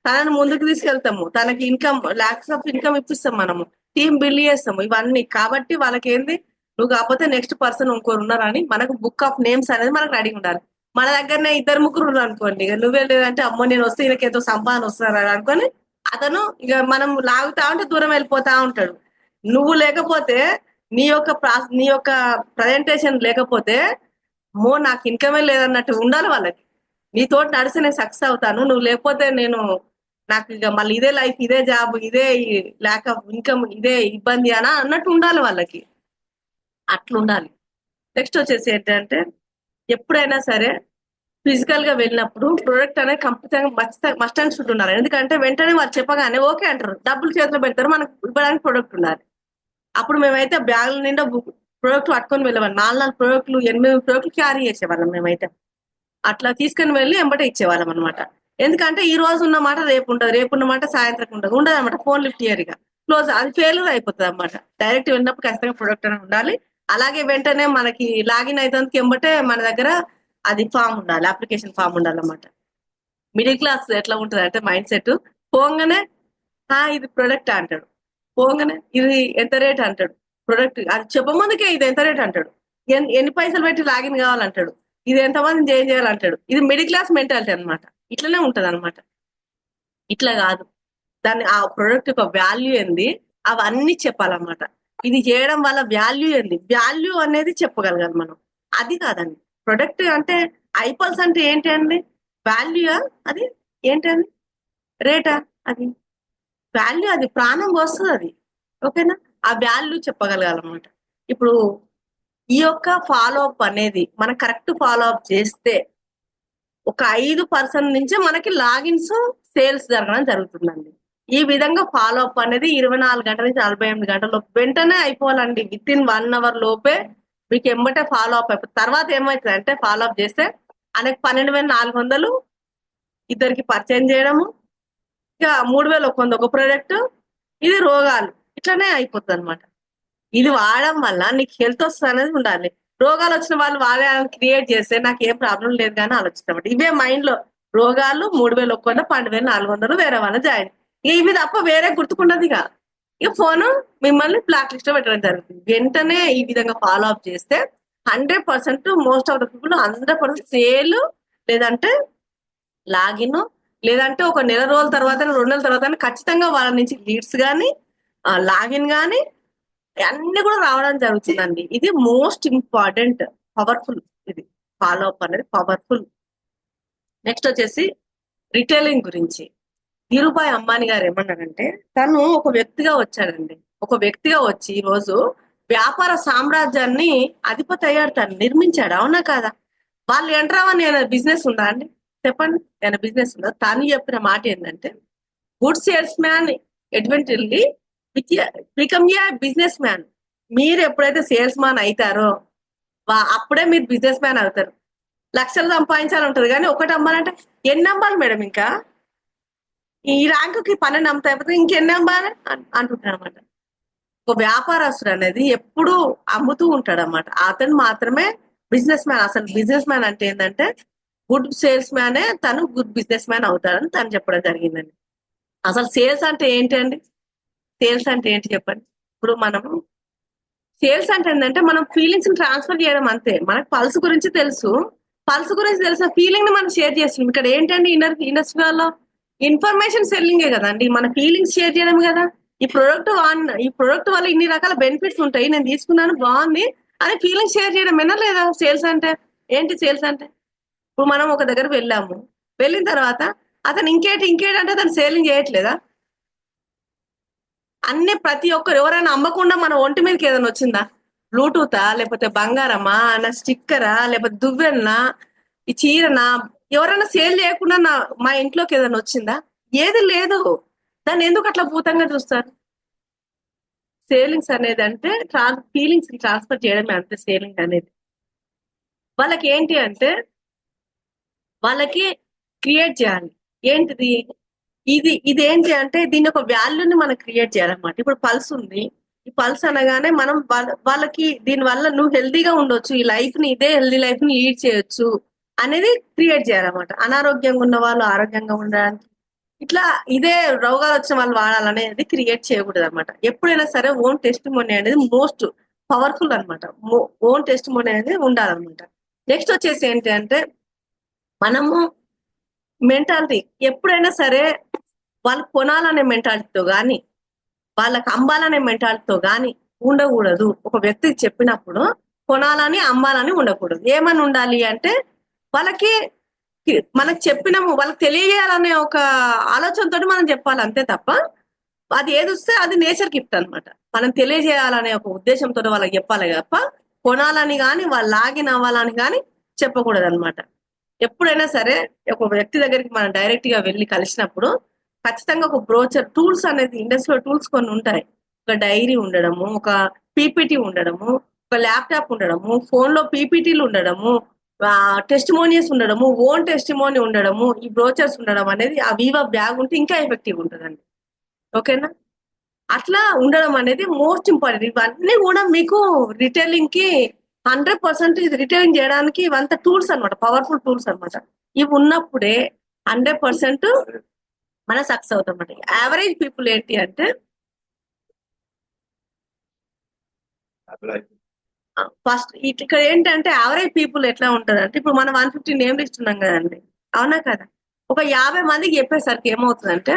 తనని ముందుకు తీసుకెళ్తాము, తనకి ఇన్కమ్ లాక్స్ ఆఫ్ ఇన్కమ్ ఇప్పిస్తాం, మనము టీం బిల్డ్ చేస్తాము ఇవన్నీ. కాబట్టి వాళ్ళకి ఏంది, నువ్వు కాకపోతే నెక్స్ట్ పర్సన్ ఇంకోరు ఉన్నారని మనకు బుక్ ఆఫ్ నేమ్స్ అనేది మనకు రెడీ ఉండాలి. మన దగ్గరనే 2-3 ఉన్నారు అనుకోండి, ఇక నువ్వే లేదంటే అమ్మో నేను వస్తే ఈయనకి ఎంతో సంపాదన వస్తున్నారు అనుకొని అతను ఇక మనం లాగుతా ఉంటే దూరం వెళ్ళిపోతా ఉంటాడు. నువ్వు లేకపోతే నీ యొక్క ప్రజెంటేషన్ లేకపోతే నాకు ఇన్కమే లేదన్నట్టు ఉండాలి వాళ్ళకి. నీతో నడిచి నేను సక్సెస్ అవుతాను, నువ్వు లేకపోతే నాకు ఇక మళ్ళీ ఇదే లైఫ్, ఇదే జాబ్, ఇదే ల్యాక్ ఆఫ్ ఇన్కమ్, ఇదే ఇబ్బంది అన్నట్టు ఉండాలి వాళ్ళకి. అట్లుండాలి. నెక్స్ట్ వచ్చేసి ఏంటంటే ఎప్పుడైనా సరే ఫిజికల్ గా వెళ్ళినప్పుడు ప్రొడక్ట్ అనేది ఖచ్చితంగా మస్ట్ అండ్ షుడ్ ఉండాలి. ఎందుకంటే వెంటనే వాళ్ళు చెప్పగానే ఓకే అంటారు, డబ్బులు చేతిలో పెడతారు, మనకు ఇవ్వడానికి ప్రొడక్ట్ ఉండాలి. అప్పుడు మేమైతే బ్యాగుల నిండా ప్రొడక్ట్ పట్టుకొని వెళ్ళేవాళ్ళం. 4 ప్రొడక్ట్లు 8 ప్రొడక్ట్లు క్యారీ చేసేవాళ్ళం మేమైతే. అట్లా తీసుకొని వెళ్ళి ఎంబటే ఇచ్చేవాళ్ళం అనమాట. ఎందుకంటే ఈ రోజు ఉన్న మాట రేపు ఉంటుంది, రేపు ఉన్న మాట సాయంత్రం ఉండదు అనమాట. ఫోన్ లిఫ్ట్ ఇయర్గా క్లోజ్, అది ఫెయిల్యూర్ అయిపోతుంది అనమాట. డైరెక్ట్ వెళ్ళినప్పుడు ఖచ్చితంగా ప్రొడక్ట్ అనేది ఉండాలి. అలాగే వెంటనే మనకి లాగిన్ అయితే ఎంబటే మన దగ్గర అది ఫామ్ ఉండాలి, అప్లికేషన్ ఫామ్ ఉండాలన్నమాట. మిడిల్ క్లాస్ ఎట్లా ఉంటుంది అంటే మైండ్ సెట్, పోగానే ఇది ప్రొడక్ట్ అంటాడు, పోగానే ఇది ఎంత రేట్ అంటాడు, ప్రొడక్ట్ అది చెప్పమందుకే ఇది ఎంత రేట్ అంటాడు, ఎన్ని పైసలు పెట్టి లాగిన్ కావాలంటాడు, ఇది ఎంతమంది చేంజ్ చేయాలంటాడు. ఇది మిడిల్ క్లాస్ మెంటాలిటీ అనమాట. ఇట్లనే ఉంటది అనమాట. ఇట్లా కాదు, దాన్ని ఆ ప్రొడక్ట్ యొక్క వాల్యూ ఏంది అవన్నీ చెప్పాలన్నమాట. ఇది చేయడం వల్ల వాల్యూ ఏంది, వాల్యూ అనేది చెప్పగలగాలి మనం. అది కాదండి ప్రొడక్ట్ అంటే. ఐపల్స్ అంటే ఏంటి అండి, వాల్యూ అది ఏంటండి, రేటా, అది వాల్యూ, అది ప్రాణం వస్తుంది అది. ఓకేనా, ఆ వాల్యూ చెప్పగలగాలన్నమాట. ఇప్పుడు ఈ యొక్క ఫాలో అప్ అనేది మనం కరెక్ట్ ఫాలో అప్ చేస్తే ఒక 5% నుంచే మనకి లాగిన్స్ సేల్స్ జరగడం జరుగుతుందండి. ఈ విధంగా ఫాలో అప్ అనేది 24 గంటల నుంచి 48 గంటల లోపు వెంటనే అయిపోవాలండి. విత్ ఇన్ 1 అవర్ లోపే మీకు ఎంబటే ఫాలో అప్ అయిపోతుంది. తర్వాత ఏమవుతుంది అంటే ఫాలో అప్ చేస్తే ఆయనకి 12,400 ఇద్దరికి పరిచయం చేయడము, ఇక 3,100 ఒక ప్రోడక్ట్, ఇది రోగాలు, ఇట్లానే అయిపోతుంది అనమాట. ఇది వాడడం వల్ల నీకు హెల్త్ వస్తుంది అనేది ఉండాలి. రోగాలు వచ్చిన వాళ్ళు వాళ్ళే క్రియేట్ చేస్తే నాకు ఏం ప్రాబ్లం లేదు కానీ ఆలోచిస్తామంట. ఇవే మైండ్ లో రోగాలు 3,100 12,400 వేరే వాళ్ళ జాయిన్, ఇవి తప్ప వేరే గుర్తుకున్నది ఇక ఫోన్ మిమ్మల్ని బ్లాక్ లిస్ట్ లో పెట్టడం జరుగుతుంది. వెంటనే ఈ విధంగా ఫాలో అప్ చేస్తే 100% most of the people 100% sale, లేదంటే లాగిన్, లేదంటే ఒక నెల రోజుల తర్వాత 2 నెలల తర్వాత ఖచ్చితంగా వాళ్ళ నుంచి లీడ్స్ కానీ లాగిన్ కానీ అన్ని కూడా రావడం జరుగుతుందండి. ఇది మోస్ట్ ఇంపార్టెంట్, పవర్ఫుల్. ఇది ఫాలో అప్ అనేది పవర్ఫుల్. నెక్స్ట్ వచ్చేసి రిటైలింగ్ గురించి ధీరుభాయ్ అంబానీ గారు ఏమన్నారంటే, తను ఒక వ్యక్తిగా వచ్చాడండి. ఒక వ్యక్తిగా వచ్చి ఈ రోజు వ్యాపార సామ్రాజ్యాన్ని అధిపతి అయ్యాడు, తను నిర్మించాడు. అవునా కాదా? వాళ్ళు ఎంటరావని బిజినెస్ ఉందా అండి, చెప్పండి, ఏమైనా బిజినెస్ ఉందా? తను చెప్పిన మాట ఏంటంటే, good salesman eventually become a businessman. మీరు ఎప్పుడైతే సేల్స్ మ్యాన్ అవుతారో అప్పుడే మీరు బిజినెస్ మ్యాన్ అవుతారు. లక్షలు సంపాదించాలంటారు కానీ ఒకటి అమ్మాలంటే ఎన్ని అమ్మాలి మేడం, ఇంకా ఈ ర్యాంకుకి 12 అమ్ముతా అయిపోతే ఇంకెన్ని అమ్మాలి అంటుంటారు అనమాట. ఒక వ్యాపారస్తుడు అనేది ఎప్పుడు అమ్ముతూ ఉంటాడు అనమాట. అతను మాత్రమే బిజినెస్ మ్యాన్. అసలు బిజినెస్ మ్యాన్ అంటే ఏంటంటే గుడ్ సేల్స్ మ్యానే తను గుడ్ బిజినెస్ మ్యాన్ అవుతాడని తను చెప్పడం జరిగిందండి. అసలు సేల్స్ అంటే ఏంటి అండి, సేల్స్ అంటే ఏంటి చెప్పండి. ఇప్పుడు మనము సేల్స్ అంటే ఏంటంటే మనం ఫీలింగ్స్ ని ట్రాన్స్ఫర్ చేయడం అంతే. మనకు పల్స్ గురించి తెలుసు, పల్స్ గురించి తెలిసిన ఫీలింగ్ ని మనం షేర్ చేస్తాం. ఇక్కడ ఏంటండి ఇండస్ట్రీలో ఇన్ఫర్మేషన్ సెల్లింగే కదండి, మన ఫీలింగ్స్ షేర్ చేయడం కదా. ఈ ప్రొడక్ట్ వల్ల ఇన్ని రకాల బెనిఫిట్స్ ఉంటాయి, నేను తీసుకున్నాను బాగుంది అని ఫీలింగ్ షేర్ చేయడమేనా లేదా సేల్స్ అంటే? ఏంటి సేల్స్ అంటే? ఇప్పుడు మనం ఒక దగ్గర వెళ్ళాము, వెళ్ళిన తర్వాత అతను ఇంకేంటి అంటే అతను సేలింగ్ చేయట్లేదా? ప్రతి ఒక్కరు ఎవరైనా అమ్మకుండా మన ఒంటి మీదకి ఏదైనా వచ్చిందా? బ్లూటూతా లేకపోతే బంగారమా నా స్టిక్కరా లేకపోతే దువ్వెన్నా ఈ చీరనా ఎవరైనా సేల్ చేయకుండా మా ఇంట్లోకి ఏదైనా వచ్చిందా? ఏది లేదు. దాన్ని ఎందుకు అట్లా భూతంగా చూస్తారు? సేలింగ్స్ అనేది అంటే ఫీలింగ్స్ ట్రాన్స్ఫర్ చేయడమే అంతే. సేలింగ్ అనేది వాళ్ళకి ఏంటి అంటే వాళ్ళకి క్రియేట్ చేయాలి. ఏంటిది ఇది ఏంటి అంటే దీని ఒక వాల్యూని మనం క్రియేట్ చేయాలన్నమాట. ఇప్పుడు పల్స్ ఉంది. ఈ పల్స్ అనగానే మనం వాళ్ళకి దీని వల్ల నువ్వు హెల్దీగా ఉండొచ్చు, ఈ లైఫ్ ని ఇదే హెల్దీ లైఫ్ ని లీడ్ చేయొచ్చు అనేది క్రియేట్ చేయాలన్నమాట. అనారోగ్యంగా ఉన్న వాళ్ళు ఆరోగ్యంగా ఉండడానికి ఇట్లా ఇదే రోగాలు వచ్చిన వాళ్ళు వాడాలనేది క్రియేట్ చేయకూడదు అనమాట. ఎప్పుడైనా సరే ఓన్ టెస్టిమోనీ అనేది మోస్ట్ పవర్ఫుల్ అనమాట. ఓన్ టెస్టిమోనీ అనేది ఉండాలన్నమాట. నెక్స్ట్ వచ్చేసి ఏంటి అంటే మనము మెంటాలిటీ ఎప్పుడైనా సరే వాళ్ళు కొనాలనే మెంటాలిటీతో కానీ వాళ్ళకి అమ్మాలనే మెంటాలిటీతో కానీ ఉండకూడదు. ఒక వ్యక్తికి చెప్పినప్పుడు కొనాలని అమ్మాలని ఉండకూడదు. ఏమని ఉండాలి అంటే వాళ్ళకి మనకు చెప్పినాము వాళ్ళకి తెలియజేయాలనే ఒక ఆలోచనతో మనం చెప్పాలి అంతే తప్ప అది ఏది వస్తే అది నేచర్ గిఫ్ట్ అనమాట. మనం తెలియజేయాలనే ఒక ఉద్దేశంతో వాళ్ళకి చెప్పాలి తప్ప కొనాలని కానీ వాళ్ళు లాగిన్ అవ్వాలని కానీ చెప్పకూడదు అనమాట. ఎప్పుడైనా సరే ఒక వ్యక్తి దగ్గరికి మనం డైరెక్ట్ గా వెళ్ళి కలిసినప్పుడు ఖచ్చితంగా ఒక బ్రోచర్ టూల్స్ అనేది ఇండస్ట్రీలో టూల్స్ కొన్ని ఉంటాయి. ఒక డైరీ ఉండడము, ఒక పీపీటీ ఉండడము, ఒక ల్యాప్టాప్ ఉండడము, ఫోన్ లో పీపీటీలు ఉండడము, టెస్టిమోనియస్ ఉండడము, ఓన్ టెస్టిమోని ఉండడము, ఈ బ్రోచర్స్ ఉండడం అనేది ఆ వీవా బ్యాగ్ ఉంటే ఇంకా ఎఫెక్టివ్ ఉంటుందండి. ఓకేనా? అట్లా ఉండడం అనేది మోస్ట్ ఇంపార్టెంట్. ఇవన్నీ కూడా మీకు రిటైలింగ్ కి 100% ఇది రిటైలింగ్ చేయడానికి ఇవంతా టూల్స్ అనమాట, పవర్ఫుల్ టూల్స్ అనమాట. ఇవి ఉన్నప్పుడే 100% మనం సక్సెస్ అవుతాం అనమాట. యావరేజ్ పీపుల్ ఏంటి అంటే ఫస్ట్ ఇక్కడ ఏంటంటే యావరేజ్ పీపుల్ ఎట్లా ఉంటది అంటే ఇప్పుడు మనం 150 నేమ్ లిస్ట్ ఉన్నాం కదండి, అవునా కదా? ఒక 50 మందికి చెప్పేసరికి ఏమవుతుందంటే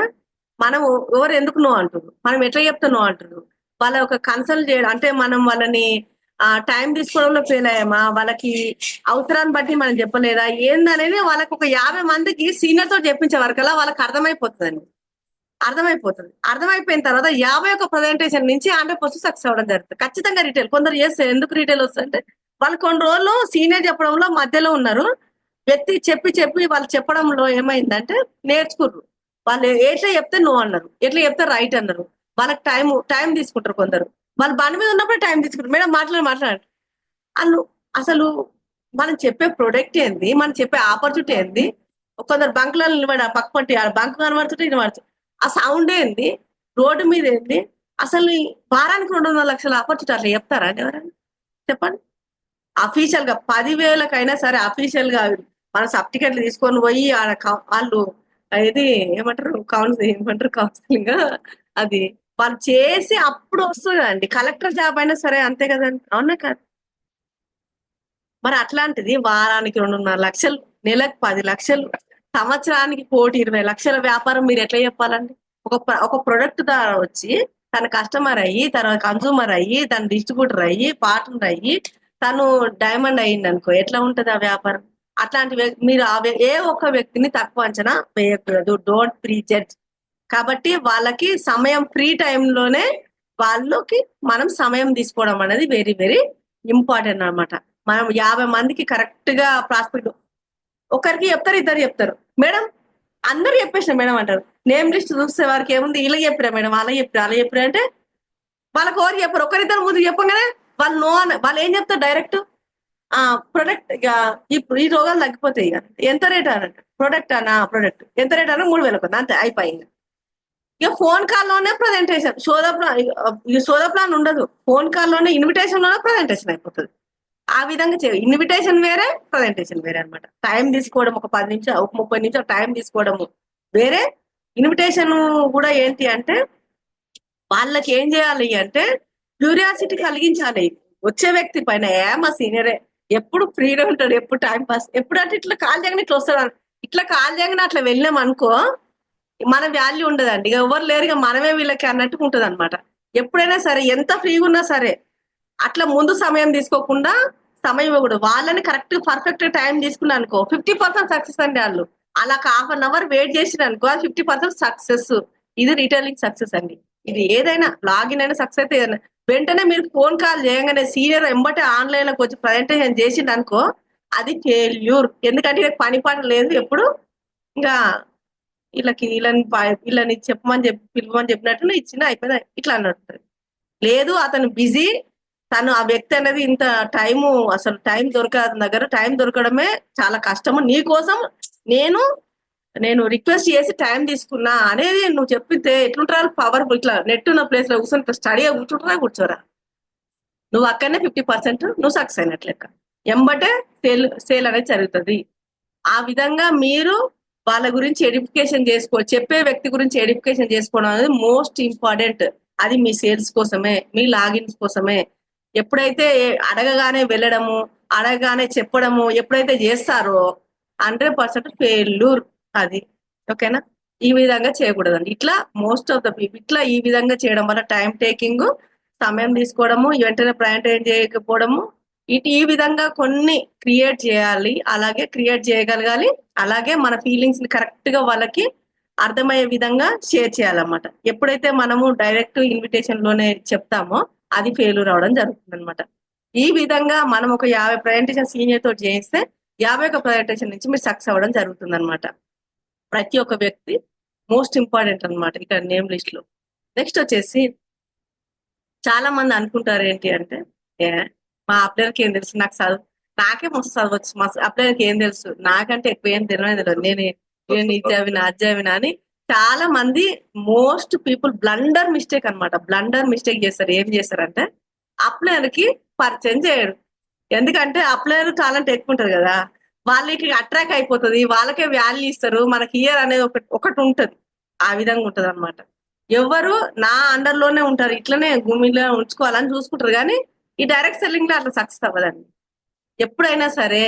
మనం ఎవరు ఎందుకు నో అంటారు, మనం ఎట్లా చెప్తా నో అంటారు, వాళ్ళ ఒక కన్సల్ట్ చేయడం అంటే మనం వాళ్ళని టైం తీసుకోవడంలో ఫెయిల్ అయ్యామా, వాళ్ళకి అవసరాన్ని బట్టి మనం చెప్పలేదా ఏందనేది వాళ్ళకి ఒక 50 మందికి సీనియర్ తో చెప్పించే వరకల్లా వాళ్ళకి అర్థమైపోతుందండి. అర్థమైపోయిన తర్వాత 51 ప్రజెంటేషన్ నుంచి 100% సక్సెస్ అవ్వడం జరుగుతుంది. ఖచ్చితంగా రిటైల్ కొందరు చేస్తే ఎందుకు రిటైల్ వస్తుందంటే వాళ్ళు కొన్ని రోజులు సీనియర్ చెప్పడంలో మధ్యలో ఉన్నారు. వ్యక్తి చెప్పి వాళ్ళు చెప్పడంలో ఏమైందంటే నేర్చుకుర్రు. వాళ్ళు ఎట్లా చెప్తే నో అన్నారు, ఎట్లా చెప్తే రైట్ అన్నారు. వాళ్ళకి టైం తీసుకుంటారు. కొందరు వాళ్ళు బండి మీద ఉన్నప్పుడే టైం తీసుకుంటారు. మేడం మాట్లాడండి. వాళ్ళు అసలు మనం చెప్పే ప్రొడక్ట్ ఏంది, మనం చెప్పే ఆపర్చునిటీ ఏంది. కొందరు బంకులలో నిలబడి పక్క పట్టి బంక్ కనబడుతుంటే నిలబడుతుంది. ఆ సౌండ్ ఏంది, రోడ్డు మీద ఏంది, అసలు వారానికి 200 లక్షల ఆపర్చునిటీ అట్లా చెప్తారా అండి ఎవరైనా? చెప్పండి. అఫీషియల్ గా 10,000కైనా సరే అఫీషియల్ గా మన సర్టిఫికెట్లు తీసుకొని పోయి వాళ్ళు ఇది ఏమంటారు కౌన్సిలింగ్ అది వాళ్ళు చేసి అప్పుడు వస్తుంది అండి. కలెక్టర్ జాబ్ అయినా సరే అంతే కదండి, అవునా కాదు? మరి అట్లాంటిది వారానికి 2.5 లక్షలు, నెలకు 10 లక్షలు, సంవత్సరానికి 1,20 లక్షల వ్యాపారం మీరు ఎట్లా చెప్పాలండి? ఒక ప్రొడక్ట్ ద్వారా వచ్చి తన కస్టమర్ అయ్యి, తన కన్సూమర్ అయ్యి, తన డిస్ట్రిబ్యూటర్ అయ్యి, పార్ట్నర్ అయ్యి, తను డైమండ్ అయ్యింది అనుకో ఎట్లా ఉంటది ఆ వ్యాపారం? అట్లాంటి మీరు ఏ ఒక్క వ్యక్తిని తక్కువ అంచనా వేయకూడదు. Don't pre judge. కాబట్టి వాళ్ళకి సమయం ఫ్రీ టైంలోనే వాళ్ళకి మనం సమయం తీసుకోవడం అనేది వెరీ వెరీ ఇంపార్టెంట్ అనమాట. మనం 50 మందికి కరెక్ట్ గా ప్రాస్పెక్ట్ ఒకరికి చెప్తారు, ఇద్దరు చెప్తారు. మేడం అందరు చెప్పేసిన మేడం అంటారు. నేమ్ లిస్ట్ చూస్తే వారికి ఏముంది, ఇలా చెప్పిరా మేడం, అలా చెప్పిరా అంటే వాళ్ళకి ఎవరు చెప్పరు. ఒకరిద్దరు ముందు చెప్పగానే వాళ్ళు నో అని వాళ్ళు ఏం చెప్తారు డైరెక్ట్ ప్రొడక్ట్ ఇప్పుడు ఈ రోగాలు తగ్గిపోతాయి. ఇక ఎంత రేట్ అన్నట్టు ప్రొడక్ట్ ప్రొడక్ట్ ఎంత రేట్ అన్న 3,000 కొంది అంతే అయిపోయింది. ఇక ఫోన్ కాల్లోనే ప్రజెంటేషన్, సోదా ప్లాన్ ఉండదు. ఫోన్ కాల్లోనే ఇన్విటేషన్ లోనే ప్రజెంటేషన్ అయిపోతుంది. ఆ విధంగా ఇన్విటేషన్ వేరే, ప్రజెంటేషన్ వేరే అనమాట. టైం తీసుకోవడం ఒక 10 నిమిషాలు, ఒక 30 నిమిషాలు టైం తీసుకోవడము వేరే. ఇన్విటేషన్ కూడా ఏంటి అంటే వాళ్ళకి ఏం చేయాలి అంటే క్యూరియాసిటీ కలిగించాలి వచ్చే వ్యక్తి పైన. మా సీనియరే ఎప్పుడు ఫ్రీగా ఉంటాడు, ఎప్పుడు టైం పాస్, ఎప్పుడు అంటే ఇట్లా కాల్ చేయగానే ఇట్లా వస్తాడు, ఇట్లా కాల్ చేయగానే అట్లా వెళ్ళాం అనుకో మన వాల్యూ ఉండదండి. ఇక ఎవరు లేరు, ఇక మనమే వీళ్ళకి అన్నట్టుగా ఉంటది అనమాట. ఎప్పుడైనా సరే ఎంత ఫ్రీగా ఉన్నా సరే అట్లా ముందు సమయం తీసుకోకుండా సమయం ఇవ్వకూడదు. వాళ్ళని కరెక్ట్ పర్ఫెక్ట్ టైం తీసుకున్నా అనుకో 50% సక్సెస్ అండి. వాళ్ళు అలా ½ అన్ అవర్ వెయిట్ చేసిన అనుకో 50% సక్సెస్. ఇది రిటైలింగ్ సక్సెస్ అండి. ఇది ఏదైనా లాగిన్ అయినా సక్సెస్ అయితే వెంటనే మీరు ఫోన్ కాల్ చేయగానే సీనియర్ ఎంబటే ఆన్లైన్ లోకి వచ్చి ప్రజెంటేషన్ చేసిండు అనుకో, అది ఫెయిల్యూర్. ఎందుకంటే ఇక పని పాట లేదు ఎప్పుడు, ఇంకా వీళ్ళని పిలవమని చెప్పినట్టు ఇచ్చిన అయిపోయింది ఇట్లా అన్నట్టు. లేదు అతను బిజీ, తను ఆ వ్యక్తి అనేది ఇంత టైము, అసలు టైం దొరకదు దగ్గర, టైం దొరకడమే చాలా కష్టము, నీ కోసం నేను రిక్వెస్ట్ చేసి టైం తీసుకున్నా అనేది నువ్వు చెప్పితే ఎట్లుంటారు పవర్ఫుల్. ఇట్లా నెట్ ఉన్న ప్లేస్ లో కూర్చొని ఇట్లా స్టడీగా కూర్చోరా, నువ్వు అక్కడనే 50% నువ్వు సక్సెస్ అయినట్లు లెక్క. ఎంబటే సేల్ అనేది జరుగుతుంది. ఆ విధంగా మీరు వాళ్ళ గురించి ఎడిఫికేషన్ చెప్పే వ్యక్తి గురించి ఎడిఫికేషన్ చేసుకోవడం అనేది మోస్ట్ ఇంపార్టెంట్. అది మీ సేల్స్ కోసమే, మీ లాగిన్స్ కోసమే. ఎప్పుడైతే అడగగానే వెళ్ళడము, అడగగానే చెప్పడము ఎప్పుడైతే చేస్తారో 100% ఫెయిల్యూర్ అది. ఓకేనా? ఈ విధంగా చేయకూడదండి. ఇట్లా మోస్ట్ ఆఫ్ ద పీపుల్ ఇట్లా ఈ విధంగా చేయడం వల్ల టైం టేకింగ్, సమయం తీసుకోవడము, వెంటనే ప్రయాణం చేయకపోవడము, ఈ విధంగా కొన్ని క్రియేట్ చేయాలి. అలాగే క్రియేట్ చేయగలగాలి. అలాగే మన ఫీలింగ్స్ ని కరెక్ట్ గా వాళ్ళకి అర్థమయ్యే విధంగా షేర్ చేయాలన్నమాట. ఎప్పుడైతే మనము డైరెక్ట్ ఇన్విటేషన్ లోనే చెప్తామో అది ఫెయిల్యూర్ అవడం జరుగుతుంది అనమాట. ఈ విధంగా మనం ఒక 50 ప్రజెంటేషన్ సీనియర్ తోటి చేయిస్తే 51 ప్రజెంటేషన్ నుంచి మీరు సక్సెస్ అవ్వడం జరుగుతుంది అనమాట. ప్రతి ఒక్క వ్యక్తి మోస్ట్ ఇంపార్టెంట్ అనమాట ఇక్కడ నేమ్ లిస్ట్ లో. నెక్స్ట్ వచ్చేసి చాలా మంది అనుకుంటారు ఏంటి అంటే, మా అప్లైర్కి ఏం తెలుసు, నాకే మస్తు చదవచ్చు, మా అప్లైర్కి ఏం తెలుసు, నాకంటే ఎక్కువ ఏం తెలియదు, నేను అజ్జావినా అని చాలా మంది మోస్ట్ పీపుల్ బ్లండర్ మిస్టేక్ అనమాట. బ్లండర్ మిస్టేక్ చేస్తారు. ఏం చేస్తారంటే అప్లైర్ కి పరిచయం చేయడు. ఎందుకంటే అప్లైర్ టాలెంట్ ఎక్కువ ఉంటది కదా, వాళ్ళకి అట్రాక్ట్ అయిపోతుంది, వాళ్ళకే వాల్యూ ఇస్తారు, మనకి ఇయర్ అనేది ఒకటి ఉంటది. ఆ విధంగా ఉంటది అనమాట. ఎవరు నా అండర్ లోనే ఉంటారు, ఇట్లనే భూమిలో ఉంచుకోవాలని చూసుకుంటారు, కానీ ఈ డైరెక్ట్ సెల్లింగ్ లో అట్లా సక్సెస్ అవ్వదండి. ఎప్పుడైనా సరే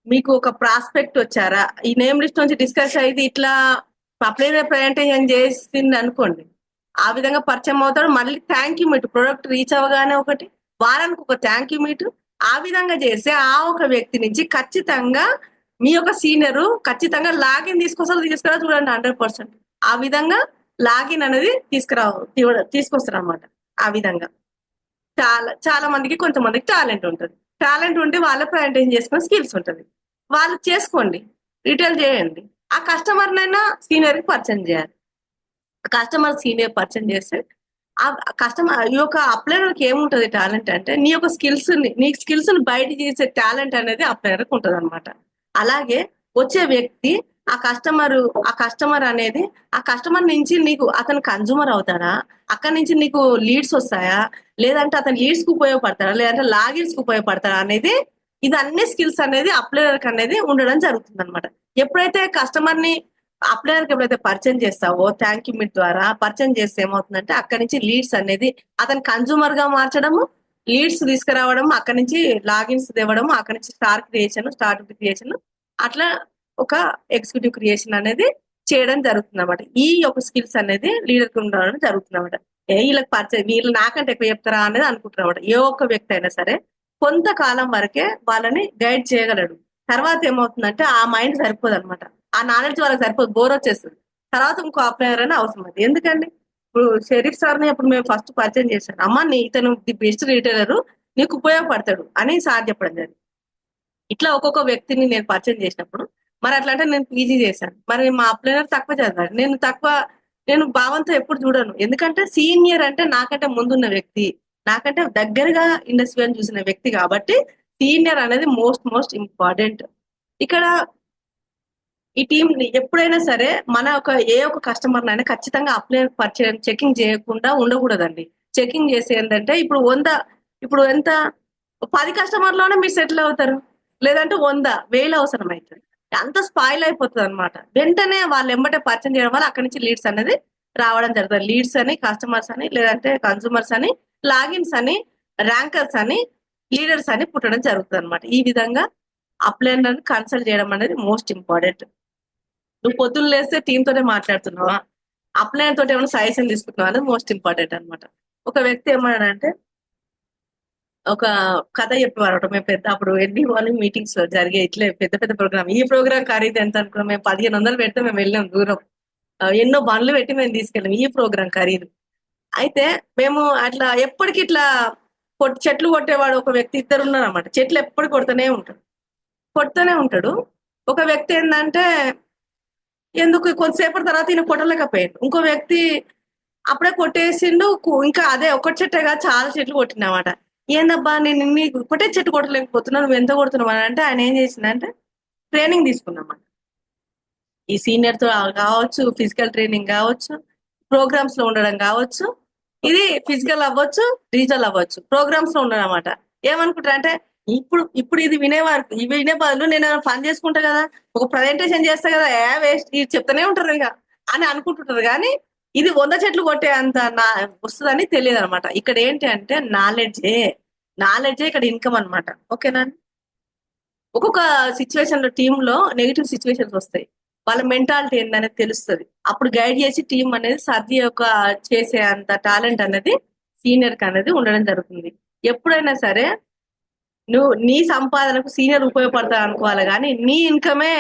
మీకు ఒక ప్రాస్పెక్ట్ వచ్చారా, ఈ నేమ్ లిస్ట్ నుంచి డిస్కస్ అయితే ఇట్లా అప్లైర్ ప్రజెంటేషన్ చేసింది అనుకోండి, ఆ విధంగా పరిచయం అవుతాడు. మళ్ళీ thank you meet, product reach అవ్వగానే ఒకటి వారానికి ఒక థ్యాంక్ యూ మీట్, ఆ విధంగా చేస్తే ఆ ఒక వ్యక్తి నుంచి ఖచ్చితంగా మీ యొక్క సీనియర్ ఖచ్చితంగా లాగిన్ తీసుకురా చూడండి 100%. ఆ విధంగా లాగిన్ అనేది తీసుకొస్తారు అనమాట. ఆ విధంగా చాలా మందికి, కొంతమందికి టాలెంట్ ఉంటుంది. టాలెంట్ ఉంటే వాళ్ళ ప్రజెంటేషన్ చేసుకునే స్కిల్స్ ఉంటుంది, వాళ్ళు చేసుకోండి, రిటైల్ చేయండి. ఆ కస్టమర్ నైనా సీనియర్ కి పరిచయం చేయాలి. కస్టమర్ సీనియర్ పరిచయం చేస్తే ఆ కస్టమర్ ఈ యొక్క అప్లైనర్కి ఏముంటది టాలెంట్ అంటే, నీ స్కిల్స్ ని బయట చేసే టాలెంట్ అనేది అప్లైనర్కి ఉంటది అనమాట. అలాగే వచ్చే వ్యక్తి ఆ కస్టమర్ అనేది ఆ కస్టమర్ నుంచి అతను కన్జ్యూమర్ అవుతాడా, అక్కడి నుంచి నీకు లీడ్స్ వస్తాయా, లేదంటే అతను లీడ్స్ కు ఉపయోగపడతాడా, లేదంటే లాగిన్స్ కు ఉపయోగపడతాడా అనేది, ఇది అన్ని స్కిల్స్ అనేది అప్లైనర్ అనేది ఉండడం జరుగుతుంది అనమాట. ఎప్పుడైతే కస్టమర్ ని అప్లైనర్ కి ఎప్పుడైతే పరిచయం చేస్తావో థ్యాంక్ యూ మీట్ ద్వారా పరిచయం చేస్తే ఏమవుతుందంటే, అక్కడి నుంచి లీడ్స్ అనేది అతను కన్జ్యూమర్ గా మార్చడము, లీడ్స్ తీసుకురావడం, అక్కడి నుంచి లాగిన్స్ తేవడం, అక్కడి నుంచి స్టార్ట్ క్రియేషన్, అట్లా ఒక ఎగ్జిక్యూటివ్ క్రియేషన్ అనేది చేయడం జరుగుతుంది అనమాట. ఈ యొక్క స్కిల్స్ అనేది లీడర్ కి ఉండడం జరుగుతుంది అనమాట. వీళ్ళకి పరిచయం, వీళ్ళు నాకంటే ఎక్కువ చెప్తారా అనేది అనుకుంటున్నారు అనమాట. ఏ ఒక్క వ్యక్తి అయినా సరే కొంతకాలం వరకే వాళ్ళని గైడ్ చేయగలడు. తర్వాత ఏమవుతుందంటే ఆ మైండ్ సరిపోదు అనమాట, ఆ నాలెడ్జ్ వాళ్ళకి సరిపోదు, బోర్ వచ్చేస్తుంది. తర్వాత ఇంకో అప్లైనర్ అని అవసరం అది. ఎందుకండి, ఇప్పుడు షరీఫ్ సార్ ని అప్పుడు మేము ఫస్ట్ పరిచయం చేశాను, అమ్మ ఇతను ది బెస్ట్ రిటైలర్, నీకు ఉపయోగపడతాడు అని సార్ చెప్పడం జరిగింది. ఇట్లా ఒక్కొక్క వ్యక్తిని నేను పరిచయం చేసినప్పుడు, మరి అట్లా అంటే నేను పీజీ చేశాను, మరి మా అప్లైనర్ తక్కువ చదివాడు, నేను భావంతో ఎప్పుడు చూడను. ఎందుకంటే సీనియర్ అంటే నాకంటే ముందున్న వ్యక్తి, నాకంటే దగ్గరగా ఇండస్ట్రీని చూసిన వ్యక్తి, కాబట్టి సీనియర్ అనేది మోస్ట్ ఇంపార్టెంట్. ఇక్కడ ఈ టీం ఎప్పుడైనా సరే మన ఏ ఒక్క కస్టమర్ అయినా ఖచ్చితంగా అప్లైనర్ పరిచయం చెకింగ్ చేయకుండా ఉండకూడదండి. చెకింగ్ చేసి ఏంటంటే, ఇప్పుడు ఎంత 10 కస్టమర్లోనే మీరు సెటిల్ అవుతారు, లేదంటే 100,000 అవసరం అవుతుంది, అంత స్పాయిల్ అయిపోతుంది అనమాట. వెంటనే వాళ్ళు ఎంబటే పరిచయం చేయడం వల్ల అక్కడి నుంచి లీడ్స్ అనేది రావడం జరుగుతుంది. లీడ్స్ అని, కస్టమర్స్ అని, లేదంటే కన్సూమర్స్ అని, లాగిన్స్ అని, ర్యాంకర్స్ అని, లీడర్స్ అని పుట్టడం జరుగుతుంది అనమాట. ఈ విధంగా అప్లైనర్ కన్సల్ట్ చేయడం అనేది మోస్ట్ ఇంపార్టెంట్. నువ్వు పొద్దున్న లేస్తే టీమ్ తోనే మాట్లాడుతున్నావా, అప్లైనర్ తోటి ఏమైనా సజెషన్ తీసుకుంటున్నావా అనేది మోస్ట్ ఇంపార్టెంట్ అనమాట. ఒక వ్యక్తి ఏమన్నాడంటే, ఒక కథ చెప్పేవారు, మేము అప్పుడు ఎన్ని మీటింగ్స్ లో జరిగే ఇట్లే పెద్ద ప్రోగ్రామ్. ఈ ప్రోగ్రామ్ ఖరీదు ఎంత అనుకున్నాం, మేము 1500 పెడితే మేము వెళ్ళాం దూరం, ఎన్నో బండ్లు పెట్టి మేము తీసుకెళ్ళాం ఈ ప్రోగ్రామ్ ఖరీదు. అయితే మేము అట్లా ఎప్పటికి ఇట్లా చెట్లు కొట్టేవాడు ఒక వ్యక్తి, ఇద్దరు ఉన్నారు అన్నమాట. చెట్లు ఎప్పుడు కొడుతూనే ఉంటాడు. ఒక వ్యక్తి ఏంటంటే ఎందుకు కొంతసేపటి తర్వాత ఈయన కొట్టలేకపోయాడు. ఇంకో వ్యక్తి అప్పుడే కొట్టేసిండు. ఇంకా అదే ఒకటి చెట్టేగా చాలా చెట్లు కొట్టినమాట. ఏందబ్బా నేను ఒకటే చెట్టు కొట్టలేకపోతున్నా, నువ్వు ఎంత కొడుతున్నావు అని అంటే ఆయన ఏం చేసిందంటే ట్రైనింగ్ తీసుకున్నామాట. ఈ సీనియర్ తో కావచ్చు, ఫిజికల్ ట్రైనింగ్ కావచ్చు, ప్రోగ్రామ్స్ లో ఉండడం కావచ్చు, ఇది ఫిజికల్ అవ్వచ్చు, డిజిటల్ అవ్వచ్చు, ప్రోగ్రామ్స్ లో ఉండడం అనమాట. ఏమనుకుంటారు అంటే ఇప్పుడు ఇది వినే బదులు నేను పని చేసుకుంటా కదా, ఒక ప్రజెంటేషన్ చేస్తా కదా, వేస్ట్ ఇది చెప్తానే ఉంటారు ఇక అని అనుకుంటుంటారు. కానీ ఇది 100 చెట్లు కొట్టే అంత వస్తుందని తెలియదు అనమాట. ఇక్కడ ఏంటి అంటే నాలెడ్జే ఇక్కడ ఇన్కమ్ అనమాట. ఓకేనా? ఒక్కొక్క సిచ్యువేషన్ లో టీమ్ లో నెగిటివ్ సిచ్యువేషన్స్ వస్తాయి. వాళ్ళ మెంటాలిటీ ఏందనేది తెలుస్తుంది. అప్పుడు గైడ్ చేసి టీం అనేది చేసే అంత టాలెంట్ అనేది సీనియర్ కి అనేది ఉండడం జరుగుతుంది. ఎప్పుడైనా సరే నువ్వు నీ సంపాదనకు సీనియర్ ఉపయోగపడతా అనుకోవాలి, కానీ నీ ఇన్కమే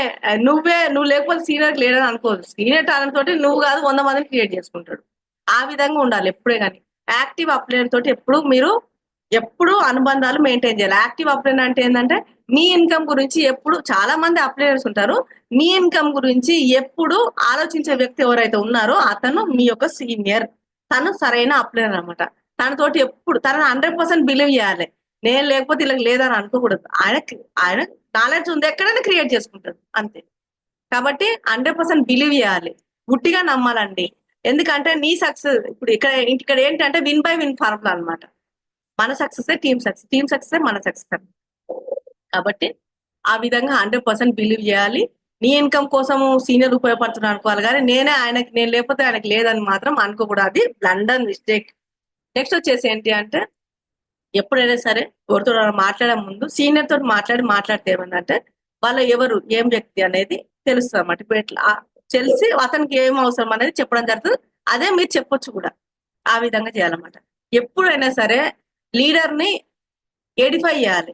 నువ్వు లేకపోతే సీనియర్ లేదని అనుకోదు. సీనియర్ టాలెంట్ తోటి నువ్వు కాదు 100 మందిని క్రియేట్ చేసుకుంటాడు. ఆ విధంగా ఉండాలి ఎప్పుడే కానీ. యాక్టివ్ అప్లైన్ తోటి ఎప్పుడు అనుబంధాలు మెయింటైన్ చేయాలి. యాక్టివ్ అప్లైన్ అంటే ఏంటంటే మీ ఇన్కమ్ గురించి ఎప్పుడు, చాలా మంది అప్లైనర్స్ ఉంటారు, మీ ఇన్కమ్ గురించి ఎప్పుడు ఆలోచించే వ్యక్తి ఎవరైతే ఉన్నారో అతను మీ యొక్క సీనియర్. తను సరైన అప్లైనర్ అనమాట. తనతోటి ఎప్పుడు తనని 100% బిలీవ్ చేయాలి. నేను లేకపోతే ఇలా లేదని అనుకోకూడదు. ఆయన నాలెడ్జ్ ఉంది, ఎక్కడైనా క్రియేట్ చేసుకుంటాడు అంతే. కాబట్టి 100% బిలీవ్ చేయాలి, గుట్టిగా నమ్మాలండి. ఎందుకంటే నీ సక్సెస్ ఇక్కడ ఏంటంటే విన్ బై విన్ ఫార్ములా అనమాట. మన సక్సెస్ టీమ్ సక్సెస్ మన సక్సెస్. కాబట్టి ఆ విధంగా 100% బిలీవ్ చేయాలి. నీ ఇన్కమ్ కోసము సీనియర్ ఉపయోగపడుతున్నా అనుకోవాలి, కానీ నేను లేకపోతే ఆయనకి లేదని మాత్రం అనుకోకూడదు. అది బ్లండర్ మిస్టేక్. నెక్స్ట్ వచ్చేసి ఏంటి అంటే ఎప్పుడైనా సరే ఎవరితో మాట్లాడే ముందు సీనియర్ తోటి మాట్లాడితే ఏమందంటే వాళ్ళు ఎవరు ఏం వ్యక్తి అనేది తెలుస్తుంది అన్నమాట. ఇప్పుడు తెలిసి అతనికి ఏం అవసరం అనేది చెప్పడం జరుగుతుంది. అదే మీరు చెప్పొచ్చు కూడా. ఆ విధంగా చేయాలన్నమాట. ఎప్పుడైనా సరే లీడర్ ని ఎడిఫై చేయాలి.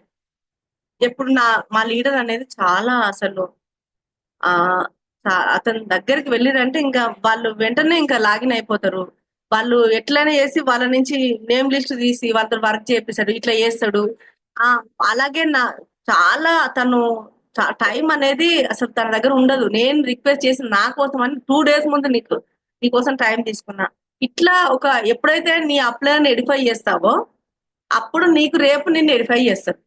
ఎప్పుడు మా లీడర్ అనేది చాలా అసలు అతని దగ్గరికి వెళ్ళిరంటే ఇంకా వాళ్ళు వెంటనే ఇంకా లాగిన్ అయిపోతారు. వాళ్ళు ఎట్లయినా చేసి వాళ్ళ నుంచి నేమ్ లిస్ట్ తీసి వాళ్ళతో వర్క్ చేపిస్తాడు, ఇట్లా చేస్తాడు. అలాగే చాలా తను టైం అనేది అసలు తన దగ్గర ఉండదు. నేను రిక్వెస్ట్ చేసి నా కోసం అని 2 days ముందు నీకోసం టైం తీసుకున్నా. ఇట్లా ఎప్పుడైతే నీ అప్లైని ఎడిఫై చేస్తావో అప్పుడు నీకు రేపు నిన్ను ఎడిఫై చేస్తారు.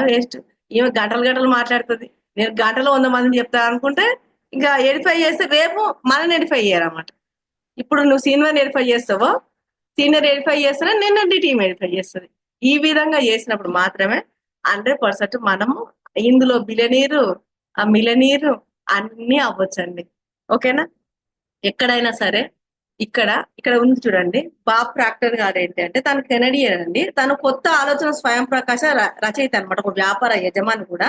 వేస్ట్, ఈమె గంటలు మాట్లాడుతుంది, నేను గంటలో 100 మందిని చెప్తా అనుకుంటే ఇంకా ఎడిఫై చేస్తే రేపు మనని ఎడిఫై చేయరన్నమాట. ఇప్పుడు నువ్వు సీనియర్ ఎడిఫై చేస్తావో, సీనియర్ ఎడిఫై చేస్తానే నిన్న టీం ఎడిఫై చేస్తుంది. ఈ విధంగా చేసినప్పుడు మాత్రమే 100% మనము ఇందులో మిలనీరు అన్ని అవ్వచ్చండి. ఓకేనా? ఎక్కడైనా సరే ఇక్కడ ఉంది చూడండి, బాబ్ ప్రాక్టర్ గారు ఏంటి అంటే తను కెనడియన్ అండి. తను కొత్త ఆలోచన స్వయం ప్రకాశ రచయిత అనమాట, ఒక వ్యాపార యజమాని కూడా.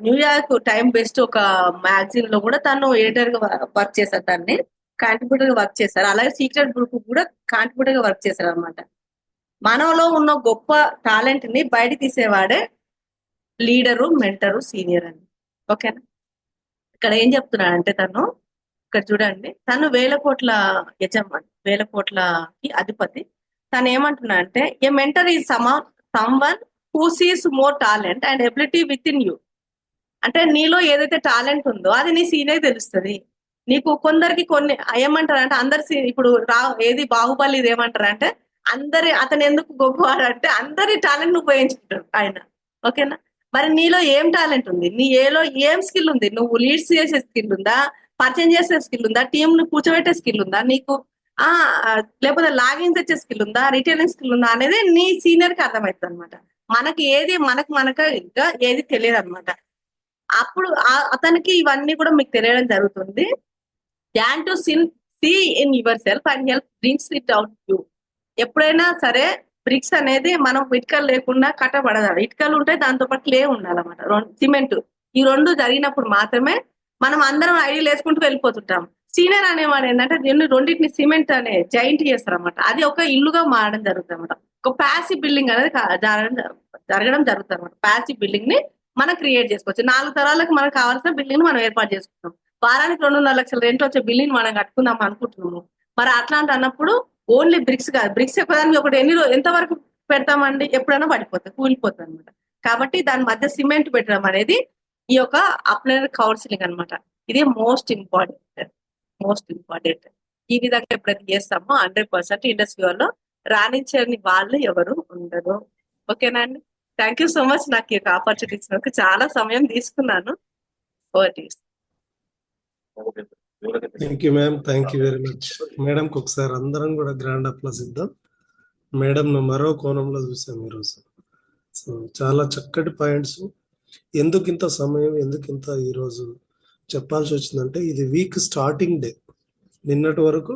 న్యూయార్క్ టైం బెస్ట్ ఒక మ్యాగజైన్ లో కూడా తను ఎడిటర్ గా వర్క్ చేశారు, దాన్ని కాంట్రిబ్యూటర్ గా వర్క్ చేశారు. అలాగే సీక్రెట్ గ్రూప్ కూడా కాంట్రిబ్యూటర్ గా వర్క్ చేశారు అనమాట. మనలో ఉన్న గొప్ప టాలెంట్ ని బయట తీసేవాడే లీడరు, మెంటరు, సీనియర్ అండి. ఓకేనా? ఇక్కడ ఏం చెప్తున్నాడంటే ఇక్కడ చూడండి, తను 1000 కోట్ల యజమాని, 1000 కోట్లకి అధిపతి. తను ఏమంటున్నా అంటే a mentor is someone who sees more talent and ability with in you. అంటే నీలో ఏదైతే టాలెంట్ ఉందో అది నీ సీనియర్ తెలుస్తుంది. నీకు కొందరికి కొన్ని ఏమంటారు అంటే ఇప్పుడు ఏది బాహుబలి ఇది ఏమంటారు అంటే అతను ఎందుకు గొప్పవాడు అంటే అందరి టాలెంట్ ఉపయోగించుకుంటాడు ఆయన. ఓకేనా? మరి నీలో ఏం టాలెంట్ ఉంది, నీ ఏం స్కిల్ ఉంది, నువ్వు లీడ్స్ చేసే స్కిల్ ఉందా, పరిచయం చేసే స్కిల్ ఉందా, టీం ను కూర్చోబెట్టే స్కిల్ ఉందా నీకు, లేకపోతే లాగిన్ తెచ్చే స్కిల్ ఉందా, రిటైలింగ్ స్కిల్ ఉందా అనేది నీ సీనియర్ కి అర్థమవుతుంది అనమాట. మనకు ఇంకా ఏది తెలియదు అనమాట. అప్పుడు అతనికి ఇవన్నీ కూడా మీకు తెలియడం జరుగుతుంది. Than to see in yourself and help brings it out you. ఎప్పుడైనా సరే బ్రిక్స్ అనేది మనం ఇటుకలు లేకుండా కట్టబడదాలి. ఇటుకలు ఉంటే దాంతో పాటు క్లే ఉండాలన్నమాట, సిమెంట్. ఈ 2 జరిగినప్పుడు మాత్రమే మనం అందరం ఐడియాలు వేసుకుంటూ వెళ్ళిపోతుంటాం. సీనియర్ అనేవాడు ఏంటంటే రెండింటిని సిమెంట్ అనే జాయింట్ చేస్తారన్నమాట. అది ఒక ఇల్లుగా మారడం జరుగుతుంది అనమాట. ఒక ప్యాసివ్ బిల్డింగ్ అనేది జరగడం జరుగుతుంది అనమాట. ప్యాసివ్ బిల్డింగ్ ని మనం క్రియేట్ చేసుకోవచ్చు. 4 తరాలకు మనకు కావాల్సిన బిల్డింగ్ మనం ఏర్పాటు చేసుకుంటాం. వారానికి 2.5 లక్షల రెంట్ వచ్చే బిల్డింగ్ మనం కట్టుకుందాం అనుకుంటున్నాము. మరి అట్లాంటి అన్నప్పుడు ఓన్లీ బ్రిక్స్ కాదు, బ్రిక్స్ ఒకదానికి ఒకటి ఎంతవరకు పెడతామండి, ఎప్పుడైనా పడిపోతుంది, కూలిపోతుంది అనమాట. కాబట్టి దాని మధ్య సిమెంట్ పెట్టడం అనేది ఈ యొక్క అప్లైనర్ కౌన్సిలింగ్ అన్నమాట. ఇది మోస్ట్ ఇంపార్టెంట్. ఈ విధంగా ఎప్పుడైతే చేస్తామో 100% ఇండస్ట్రీ వాళ్ళు రాణించని వాళ్ళు ఎవరు ఉండరు. ఓకేనా అండి? Thank you so much. నాకు ఈ యొక్క ఆపర్చునిటీ ఇచ్చినందుకు చాలా సమయం తీసుకున్నాను. Thank you ma'am, thank you very much. మేడంకి ఒకసారి అందరం కూడా గ్రాండ్ అప్లాస్ ఇద్దాం. మేడంను మరో కోణంలో చూసాం ఈరోజు. సో చాలా చక్కటి పాయింట్స్. ఎందుకు ఇంత సమయం, ఎందుకు ఇంత ఈరోజు చెప్పాల్సి వచ్చిందంటే, ఇది వీక్ స్టార్టింగ్ డే. నిన్నటి వరకు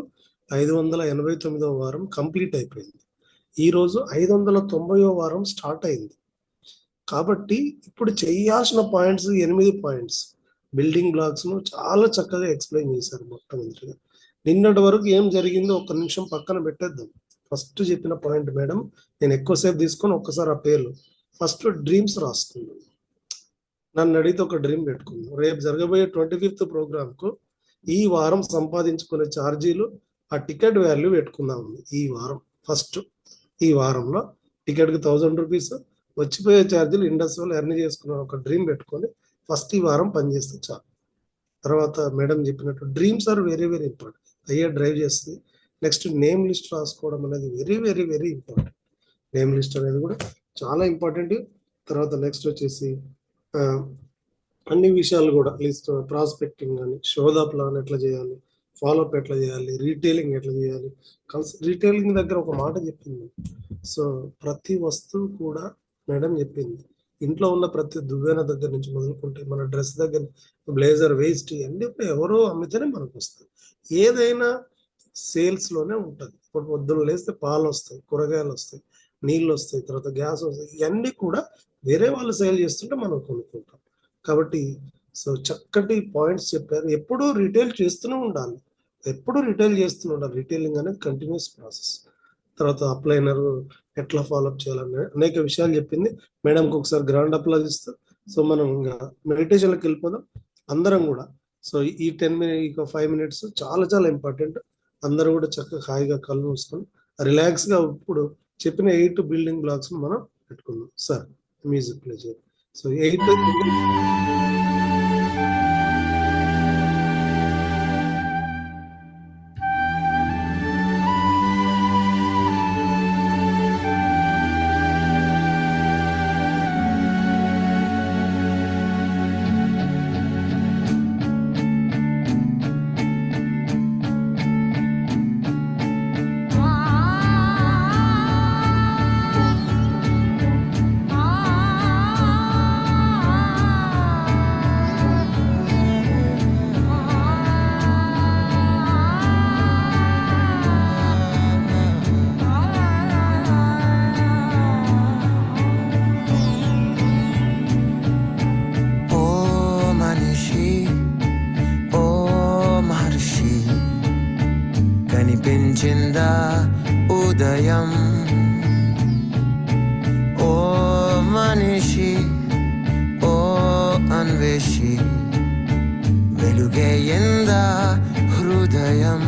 589వ వారం కంప్లీట్ అయిపోయింది. ఈరోజు 590వ వారం స్టార్ట్ అయింది. కాబట్టి ఇప్పుడు చేయాల్సిన పాయింట్స్ 8 పాయింట్స్ బిల్డింగ్ బ్లాక్స్ ను చాలా చక్కగా ఎక్స్ప్లెయిన్ చేశారు. మొట్టమొదటిగా నిన్నటి వరకు ఏం జరిగిందో ఒక్క నిమిషం పక్కన పెట్టేద్దాం. ఫస్ట్ చెప్పిన పాయింట్ మేడం, నేను ఎక్కువసేపు తీసుకొని ఒక్కసారి ఆ పేర్లు ఫస్ట్ డ్రీమ్స్ రాసుకున్నాను. నన్ను అడిగితే ఒక డ్రీమ్ పెట్టుకుందాం. రేపు జరగబోయే 25th ప్రోగ్రామ్కు ఈ వారం సంపాదించుకునే ఛార్జీలు, ఆ టికెట్ వాల్యూ పెట్టుకుందాం. ఈ వారం ఫస్ట్, ఈ వారంలో టికెట్కి 1000 రూపీస్, వచ్చిపోయే ఛార్జీలు ఇండస్ట్రీలో ఎర్న్ చేసుకున్న ఒక డ్రీమ్ పెట్టుకొని ఫస్ట్ ఈ వారం పనిచేస్తే చాలు. తర్వాత మేడం చెప్పినట్టు dreams are very very important. అయ్యే డ్రైవ్ చేస్తుంది. నెక్స్ట్ నేమ్ లిస్ట్ రాసుకోవడం అనేది very very very important. Name list అనేది కూడా చాలా ఇంపార్టెంట్. తర్వాత నెక్స్ట్ వచ్చేసి అన్ని విషయాలు కూడా లిస్ట్, ప్రాస్పెక్టింగ్ కానీ, శోధా ప్లాన్ ఎట్లా చేయాలి, ఫాలోఅప్ ఎట్లా చేయాలి, రీటైలింగ్ ఎట్లా చేయాలి. రీటైలింగ్ దగ్గర ఒక మాట చెప్పింది. సో ప్రతి వస్తువు కూడా మేడం చెప్పింది. ఇంట్లో ఉన్న ప్రతి దువ్వెన దగ్గర నుంచి మొదలుకుంటే, మన డ్రెస్ దగ్గర, బ్లేజర్, వేస్ట్, అన్ని ఎవరో అమ్మితేనే మనకు వస్తుంది. ఏదైనా సేల్స్ లోనే ఉంటుంది. ఇప్పుడు పొద్దున్న లేస్తే పాలు వస్తాయి, కూరగాయలు వస్తాయి, నీళ్ళు వస్తాయి, తర్వాత గ్యాస్ వస్తాయి. ఇవన్నీ కూడా వేరే వాళ్ళు సేల్ చేస్తుంటే మనం కొనుక్కుంటాం. కాబట్టి సో చక్కటి పాయింట్స్ చెప్పారు. ఎప్పుడూ రిటైల్ చేస్తూనే ఉండాలి, రిటైలింగ్ అనేది కంటిన్యూస్ ప్రాసెస్. తర్వాత అప్లైనర్ ఎట్లా ఫాలోఅప్ చేయాలని అనేక విషయాలు చెప్పింది. మేడంకి ఒకసారి గ్రాండ్ అప్లాజ్ ఇస్తూ, సో మనం ఇంకా మెడిటేషన్లోకి వెళ్ళిపోదాం అందరం కూడా. సో ఈ 10 minutes 5 minutes చాలా చాలా ఇంపార్టెంట్. అందరూ కూడా చక్కగా హాయిగా కళ్ళు మూసుకొని రిలాక్స్గా ఇప్పుడు చెప్పిన 8 బిల్డింగ్ బ్లాక్స్ మనం పెట్టుకుందాం. సార్ మ్యూజిక్ ప్లే చేయాలి. సో 8 కనిపించిందా ఉదయం, ఓ మనిషి, ఓ అన్వేషి, వెలుగేయందా హృదయం.